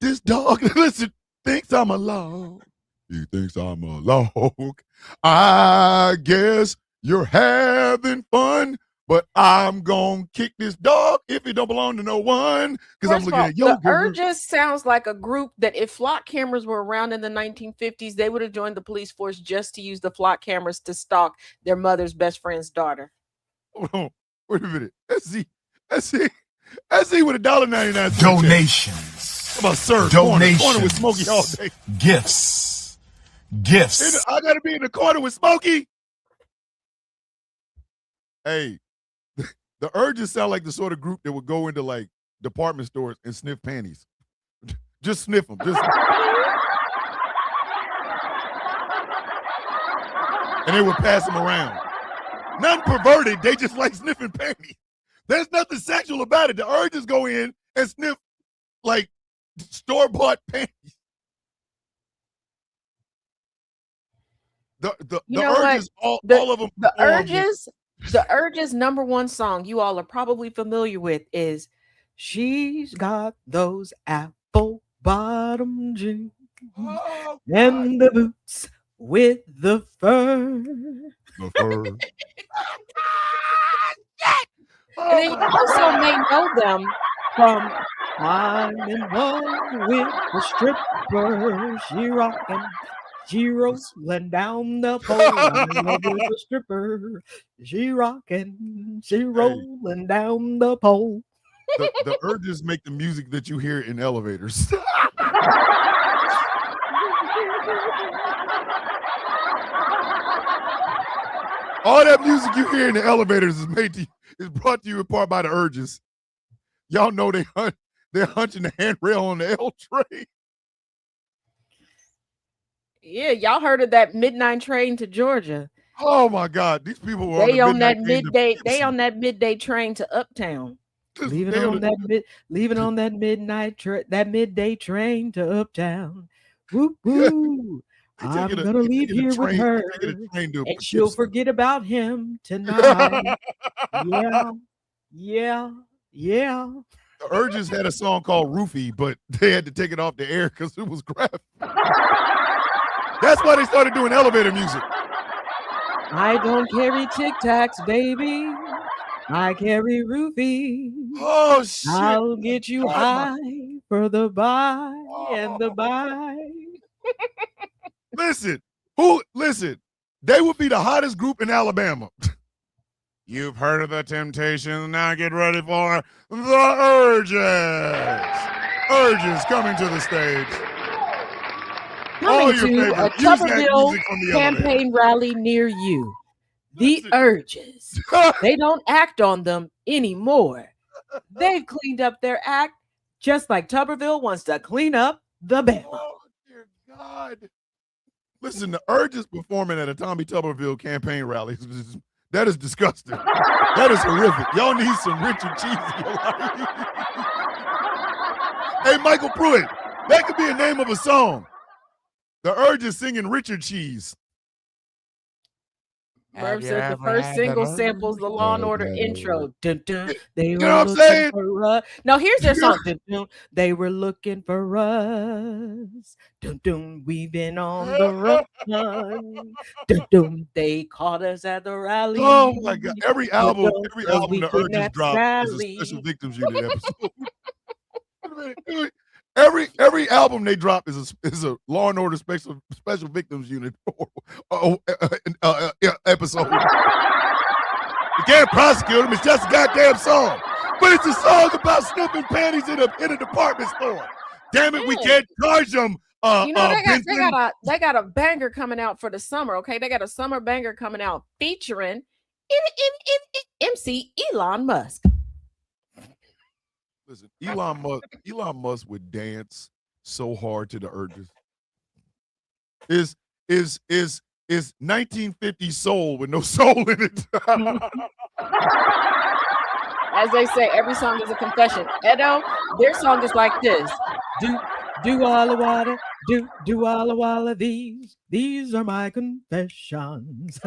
this dog, listen, thinks I'm a log. He thinks I'm a log. I guess you're having fun, but I'm going to kick this dog if he don't belong to no one. Because I'm looking at The Urges sounds like a group that if flock cameras were around in the 1950s, they would have joined the police force just to use the flock cameras to stalk their mother's best friend's daughter. Hold on. Wait a minute. Let's see with $1.99. Donations. How about sir? Donations. Corner with Smokey all day. Gifts. I got to be in the corner with Smokey. Hey, the Urges sound like the sort of group that would go into like department stores and sniff panties. Just sniff them. And they would pass them around. Nothing perverted. They just like sniffing panties. There's nothing sexual about it. The Urges go in and sniff like store-bought panties. The You know what? Urges, all of them. The Urges number one song you all are probably familiar with is "She's Got Those Apple Bottom Jeans and the boots with the fur." The fur. And then you also may know them from "I'm in love with the stripper. She rockin', she rolling down the pole. I'm in love with the stripper. She rockin', she rolling down the pole." The Urges make the music that you hear in elevators. All that music you hear in the elevators is brought to you in part by the Urges. Y'all know they're hunching the handrail on the L train. Yeah, y'all heard of that midnight train to Georgia? Oh my God, these people were on that midday. They on that midday train to Uptown. Leaving on that midday train to Uptown. Woo woo. I'm gonna leave here with her, and she'll forget about him tonight. Yeah. The Urges had a song called Roofie, but they had to take it off the air because it was graphic. That's why they started doing elevator music. I don't carry Tic Tacs, baby. I carry Roofie. Oh shit! I'll get you high for the buy and the buy. Listen, they would be the hottest group in Alabama. You've heard of the Temptations. Now get ready for the Urges. Urges coming to the stage. Coming to a Tuberville campaign rally near you. The Urges. They don't act on them anymore. They've cleaned up their act just like Tuberville wants to clean up the Bama. Oh, dear God. Listen, the Urges performing at a Tommy Tuberville campaign rally. That is disgusting. That is horrific. Y'all need some Richard Cheese in your life. Hey, Michael Pruitt, that could be a name of a song. The Urges singing Richard Cheese. Merv said the first single samples the Law and Order intro. Dun, dun. They You were know what I'm saying? for now here's their song. Dun, dun. They were looking for us. Dun, dun. We've been on the run. Dun, dun. They caught us at the rally. Oh my God! Every album the Urges kidnapped drop Sally. is a Special Victims Unit episode. Every album they drop is a Law and Order Special Victims Unit episode. You can't prosecute them; it's just a goddamn song. But it's a song about sniffing panties in a department store. Damn it, we can't charge them. You know they got a banger coming out for the summer. Okay, they got a summer banger coming out featuring MC Elon Musk. Listen, Elon Musk would dance so hard to the Urges. Is 1950 soul with no soul in it. As they say, every song is a confession. Edo, their song is like this. Do all the water, do all the water, these are my confessions.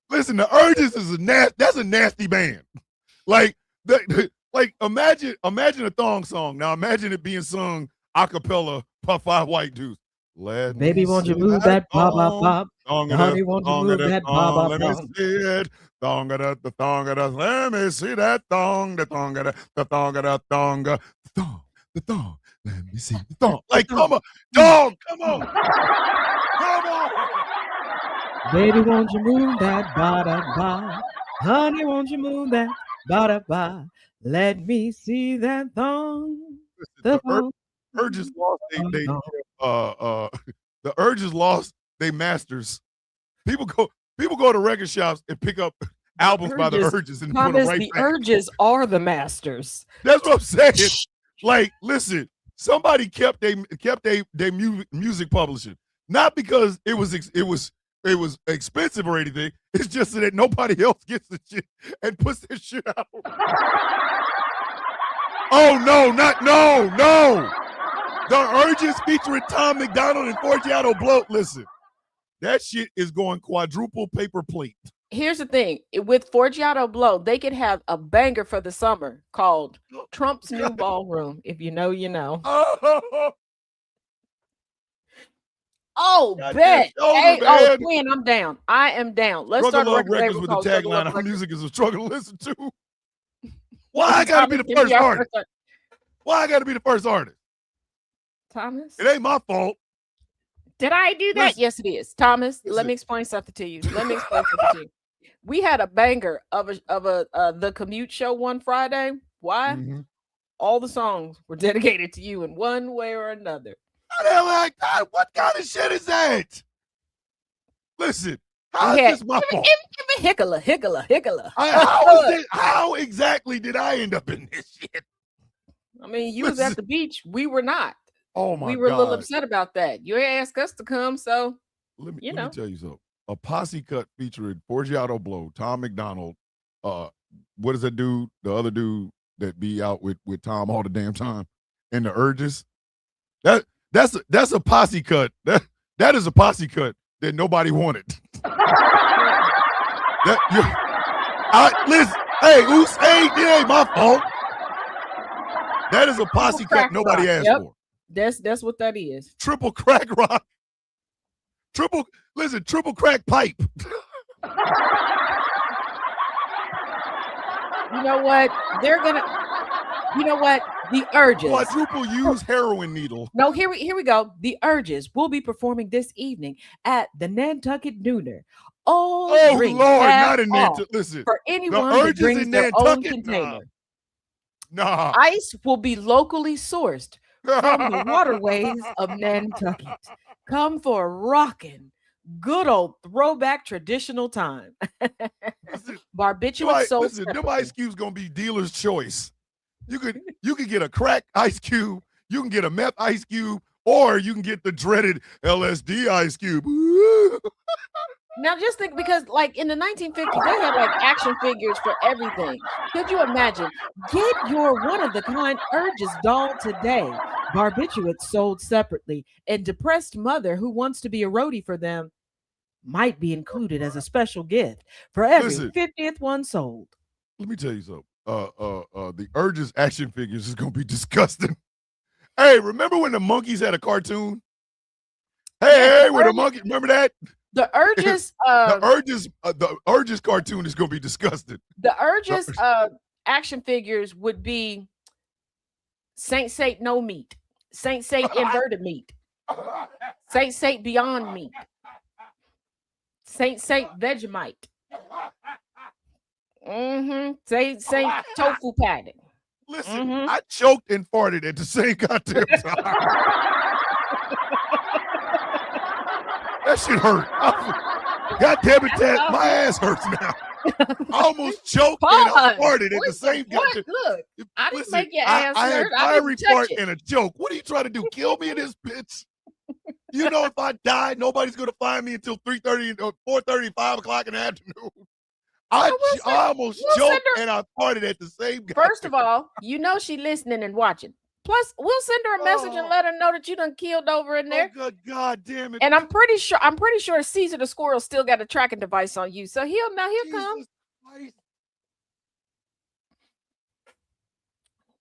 Listen, the Urges is that's a nasty band. Like imagine a thong song. Now imagine it being sung a cappella by 5 white dudes. Baby, won't you move that pop pop pop? Honey, won't you move that pop pop pop? Let me see it. The thong, let me see that thong, the thong, the thong, the thong, the thong. Let me see the thong. Like, come on, dog, come on. Come on. Baby, won't you move that ba-da-ba? Honey, won't you move that ba-da-ba? Let me see that thong. The Urges lost the Urges lost their masters. People go to record shops and pick up albums by the Urges and put them right the back. Urges are the masters. That's what I'm saying. Like, listen, somebody kept they music publishing, not because it was it was expensive or anything. It's just that nobody else gets the shit and puts this shit out. Oh no, no. The Urges featuring Tom McDonald and Forgiato Blow. Listen, that shit is going quadruple paper plate. Here's the thing. With Forgiato Blow, they could have a banger for the summer called Trump's New Ballroom. If you know, you know. Oh, bet. Hey, oh, Quinn, I'm down. I am down. Let's start a records with the tagline, our music is a struggle to listen to. Why I gotta be the first artist? Why I gotta be the first artist? Thomas? It ain't my fault. Did I do that? Yes, it is. Thomas, let me explain something to you. We had a banger of the commute show one Friday. Why? Mm-hmm. All the songs were dedicated to you in one way or another. What kind of shit is that? Listen, how is this my fault? Hickala. How exactly did I end up in this shit? I mean, you was at the beach. We were not. Oh my God. We were a little upset about that. You asked us to come, so let me tell you something. A posse cut featuring Forgiato Blow, Tom McDonald, what is that dude? The other dude that be out with Tom all the damn time, and the Urges. That's a posse cut. That is a posse cut that nobody wanted. Listen, hey, it ain't my fault. That is a posse cut nobody asked for. That's what that is. Triple crack rock. Triple crack pipe. You know what? The Urges. Quadruple use heroin needle. No, here we go. The Urges will be performing this evening at the Nantucket Nooner. All drinks not in Nantucket. Listen, for anyone that brings their own container. Nah. Ice will be locally sourced from the waterways of Nantucket. Come for a rockin' good old throwback traditional time. Barbiturate soul. Listen, them ice cubes gonna be dealer's choice. You could get a crack ice cube, you can get a meth ice cube, or you can get the dreaded LSD ice cube. Now just think, because like in the 1950s, they had like action figures for everything. Could you imagine? Get your one-of-the-kind Urges doll today. Barbiturates sold separately, and depressed mother who wants to be a roadie for them might be included as a special gift for every 50th one sold. Let me tell you something. The Urges action figures is gonna be disgusting. Hey, remember when the monkeys had a cartoon? Hey, with a monkey, remember that? The Urges, the Urges cartoon is gonna be disgusting. The Urges action figures would be Saint Sate no meat, Saint Sate inverted meat, Saint Sate beyond meat, Saint Sate Vegemite, Saint tofu patty. Listen, I choked and farted at the same goddamn time. That shit hurt. God damn it, Ted, my ass hurts now. I almost choked and I farted at the same time. Look, I didn't make your ass hurt. I had fiery fart and a joke. What are you trying to do? Kill me in this bitch? You know, if I die, nobody's gonna find me until 3:30 or 4:30, 5 o'clock in the afternoon. I almost choked and I farted at the same time. First of all, you know she listening and watching. Plus, we'll send her a message and let her know that you done killed over in there. Oh, God damn it! And I'm pretty sure Caesar the squirrel still got a tracking device on you, so he'll come.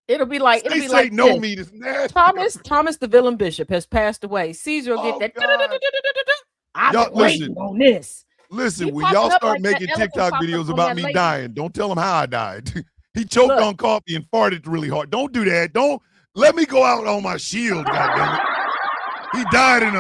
It'll be like no meat is nasty. Thomas the villain bishop has passed away. Caesar will get that. I've been waiting on this. Listen, when y'all start making TikTok videos about me dying, don't tell them how I died. He choked on coffee and farted really hard. Don't do that. Don't let me go out on my shield. Goddammit. He died in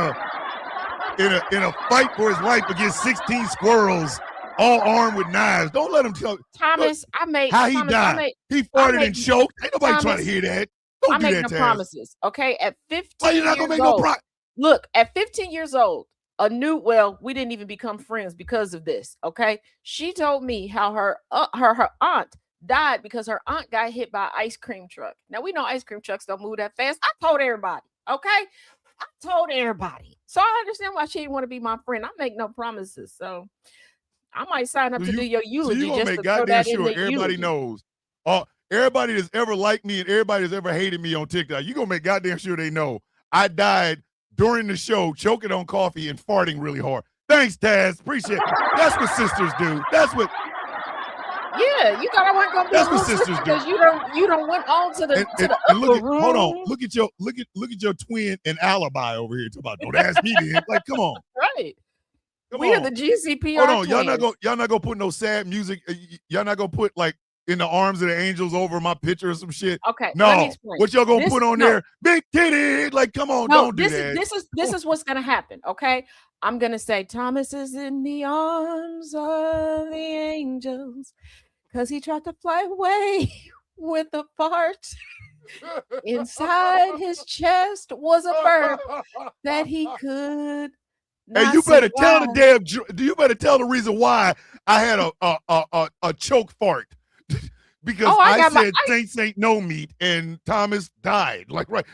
a fight for his life against 16 squirrels, all armed with knives. Don't let him tell Thomas. He died. He farted and choked. Ain't nobody trying to hear that. Don't do that to promises. Okay, at 15 Why you not gonna make no promise? Look, at 15 years old, we didn't even become friends because of this. Okay, she told me how her aunt died because her aunt got hit by an ice cream truck. Now we know ice cream trucks don't move that fast. I told everybody. Okay, I told everybody. So I understand why she didn't want to be my friend. I make no promises. So I might sign up to do your So eulogy you gonna just make to throw goddamn that in sure the everybody eulogy. knows. Everybody that's ever liked me and everybody that's ever hated me on TikTok, you gonna make goddamn sure they know I died during the show, choking on coffee and farting really hard. Thanks, Taz. Appreciate it. That's what sisters do. That's what. Yeah, you thought I wasn't gonna be a That's what little sister sisters do. because you don't went on to the And upper look at room. hold on. Look at your twin and alibi over here. Talking about don't ask me then. Like, come on. Right. Come We are on. the GCPR Hold on. twins. Y'all not gonna put no sad music. Y'all not gonna put like in the arms of the angels over my picture or some shit. Okay, No. let me explain. What y'all gonna put on there? Big titty. Like, come on, No, don't do that. this is what's gonna happen. Okay, I'm gonna say Thomas is in the arms of the angels because he tried to fly away with a fart. Inside his chest was a bird that he could. Hey, you better tell you better tell the reason why I had a choke fart. Because I said Saints ain't no meat and Thomas died. Like, right.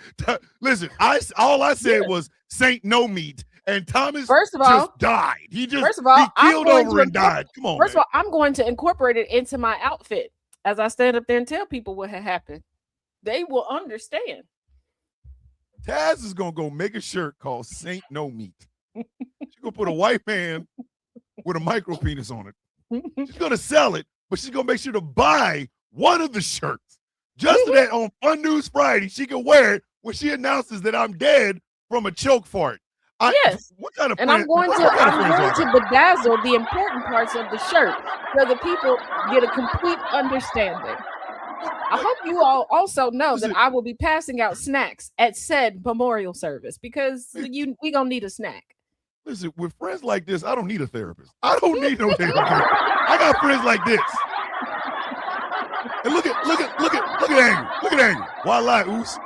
Listen, all I said was Saint no meat and Thomas just died. He killed over and died. Come on. First of all, I'm going to incorporate it into my outfit as I stand up there and tell people what had happened. They will understand. Taz is gonna go make a shirt called Saint No Meat. She's gonna put a white man with a micro penis on it. She's gonna sell it, but she's gonna make sure to buy one of the shirts just so that on Fun News Friday she can wear it when she announces that I'm dead from a choke fart. Yes. What kind of and friend, I'm going to bedazzle the important parts of the shirt so the people get a complete understanding. I hope you all also know that I will be passing out snacks at said memorial service because we gonna need a snack. Listen, with friends like this, I don't need a therapist. I don't need no damn therapist. I got friends like this. And look at Angry. Look at Angry. Why lie, Oos?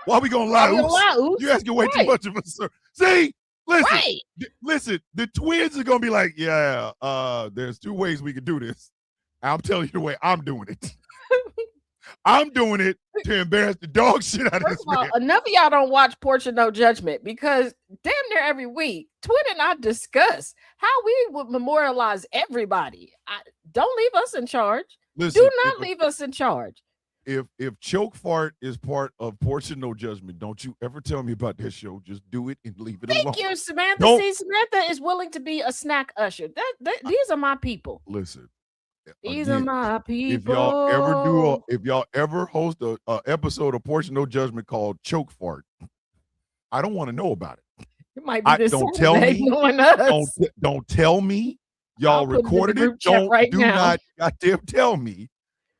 Why we gonna lie, Oos? You asking way too much of us, sir. See, listen. The twins are gonna be like, yeah. There's two ways we can do this. I'm telling you the way I'm doing it. I'm doing it to embarrass the dog shit out of this man. Enough of y'all don't watch Porch of No Judgment because damn near every week, Twin and I discuss how we would memorialize everybody. Don't leave us in charge. Listen, do not leave us in charge. If choke fart is part of Porch of No Judgment, don't you ever tell me about that show. Just do it and leave it alone. Thank you, Samantha. See, Samantha is willing to be a snack usher. These are my people. Listen. These are my people. If y'all ever host a episode of Porch of No Judgment called Choke Fart, I don't want to know about it. It might be this don't tell me. Don't tell me. Y'all recorded it. Do not goddamn tell me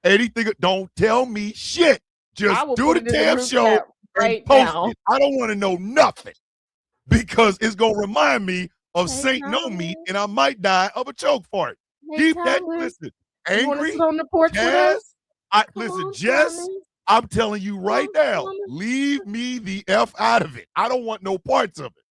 anything. Don't tell me shit. Just do the damn show and post it. I don't want to know nothing because it's gonna remind me of Saint No Meat, and I might die of a choke fart. Keep that. Listen, Angry. On the porch with us? Listen, Jess. I'm telling you right now, leave me the F out of it. I don't want no parts of it.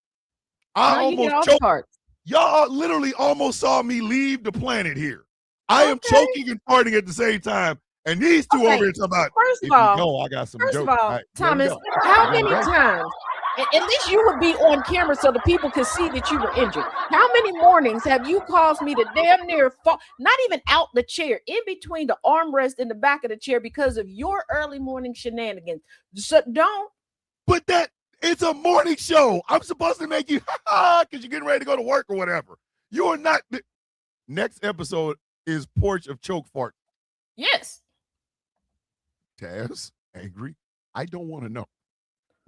I almost choked. Y'all literally almost saw me leave the planet here. I am choking and farting at the same time. And these two over here talking about, first of all, no, I got some jokes. First of all, Thomas, how many times? At least you would be on camera so the people could see that you were injured. How many mornings have you caused me to damn near fall, not even out the chair, in between the armrest and the back of the chair because of your early morning shenanigans? So don't. But it's a morning show. I'm supposed to make you because you're getting ready to go to work or whatever. You are not. Next episode is Porch of Choke Fart. Yes. Taz, Angry. I don't want to know.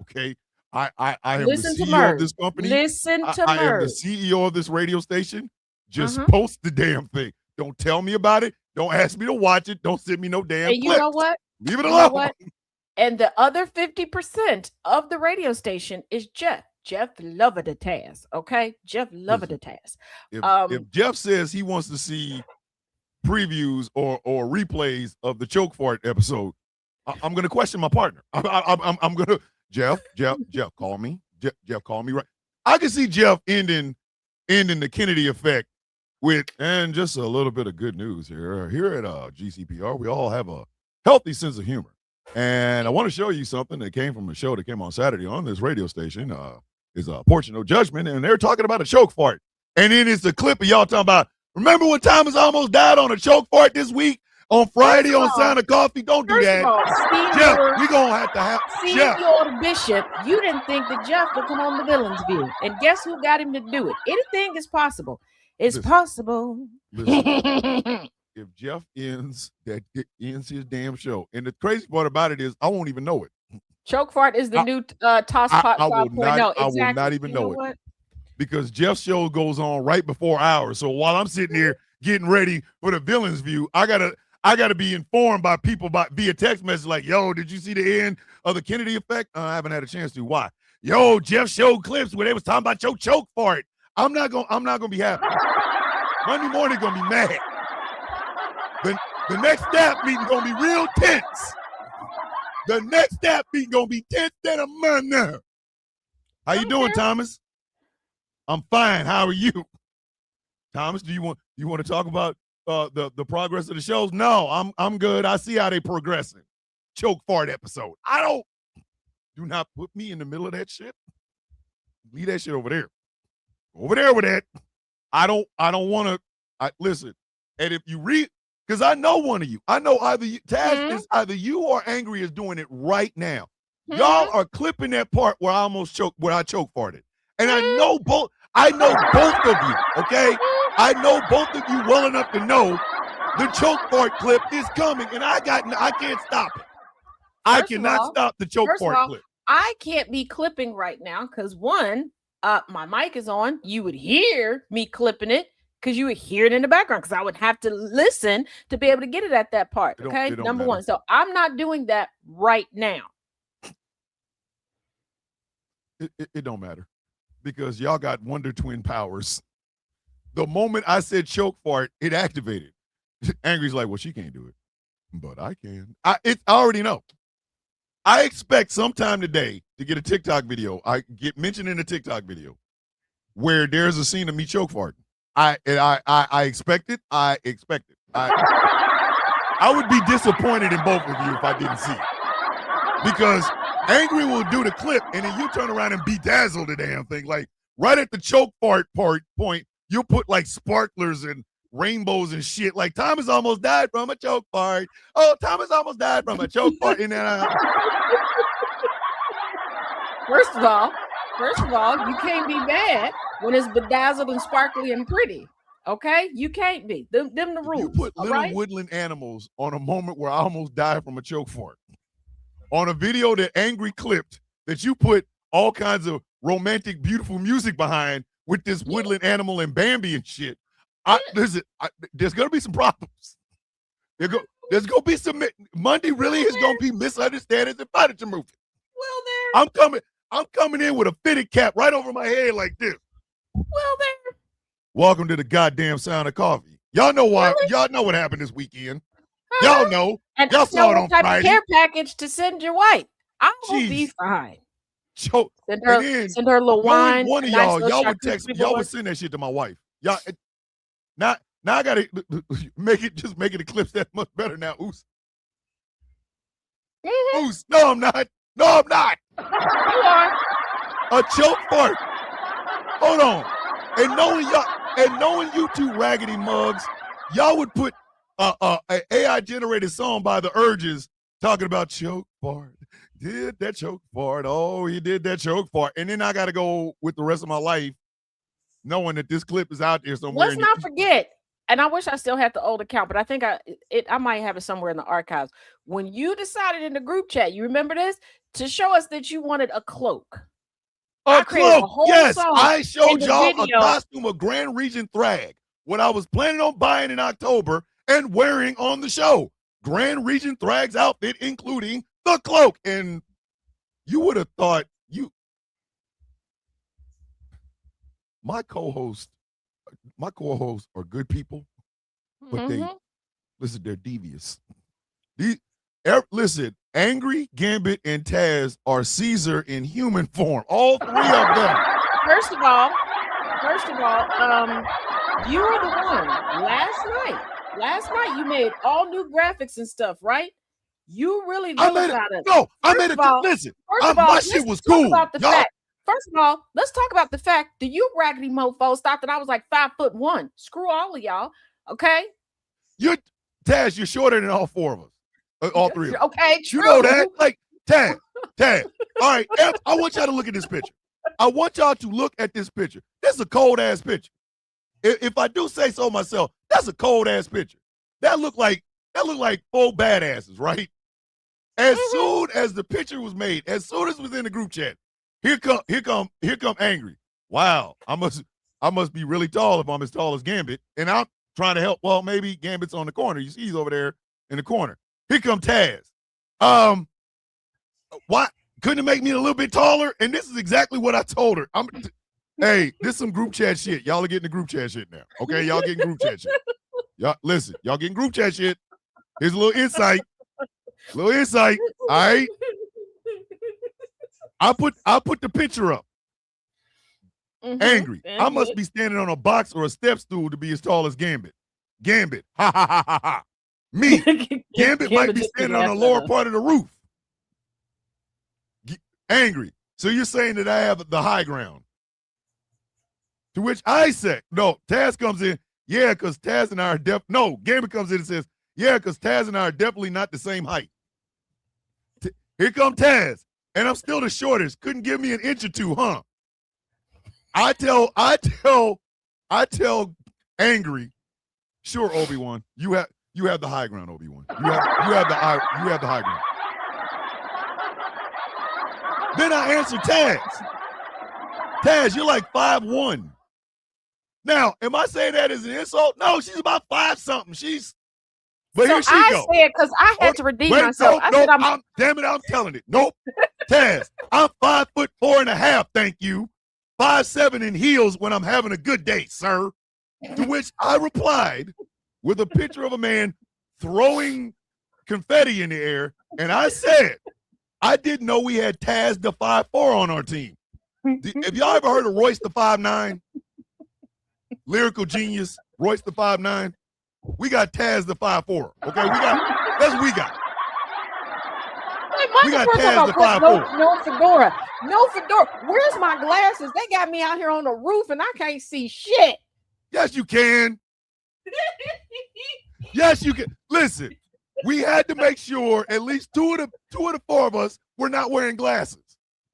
Okay. I am Listen the CEO of this company. Listen to I am the CEO of this radio station. Just post the damn thing. Don't tell me about it. Don't ask me to watch it. Don't send me no damn clips. You know what? Leave it alone. And the other 50% of the radio station is Jeff. Jeff loved the task. Okay. Jeff loved the task. If Jeff says he wants to see previews or replays of the choke fart episode, I'm going to question my partner. I'm going to. Jeff, call me. Jeff, call me right. I can see Jeff ending the Kennedy effect with, and just a little bit of good news here. Here at GCPR, we all have a healthy sense of humor. And I want to show you something that came from a show that came on Saturday on this radio station. Is a portion of judgment, and they're talking about a choke fart. And then it's a clip of y'all talking about, remember when Thomas almost died on a choke fart this week on Friday on Sound of Coffee? Don't do that. Jeff, we're going to have Jeff. Senior Bishop, you didn't think that Jeff would come on the Villain's View. And guess who got him to do it? Anything is possible. It's possible. Listen, if Jeff ends his damn show, and the crazy part about it is I won't even know it. Choke fart is the new toss pot 5.0. Exactly. I will not even know it. Because Jeff's show goes on right before ours. So while I'm sitting here getting ready for the Villain's View, I gotta be informed by people via text message like, yo, did you see the end of the Kennedy effect? I haven't had a chance to. Why? Yo, Jeff showed clips where they was talking about your choke fart. I'm not gonna be happy. Monday morning gonna be mad. The next staff meeting gonna be real tense. The next staff meeting gonna be tense than a month now. How you doing, Thomas? I'm fine. How are you, Thomas? Do you want to talk about the progress of the shows? No, I'm good. I see how they progressing. Choke fart episode. Do not put me in the middle of that shit. Leave that shit over there. Over there with that. I don't want to. Listen. And if you read. Because I know one of you. I know either Taz is either you or Angry is doing it right now. Y'all are clipping that part where I choke farted. And I know both of you, okay? I know both of you well enough to know the choke fart clip is coming, and I can't stop it. I cannot stop the choke fart clip. I can't be clipping right now because one, my mic is on. You would hear me clipping it. Because you would hear it in the background, because I would have to listen to be able to get it at that part. Okay, number one. So I'm not doing that right now. It don't matter because y'all got Wonder Twin powers. The moment I said choke fart, it activated. Angry's like, well, she can't do it, but I can. I already know. I expect sometime today to get a TikTok video. I get mentioned in a TikTok video where there's a scene of me choke farting. I expect it. I expect it. I would be disappointed in both of you if I didn't see it. Because Angry will do the clip, and then you turn around and bedazzle the damn thing. Like, right at the choke fart point, you'll put, like, sparklers and rainbows and shit. Like, Thomas almost died from a choke fart. Oh, Thomas almost died from a choke fart. And then First of all, you can't be bad when it's bedazzled and sparkly and pretty. Okay? You can't be. Them the rules. You put little woodland animals on a moment where I almost died from a choke fart. On a video that Angry clipped, that you put all kinds of romantic, beautiful music behind with this woodland animal and Bambi and shit. There's going to be some problems. There's going to be some. Monday really is going to be misunderstandings and furniture moving. Well, I'm coming in with a fitted cap right over my head like this. Well, there. Welcome to the goddamn Sound of Coffee. Y'all know why? Really? Y'all know what happened this weekend. Y'all know. And y'all saw it on type Friday. Of care package to send your wife. I will be fine. Send her a little wine. One of y'all would text me. Y'all would send that shit to my wife. Y'all. Now I gotta make it eclipse that much better now. Oos. Oos. No, I'm not. No, I'm not. You are. A choke fart. Hold on. And knowing you two raggedy mugs, y'all would put a AI generated song by the Urges talking about choke fart. Did that choke fart? Oh, he did that choke fart. And then I got to go with the rest of my life knowing that this clip is out there somewhere. Let's not forget, and I wish I still had the old account, but I think I might have it somewhere in the archives. When you decided in the group chat, you remember this, to show us that you wanted a cloak. A cloak, yes. I showed y'all a costume of Grand Regent Thrag, what I was planning on buying in October and wearing on the show. Grand Regent Thrag's outfit, including the cloak. And you would have thought my co-hosts are good people, but they're devious. Listen, Angry, Gambit, and Taz are Caesar in human form. All three of them. First of all, you were the one last night you made all new graphics and stuff, right? You really I jealous made it. out of it. No, I First made of it. all- Listen, First of all, my let's shit was talk cool. about the Y'all, fact. First of all, let's talk about the fact that you raggedy mofos thought that I was like 5'1". Screw all of y'all. Okay. Taz, you're shorter than all four of us. All three of us. Okay, true. You know that? Like, Taz. All right, I want y'all to look at this picture. I want y'all to look at this picture. This is a cold-ass picture. If I do say so myself, that's a cold-ass picture. That look like four badasses, right? As soon as the picture was made, as soon as it was in the group chat, here come Angry. Wow, I must be really tall if I'm as tall as Gambit. And I'm trying to help. Well, maybe Gambit's on the corner. You see he's over there in the corner. Here come Taz. Why couldn't it make me a little bit taller? And this is exactly what I told her. Hey, this is some group chat shit. Y'all are getting the group chat shit now. Okay, y'all getting group chat shit. Y'all listen, y'all getting group chat shit. Here's a little insight. All right. I put the picture up. Angry. I must be standing on a box or a step stool to be as tall as Gambit. Gambit. Ha ha ha ha ha. Me. Gambit might be standing on the lower part of the roof. Angry. So you're saying that I have the high ground. To which I say, no, Taz comes in, yeah, because Taz and I are Gambit comes in and says, yeah, because Taz and I are definitely not the same height. Here come Taz, and I'm still the shortest. Couldn't give me an inch or two, huh? I tell Angry, sure, Obi-Wan, you have the high ground, Obi-Wan. You have the high ground. Then I answer Taz. Taz, you're like 5'1". Now, am I saying that as an insult? No, she's about 5-something. But so here she I goes. said, because I had to redeem myself. Damn it, I'm telling it. Nope. Taz, I'm 5'4.5", thank you. 5'7" in heels when I'm having a good day, sir. To which I replied with a picture of a man throwing confetti in the air, and I said, I didn't know we had Taz the 5'4" on our team. Have y'all ever heard of Royce the 5'9"? Lyrical genius, Royce the 5'9". We got Taz the 5'4". Okay, that's what we got. We got Taz the 5'4". No fedora. Where's my glasses? They got me out here on the roof and I can't see shit. Yes, you can. Yes, you can. Listen, we had to make sure at least two of the four of us were not wearing glasses.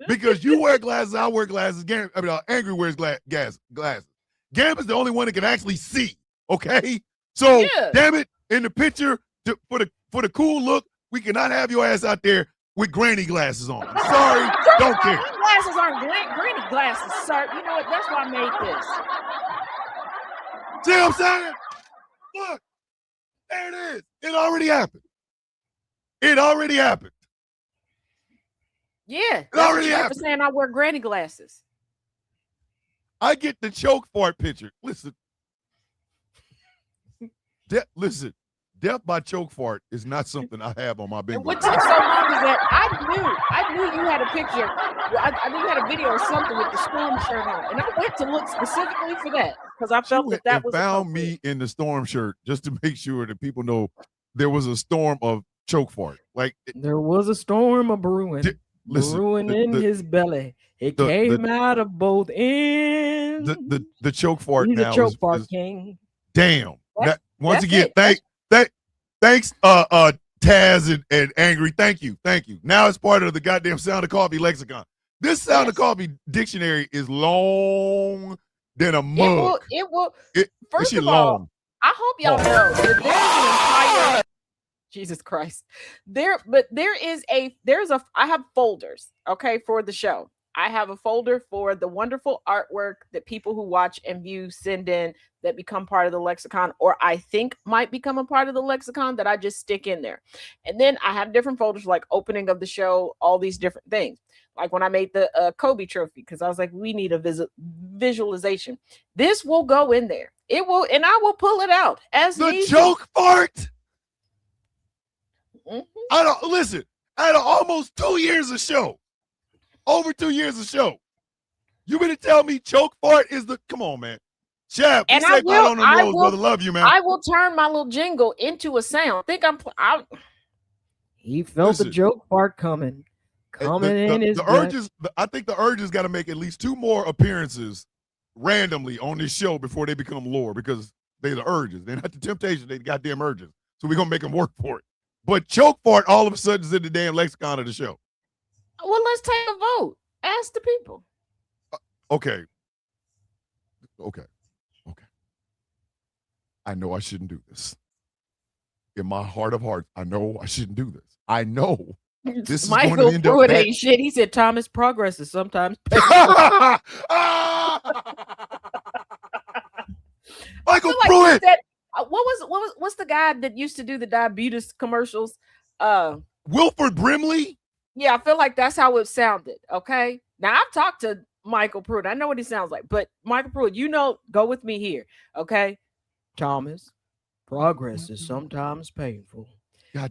Because you wear glasses, I wear glasses. Angry wears glasses. Gambit's the only one that can actually see. Okay, so damn it, in the picture for the cool look, we cannot have your ass out there with granny glasses on. I'm sorry, don't care. My glasses aren't granny glasses, sir. You know what? That's why I made this. See what I'm saying? Look, there it is. It already happened. Yeah, that's what you get for saying I wear granny glasses. I get the choke fart picture. Listen, death by choke fart is not something I have on my bingo. What took so long is that I knew you had a picture. I knew you had a video or something with the storm shirt on, and I went to look specifically for that because I felt that was found me in the storm shirt just to make sure that people know there was a storm of choke fart. Like there was a storm of brewing. Brewing in his belly. It came out of both ends. The choke fart. He's now a choke is, fart king. Damn. Once again, thanks, Taz and Angry. Thank you. Now it's part of the goddamn Sound of Coffee lexicon. This Sound of Coffee dictionary is long than a mug. It will. First of all, I hope y'all know that there's an entire. Jesus Christ. I have folders, okay, for the show. I have a folder for the wonderful artwork that people who watch and view send in that become part of the lexicon, or I think might become a part of the lexicon that I just stick in there. And then I have different folders like opening of the show, all these different things. Like when I made the Kobe trophy, because I was like, we need a visualization. This will go in there. It will, and I will pull it out as the choke fart. Listen, out of almost 2 years of show, over 2 years of show, you mean to tell me choke fart is come on, man. Chap, and I will, brother. Love you, man. I will turn my little jingle into a sound. He felt Listen, the joke part coming in his the gut. urges. I think the urges got to make at least 2 more appearances randomly on this show before they become lore, because they're the urges. They're not the temptation. They the goddamn urges. So we're gonna make them work for it. But choke fart all of a sudden is in the damn lexicon of the show. Well, let's take a vote. Ask the people. Okay. I know I shouldn't do this. In my heart of hearts, I know I shouldn't do this. I know this is Michael going to end up Pruitt bad. ain't shit. He said Thomas progress is sometimes Michael like Pruitt. What's the guy that used to do the diabetes commercials? Wilford Brimley? Yeah, I feel like that's how it sounded. Okay. Now I've talked to Michael Pruitt. I know what he sounds like, but Michael Pruitt, go with me here. Okay. Thomas, progress is sometimes painful.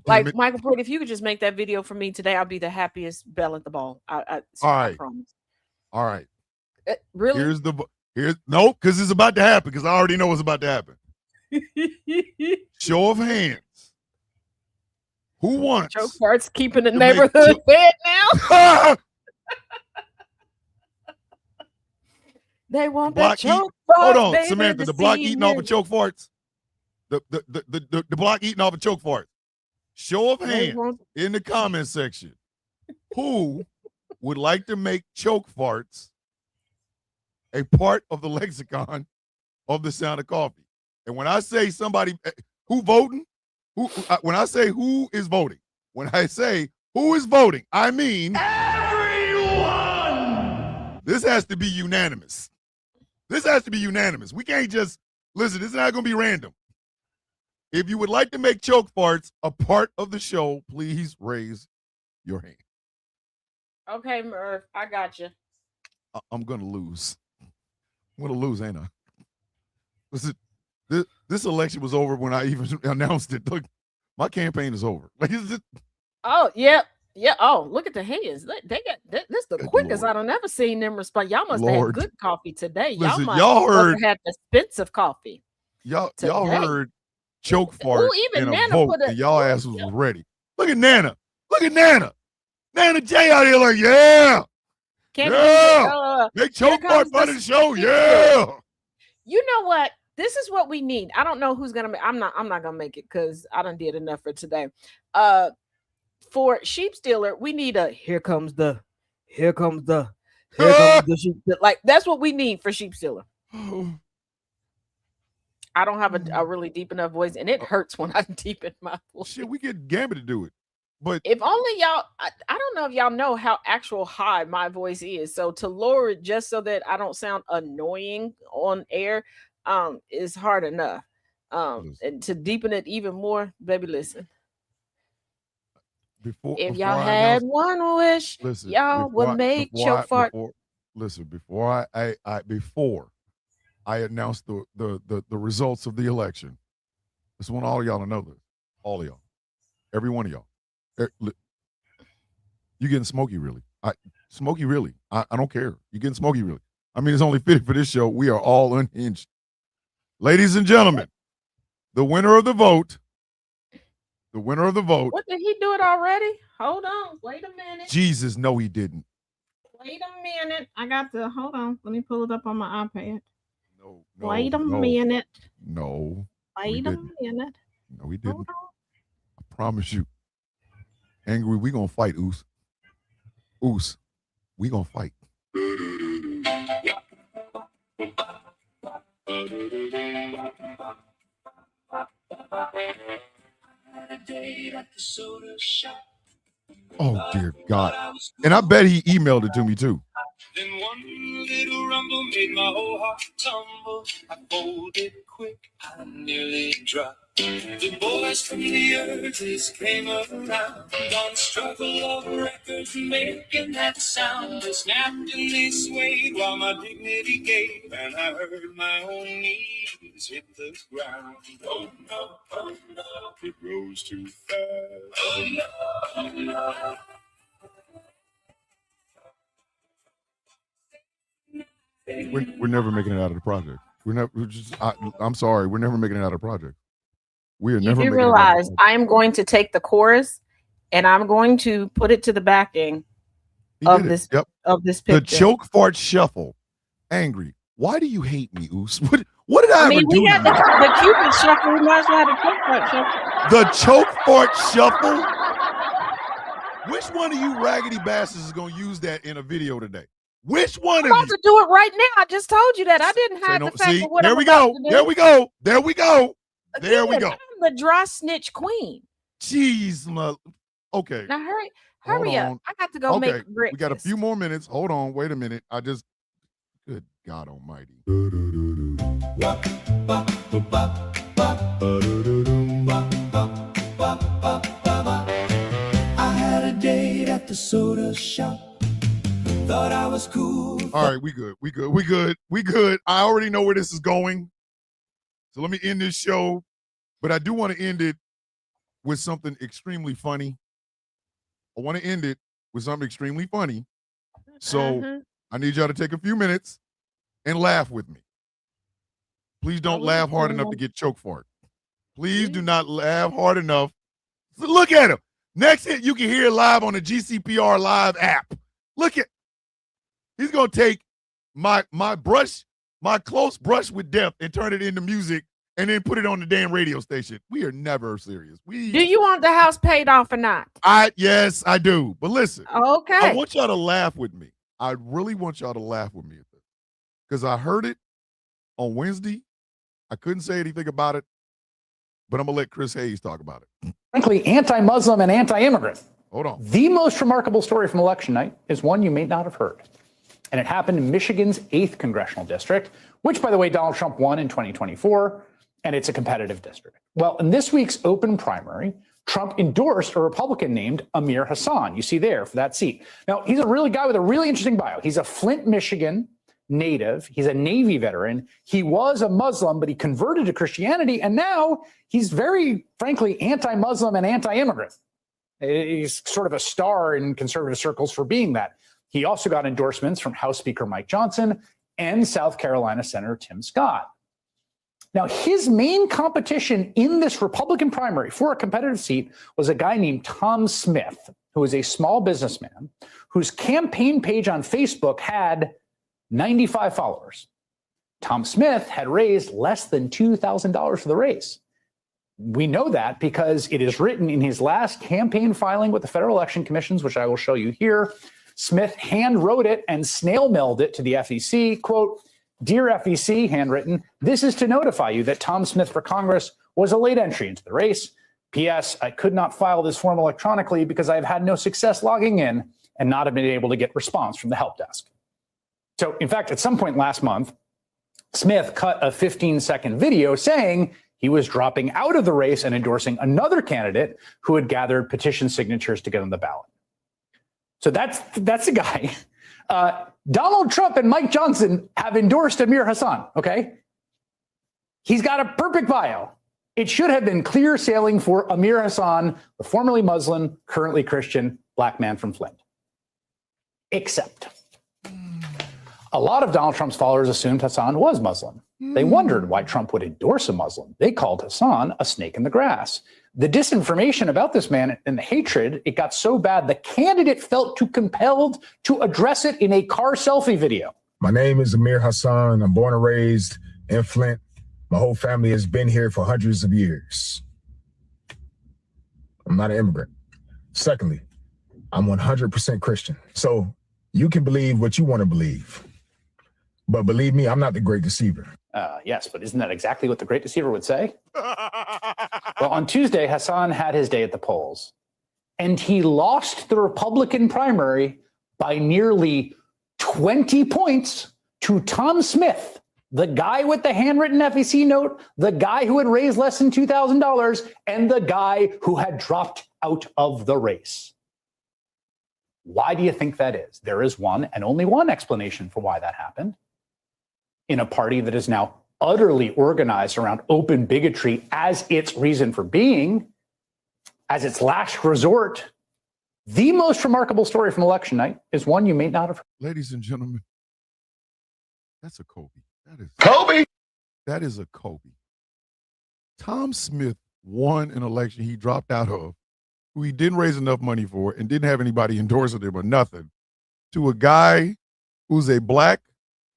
Like Michael Pruitt, if you could just make that video for me today, I'll be the happiest bell at the ball. I promise. All right. Really? No, because it's about to happen, because I already know what's about to happen. Show of hands. Who wants? Choke farts keeping the neighborhood fed now. They want that choke farts. Hold on, baby, Samantha. The block eating off of choke farts. The block eating off of choke farts. Show of hands in the comment section. Who would like to make choke farts a part of the lexicon of the sound of coffee? And when I say somebody who voting, when I say who is voting, when I say who is voting, I mean everyone. This has to be unanimous. This has to be unanimous. We can't just listen. This is not going to be random. If you would like to make choke farts a part of the show, please raise your hand. Okay, Murph, I got you. I'm going to lose. I'm going to lose, ain't I? Listen, this election was over when I even announced it. Look, my campaign is over. Like, oh, yeah. Yeah. Oh, look at the hands. They got this is the quickest Lord. I don't ever seen them respond. Y'all must have had good coffee today. Listen, y'all heard had expensive coffee. Y'all heard choke fart even and Nana a vote, and y'all asses was ready. Look at Nana. Look at Nana. Nana J out here like, yeah. Make choke fart part of the show. Yeah. You know what? This is what we need. I don't know who's gonna make. I'm not gonna make it because I done did enough for today. For sheep stealer, we need a here comes the sheep. Like that's what we need for sheep stealer. I don't have a really deep enough voice, and it hurts when I deepen my voice. Shit, we get Gambit to do it. But if only y'all, I don't know if y'all know how actual high my voice is. So to lower it just so that I don't sound annoying on air, is hard enough. And to deepen it even more, baby, listen. Before had one wish, y'all would make choke fart. Before I announced the results of the election, I just want all of y'all to know this. All of y'all. Every one of y'all. You getting smoky, really? Smoky, really? I don't care. You getting smoky, really? I mean, it's only fitting for this show. We are all unhinged. Ladies and gentlemen, the winner of the vote. What, did he do it already? Hold on. Wait a minute. Jesus, no, he didn't. Wait a minute. I got to, hold on. Let me pull it up on my iPad. No. Wait a minute. No. Wait a minute. No, we didn't. I promise you. Angry, we gonna fight, Oos. Oos, we gonna fight. Oh, dear God. And I bet he emailed it to me, too. Then one little rumble made my whole heart tumble. I folded quick, I nearly dropped. The boys from the urges came around on struggle of records making that sound. They snapped and they swayed while my dignity gave, and I heard my own knees hit the ground. Oh no, it rose too fast. Oh no. We're never making it out of the project. I'm sorry, we're never making it out of the project. We are never. You do realize I am going to take the chorus and I'm going to put it to the backing of this picture. The choke fart shuffle. Angry. Why do you hate me, Oos? What did I ever do? We had the Cupid shuffle. We might as well have the choke fart shuffle. The choke fart shuffle. Which one of you raggedy bastards is gonna use that in a video today? Which one I'm of about you? to do it right now. I just told you that. I didn't hide the fact of what there I'm we about go. to do. There we go. There we go. There we go. I'm the dry snitch queen. Jeez, okay. Now hurry up. I got to go make breakfast. We got a few more minutes. Hold on. Wait a minute. Good God Almighty. I had a date at the soda shop. Thought I was cool. All right, we good. I already know where this is going. So let me end this show. But I do want to end it with something extremely funny. I want to end it with something extremely funny. So I need y'all to take a few minutes and laugh with me. Please don't laugh hard enough to get choke fart. Please do not laugh hard enough. Look at him. Next hit, you can hear it live on the GCPR Live app. Look at. He's gonna take my close brush with death and turn it into music and then put it on the damn radio station. We are never serious. Do you want the house paid off or not? Yes, I do. But listen, okay. I want y'all to laugh with me. I really want y'all to laugh with me at this. Because I heard it on Wednesday. I couldn't say anything about it, but I'm gonna let Chris Hayes talk about it. Frankly, anti-Muslim and anti-immigrant. Hold on. The most remarkable story from election night is one you may not have heard. And it happened in Michigan's 8th congressional district, which, by the way, Donald Trump won in 2024, and it's a competitive district. Well, in this week's open primary, Trump endorsed a Republican named Amir Hassan. You see there for that seat. Now, he's a really guy with a really interesting bio. He's a Flint, Michigan native. He's a Navy veteran. He was a Muslim, but he converted to Christianity, and now he's very, frankly, anti-Muslim and anti-immigrant. He's sort of a star in conservative circles for being that. He also got endorsements from House Speaker Mike Johnson and South Carolina Senator Tim Scott. Now, his main competition in this Republican primary for a competitive seat was a guy named Tom Smith, who is a small businessman whose campaign page on Facebook had 95 followers. Tom Smith had raised less than $2,000 for the race. We know that because it is written in his last campaign filing with the Federal Election Commissions, which I will show you here. Smith hand wrote it and snail mailed it to the FEC. Quote, "Dear FEC," handwritten, "this is to notify you that Tom Smith for Congress was a late entry into the race. P.S. I could not file this form electronically because I have had no success logging in and not have been able to get response from the help desk." So, in fact, at some point last month, Smith cut a 15-second video saying he was dropping out of the race and endorsing another candidate who had gathered petition signatures to get on the ballot. So that's the guy. Donald Trump and Mike Johnson have endorsed Amir Hassan, okay? He's got a perfect bio. It should have been clear sailing for Amir Hassan, the formerly Muslim, currently Christian, black man from Flint. Except a lot of Donald Trump's followers assumed Hassan was Muslim. They wondered why Trump would endorse a Muslim. They called Hassan a snake in the grass. The disinformation about this man and the hatred, it got so bad, the candidate felt too compelled to address it in a car selfie video. My name is Amir Hassan. I'm born and raised in Flint. My whole family has been here for hundreds of years. I'm not an immigrant. Secondly, I'm 100% Christian. So you can believe what you want to believe. But believe me, I'm not the great deceiver. Yes, but isn't that exactly what the great deceiver would say? Well, on Tuesday, Hassan had his day at the polls, and he lost the Republican primary by nearly 20 points to Tom Smith, the guy with the handwritten FEC note, the guy who had raised less than $2,000, and the guy who had dropped out of the race. Why do you think that is? There is one and only one explanation for why that happened. In a party that is now utterly organized around open bigotry as its reason for being, as its last resort, the most remarkable story from election night is one you may not have heard. Ladies and gentlemen, that's a Kobe. That is Kobe. That is a Kobe. Tom Smith won an election he dropped out of who he didn't raise enough money for and didn't have anybody endorsing him or nothing, to a guy who's a black,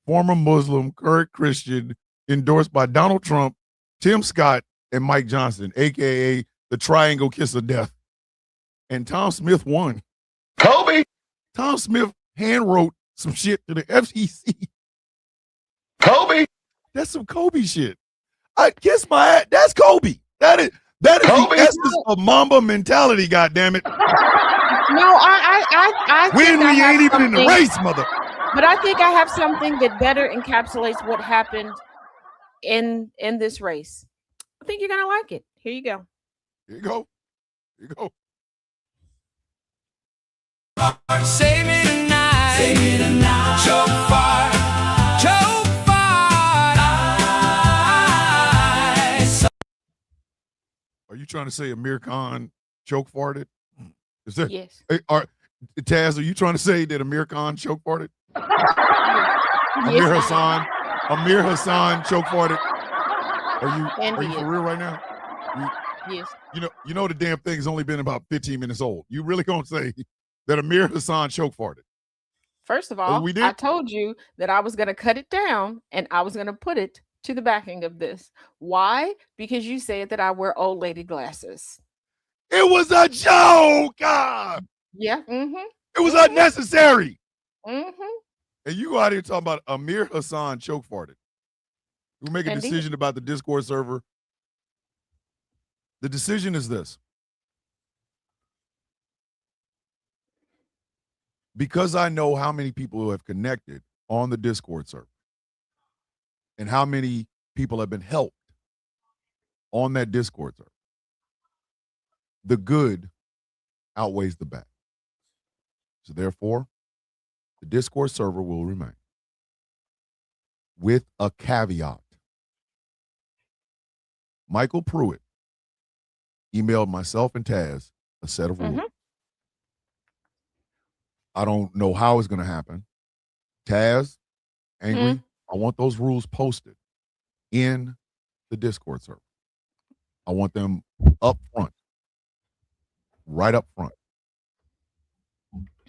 former Muslim, current Christian, endorsed by Donald Trump, Tim Scott, and Mike Johnson, a.k.a. the Triangle Kiss of Death. And Tom Smith won. Kobe. Tom Smith handwrote some shit to the FCC. Kobe. That's some Kobe shit. I kiss my ass. That's Kobe. That is Kobe. the essence of Mamba mentality, goddammit. No, I When think I we have ain't even in the something- race, mother. But I think I have something that better encapsulates what happened in this race. I think you're gonna like it. Here you go. Here you go. Here you go. Save me tonight. Save me tonight. Choke fire. Choke fire. Are you trying to say Amir Khan choke farted? Is that, Yes. Taz, are you trying to say that Amir Khan choke farted? Yes. Amir Hassan choke farted. And Are you he for is. real right now? Yes. You know the damn thing's only been about 15 minutes old. You really gonna say that Amir Hassan choke farted? First of all, we did? I told you that I was going to cut it down and I was going to put it to the backing of this. Why? Because you said that I wear old lady glasses. It was a joke. God. Yeah. Mm-hmm. It was unnecessary. Mm-hmm. And you out here talking about Amir Hassan choke farted. We'll make a Indeed. decision about the Discord server. The decision is this. Because I know how many people who have connected on the Discord server and how many people have been helped on that Discord server, the good outweighs the bad. So therefore, the Discord server will remain with a caveat. Michael Pruitt emailed myself and Taz a set of rules. Mm-hmm. I don't know how it's going to happen. Taz, Angry, I want those rules posted in the Discord server. I want them up front, right up front.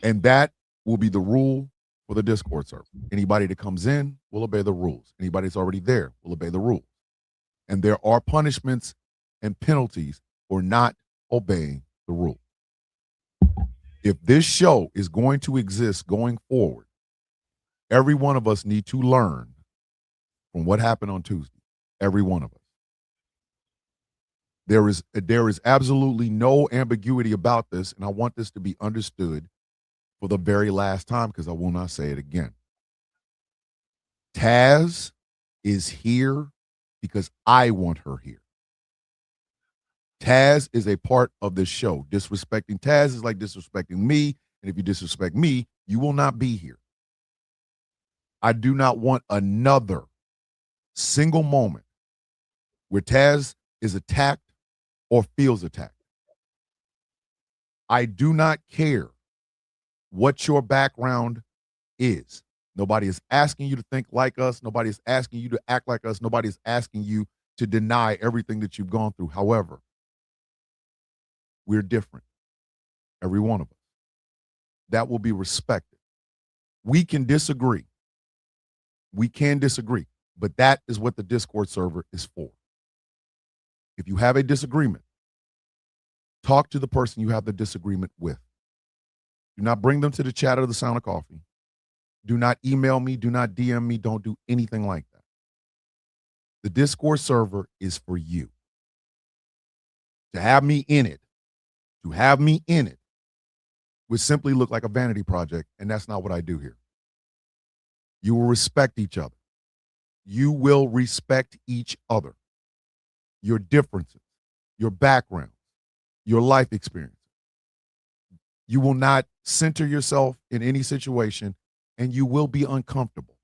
And that will be the rule for the Discord server. Anybody that comes in will obey the rules. Anybody that's already there will obey the rules. And there are punishments and penalties for not obeying the rule. If this show is going to exist going forward, every one of us need to learn from what happened on Tuesday. Every one of us. There is absolutely no ambiguity about this, and I want this to be understood for the very last time because I will not say it again. Taz is here because I want her here. Taz is a part of this show. Disrespecting Taz is like disrespecting me, and if you disrespect me, you will not be here. I do not want another single moment where Taz is attacked or feels attacked. I do not care what your background is. Nobody is asking you to think like us. Nobody is asking you to act like us. Nobody is asking you to deny everything that you've gone through. However, we're different, every one of us. That will be respected. We can disagree. We can disagree, but that is what the Discord server is for. If you have a disagreement, talk to the person you have the disagreement with. Do not bring them to the chat or the Sound of Coffee. Do not email me. Do not DM me. Don't do anything like that. The Discord server is for you. To have me in it would simply look like a vanity project, and that's not what I do here. You will respect each other. You will respect each other. Your differences, your background, your life experience. You will not center yourself in any situation, and you will be uncomfortable.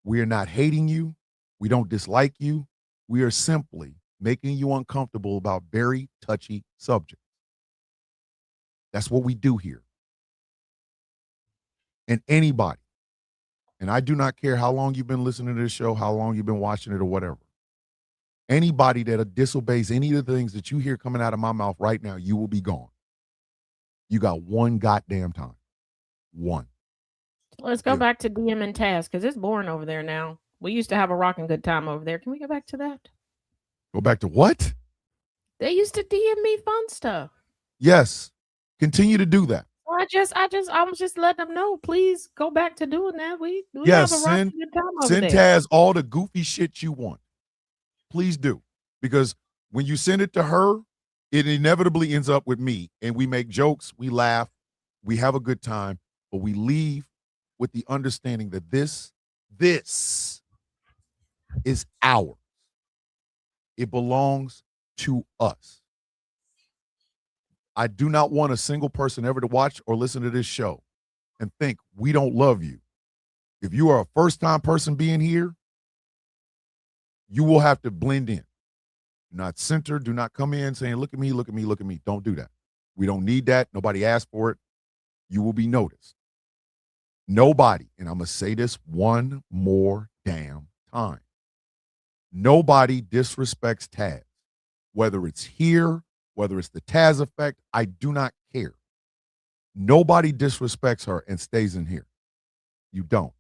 We are not hating you. We don't dislike you. We are simply making you uncomfortable about very touchy subjects. That's what we do here. And anybody, and I do not care how long you've been listening to this show, how long you've been watching it or whatever, anybody that disobeys any of the things that you hear coming out of my mouth right now, you will be gone. You got one goddamn time. One. Let's go back to DM and Taz because it's boring over there now. We used to have a rocking good time over there. Can we go back to that? Go back to what? They used to DM me fun stuff. Yes. Continue to do that. I was just letting them know. Please go back to doing that. We Yes, have a rocking good time over send there. Taz all the goofy shit you want. Please do. Because when you send it to her, it inevitably ends up with me. And we make jokes, we laugh, we have a good time, but we leave with the understanding that this is ours. It belongs to us. I do not want a single person ever to watch or listen to this show and think we don't love you. If you are a first-time person being here, you will have to blend in. Do not center. Do not come in saying, look at me, look at me, look at me. Don't do that. We don't need that. Nobody asked for it. You will be noticed. Nobody, and I'm going to say this one more damn time. Nobody disrespects Taz. Whether it's here, whether it's the Taz effect, I do not care. Nobody disrespects her and stays in here. You don't.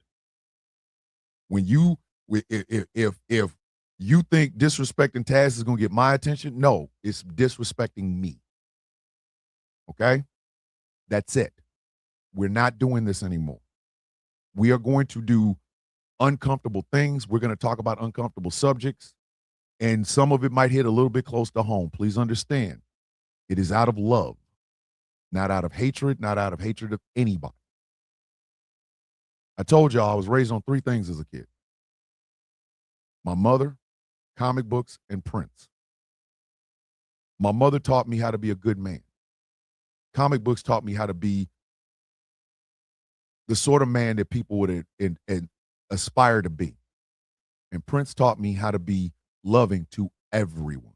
When you, if you think disrespecting Taz is going to get my attention, no, it's disrespecting me. Okay? That's it. We're not doing this anymore. We are going to do uncomfortable things. We're going to talk about uncomfortable subjects, and some of it might hit a little bit close to home. Please understand, it is out of love, not out of hatred, not out of hatred of anybody. I told y'all I was raised on three things as a kid. My mother, comic books, and Prince. My mother taught me how to be a good man. Comic books taught me how to be the sort of man that people would aspire to be. And Prince taught me how to be loving to everyone.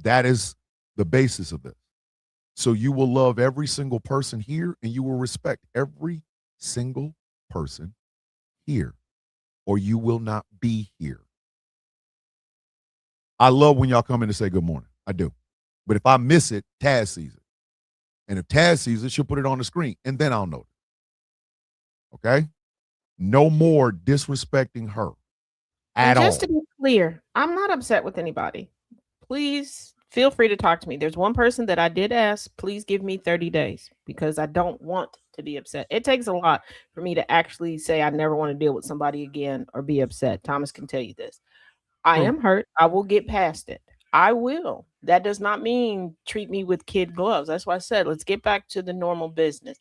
That is the basis of this. So you will love every single person here, and you will respect every single person here, or you will not be here. I love when y'all come in to say good morning. I do. But if I miss it, Taz sees it. And if Taz sees it, she'll put it on the screen, and then I'll know it. Okay? No more disrespecting her at And all. just to be clear, I'm not upset with anybody. Please feel free to talk to me. There's one person that I did ask, please give me 30 days because I don't want to be upset. It takes a lot for me to actually say I never want to deal with somebody again or be upset. Thomas can tell you this. I am hurt. I will get past it. I will. That does not mean treat me with kid gloves. That's why I said, let's get back to the normal business.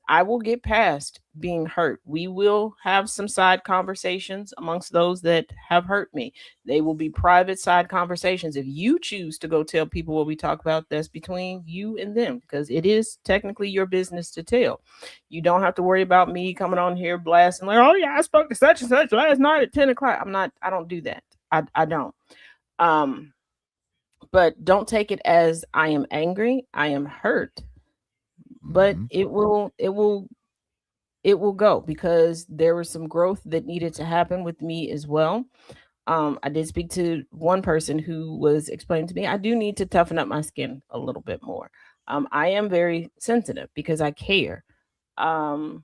I will get past being hurt. We will have some side conversations amongst those that have hurt me. They will be private side conversations. If you choose to go tell people what we talk about, that's between you and them because it is technically your business to tell. You don't have to worry about me coming on here blasting like, oh yeah, I spoke to such and such last night at 10 o'clock. I don't do that. I don't. But don't take it as I am angry. I am hurt. But it will go because there was some growth that needed to happen with me as well. I did speak to one person who was explaining to me I do need to toughen up my skin a little bit more. I am very sensitive because I care. And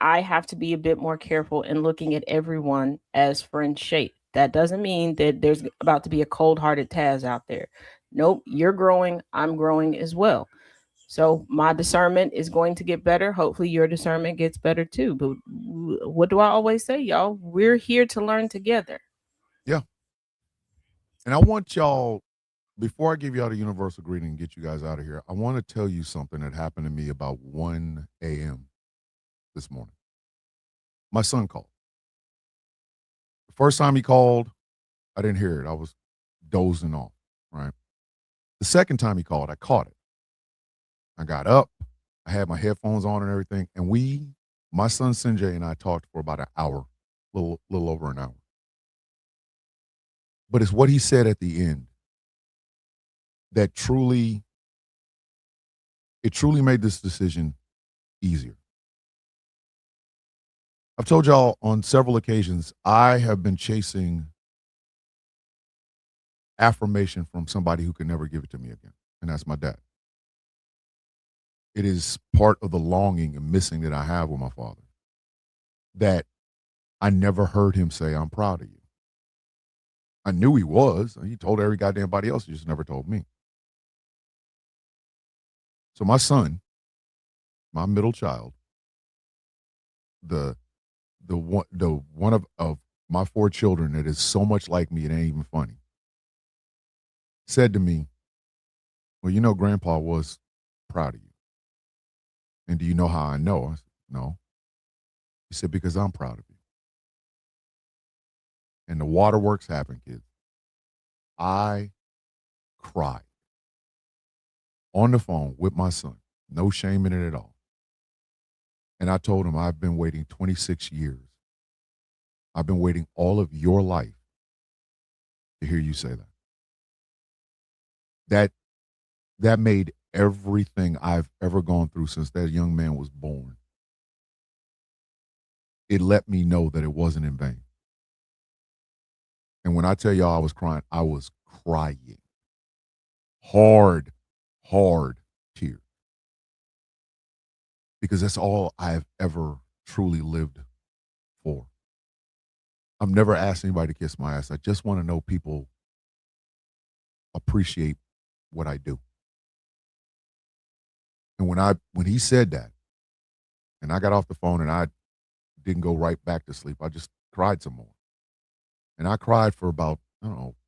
I have to be a bit more careful in looking at everyone as friend shape. That doesn't mean that there's about to be a cold-hearted Taz out there. Nope, you're growing, I'm growing as well. So my discernment is going to get better. Hopefully your discernment gets better too. But what do I always say, y'all? We're here to learn together. Yeah. And I want y'all, before I give y'all the universal greeting and get you guys out of here, I want to tell you something that happened to me about 1 a.m. this morning. My son called. The first time he called, I didn't hear it. I was dozing off, right? The second time he called, I caught it. I got up, I had my headphones on and everything, and my son Sinjay and I talked for about an hour, little over an hour. But it's what he said at the end that truly made this decision easier. I've told y'all on several occasions, I have been chasing affirmation from somebody who can never give it to me again. and that's my dad. It is part of the longing and missing that I have with my father, that I never heard him say, I'm proud of you. I knew he was. He told every goddamn body else. He just never told me. So my son, my middle child, the one of my 4 children that is so much like me, it ain't even funny, said to me, well, you know, Grandpa was proud of you. And do you know how I know? I said, no. He said, because I'm proud of you. And the waterworks happened, kids. I cried on the phone with my son. No shame in it at all. And I told him, I've been waiting 26 years. I've been waiting all of your life to hear you say that. That made everything I've ever gone through since that young man was born. It let me know that it wasn't in vain. And when I tell y'all I was crying hard tears, because that's all I've ever truly lived for. I've never asked anybody to kiss my ass. I just want to know people appreciate what I do. And when he said that, and I got off the phone and I didn't go right back to sleep, I just cried some more. And I cried for about,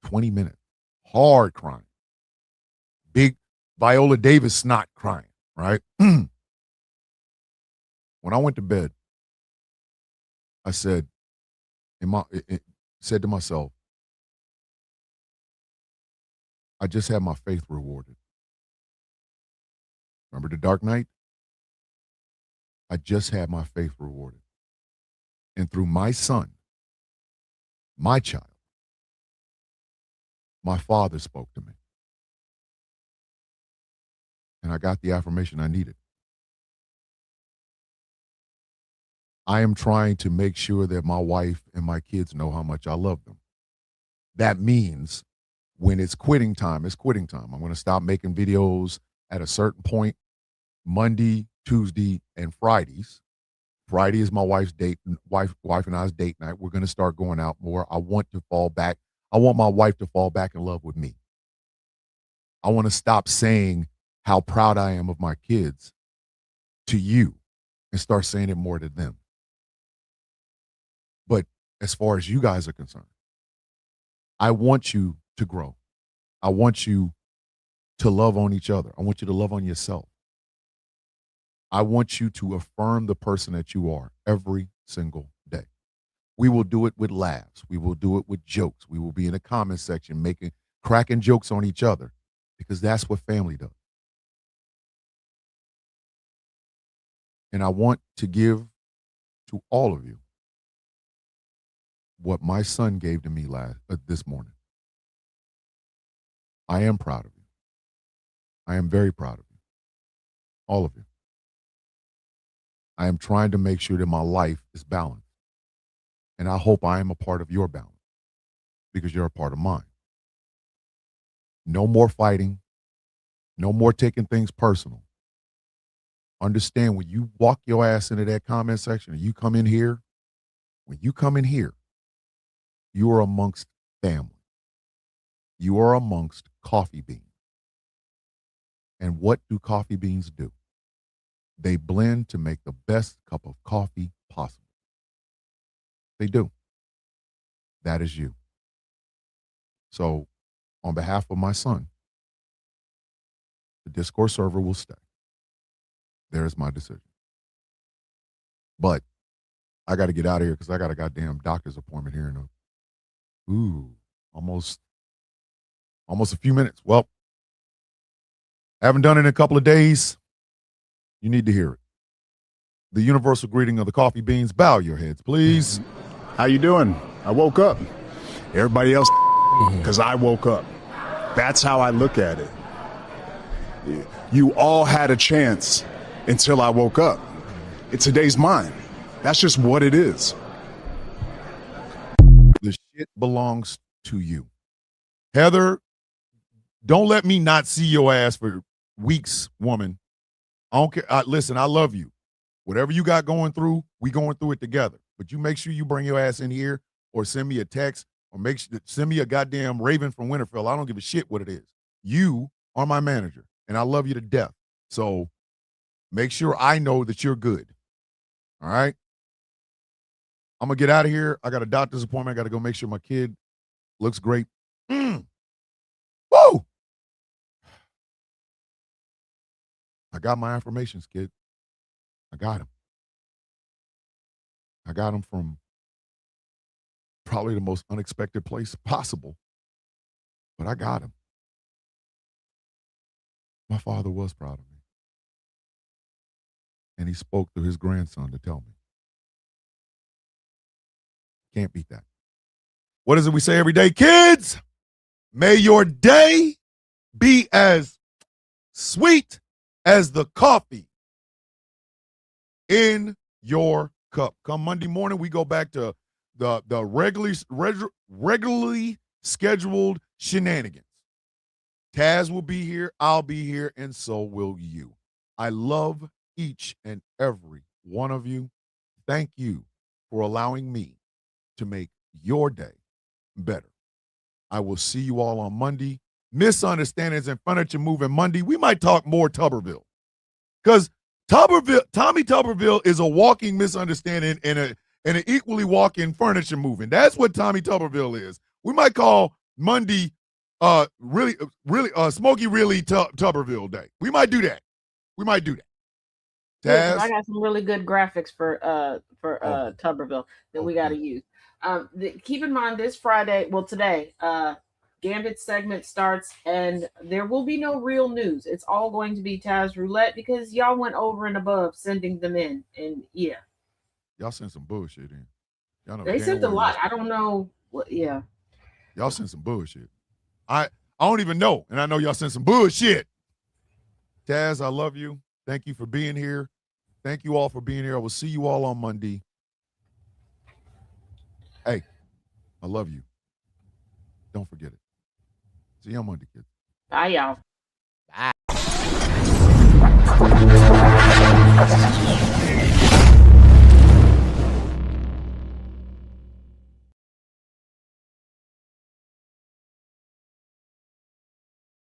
20 minutes. Hard crying. Big Viola Davis snot crying, right? When I went to bed, I said, said to myself, I just had my faith rewarded. Remember the Dark Knight? I just had my faith rewarded. And through my son, my child, my father spoke to me. And I got the affirmation I needed. I am trying to make sure that my wife and my kids know how much I love them. That means when it's quitting time, it's quitting time. I'm going to stop making videos at a certain point, Monday, Tuesday, and Fridays. Friday is my wife and I's date night. We're going to start going out more. I want my wife to fall back in love with me. I want to stop saying how proud I am of my kids to you and start saying it more to them. But as far as you guys are concerned, I want you to grow. I want you to love on each other. I want you to love on yourself. I want you to affirm the person that you are every single day. We will do it with laughs. We will do it with jokes. We will be in the comment section cracking jokes on each other, because that's what family does. And I want to give to all of you what my son gave to me this morning. I am proud of you. I am very proud of you. All of you. I am trying to make sure that my life is balanced. And I hope I am a part of your balance, because you're a part of mine. No more fighting. No more taking things personal. Understand, when you walk your ass into that comment section and you come in here, you are amongst family. You are amongst coffee beans. And what do coffee beans do? They blend to make the best cup of coffee possible. They do. That is you. So, on behalf of my son, the Discord server will stay. There's my decision. But I got to get out of here because I got a goddamn doctor's appointment here in almost a few minutes. Well, haven't done it in a couple of days. You need to hear it. The universal greeting of the coffee beans. Bow your heads, please. How you doing? I woke up. Everybody else, because I woke up. That's how I look at it. You all had a chance until I woke up. Today's mine. That's just what it is. The shit belongs to you. Heather Don't let me not see your ass for weeks, woman. I don't care. Listen, I love you. Whatever you got going through, we going through it together. But you make sure you bring your ass in here or send me a text or send me a goddamn Raven from Winterfell. I don't give a shit what it is. You are my manager, and I love you to death. So make sure I know that you're good. All right? I'm going to get out of here. I got a doctor's appointment. I got to go make sure my kid looks great. Woo! I got my affirmations, kid. I got them. I got them from probably the most unexpected place possible, but I got them. My father was proud of me. And he spoke to his grandson to tell me. Can't beat that. What is it we say every day? Kids, may your day be as sweet as the coffee in your cup. Come Monday morning, we go back to the regularly scheduled shenanigans. Taz will be here, I'll be here, and so will you. I love each and every one of you. Thank you for allowing me to make your day better. I will see you all on Monday. Misunderstandings and furniture moving Monday. We might talk more Tuberville. Because Tommy Tuberville is a walking misunderstanding and an equally walking furniture moving. That's what Tommy Tuberville is. We might call Monday really Smokey Really Tuberville Day. We might do that. Yeah, 'cause Taz? I got some really good graphics for Tuberville that we got to use. Keep in mind this Friday, well today, Gambit segment starts and there will be no real news. It's all going to be Taz Roulette because y'all went over and above sending them in, and yeah, Y'all sent some bullshit in. Y'all know they damn sent a well lot. I don't know what. Yeah, y'all sent some bullshit. I don't even know, and I know y'all sent some bullshit. Taz, I love you. Thank you for being here. Thank you all for being here. I will see you all on Monday. Hey, I love you. Don't forget it. See you on Monday, kids. bye y'all.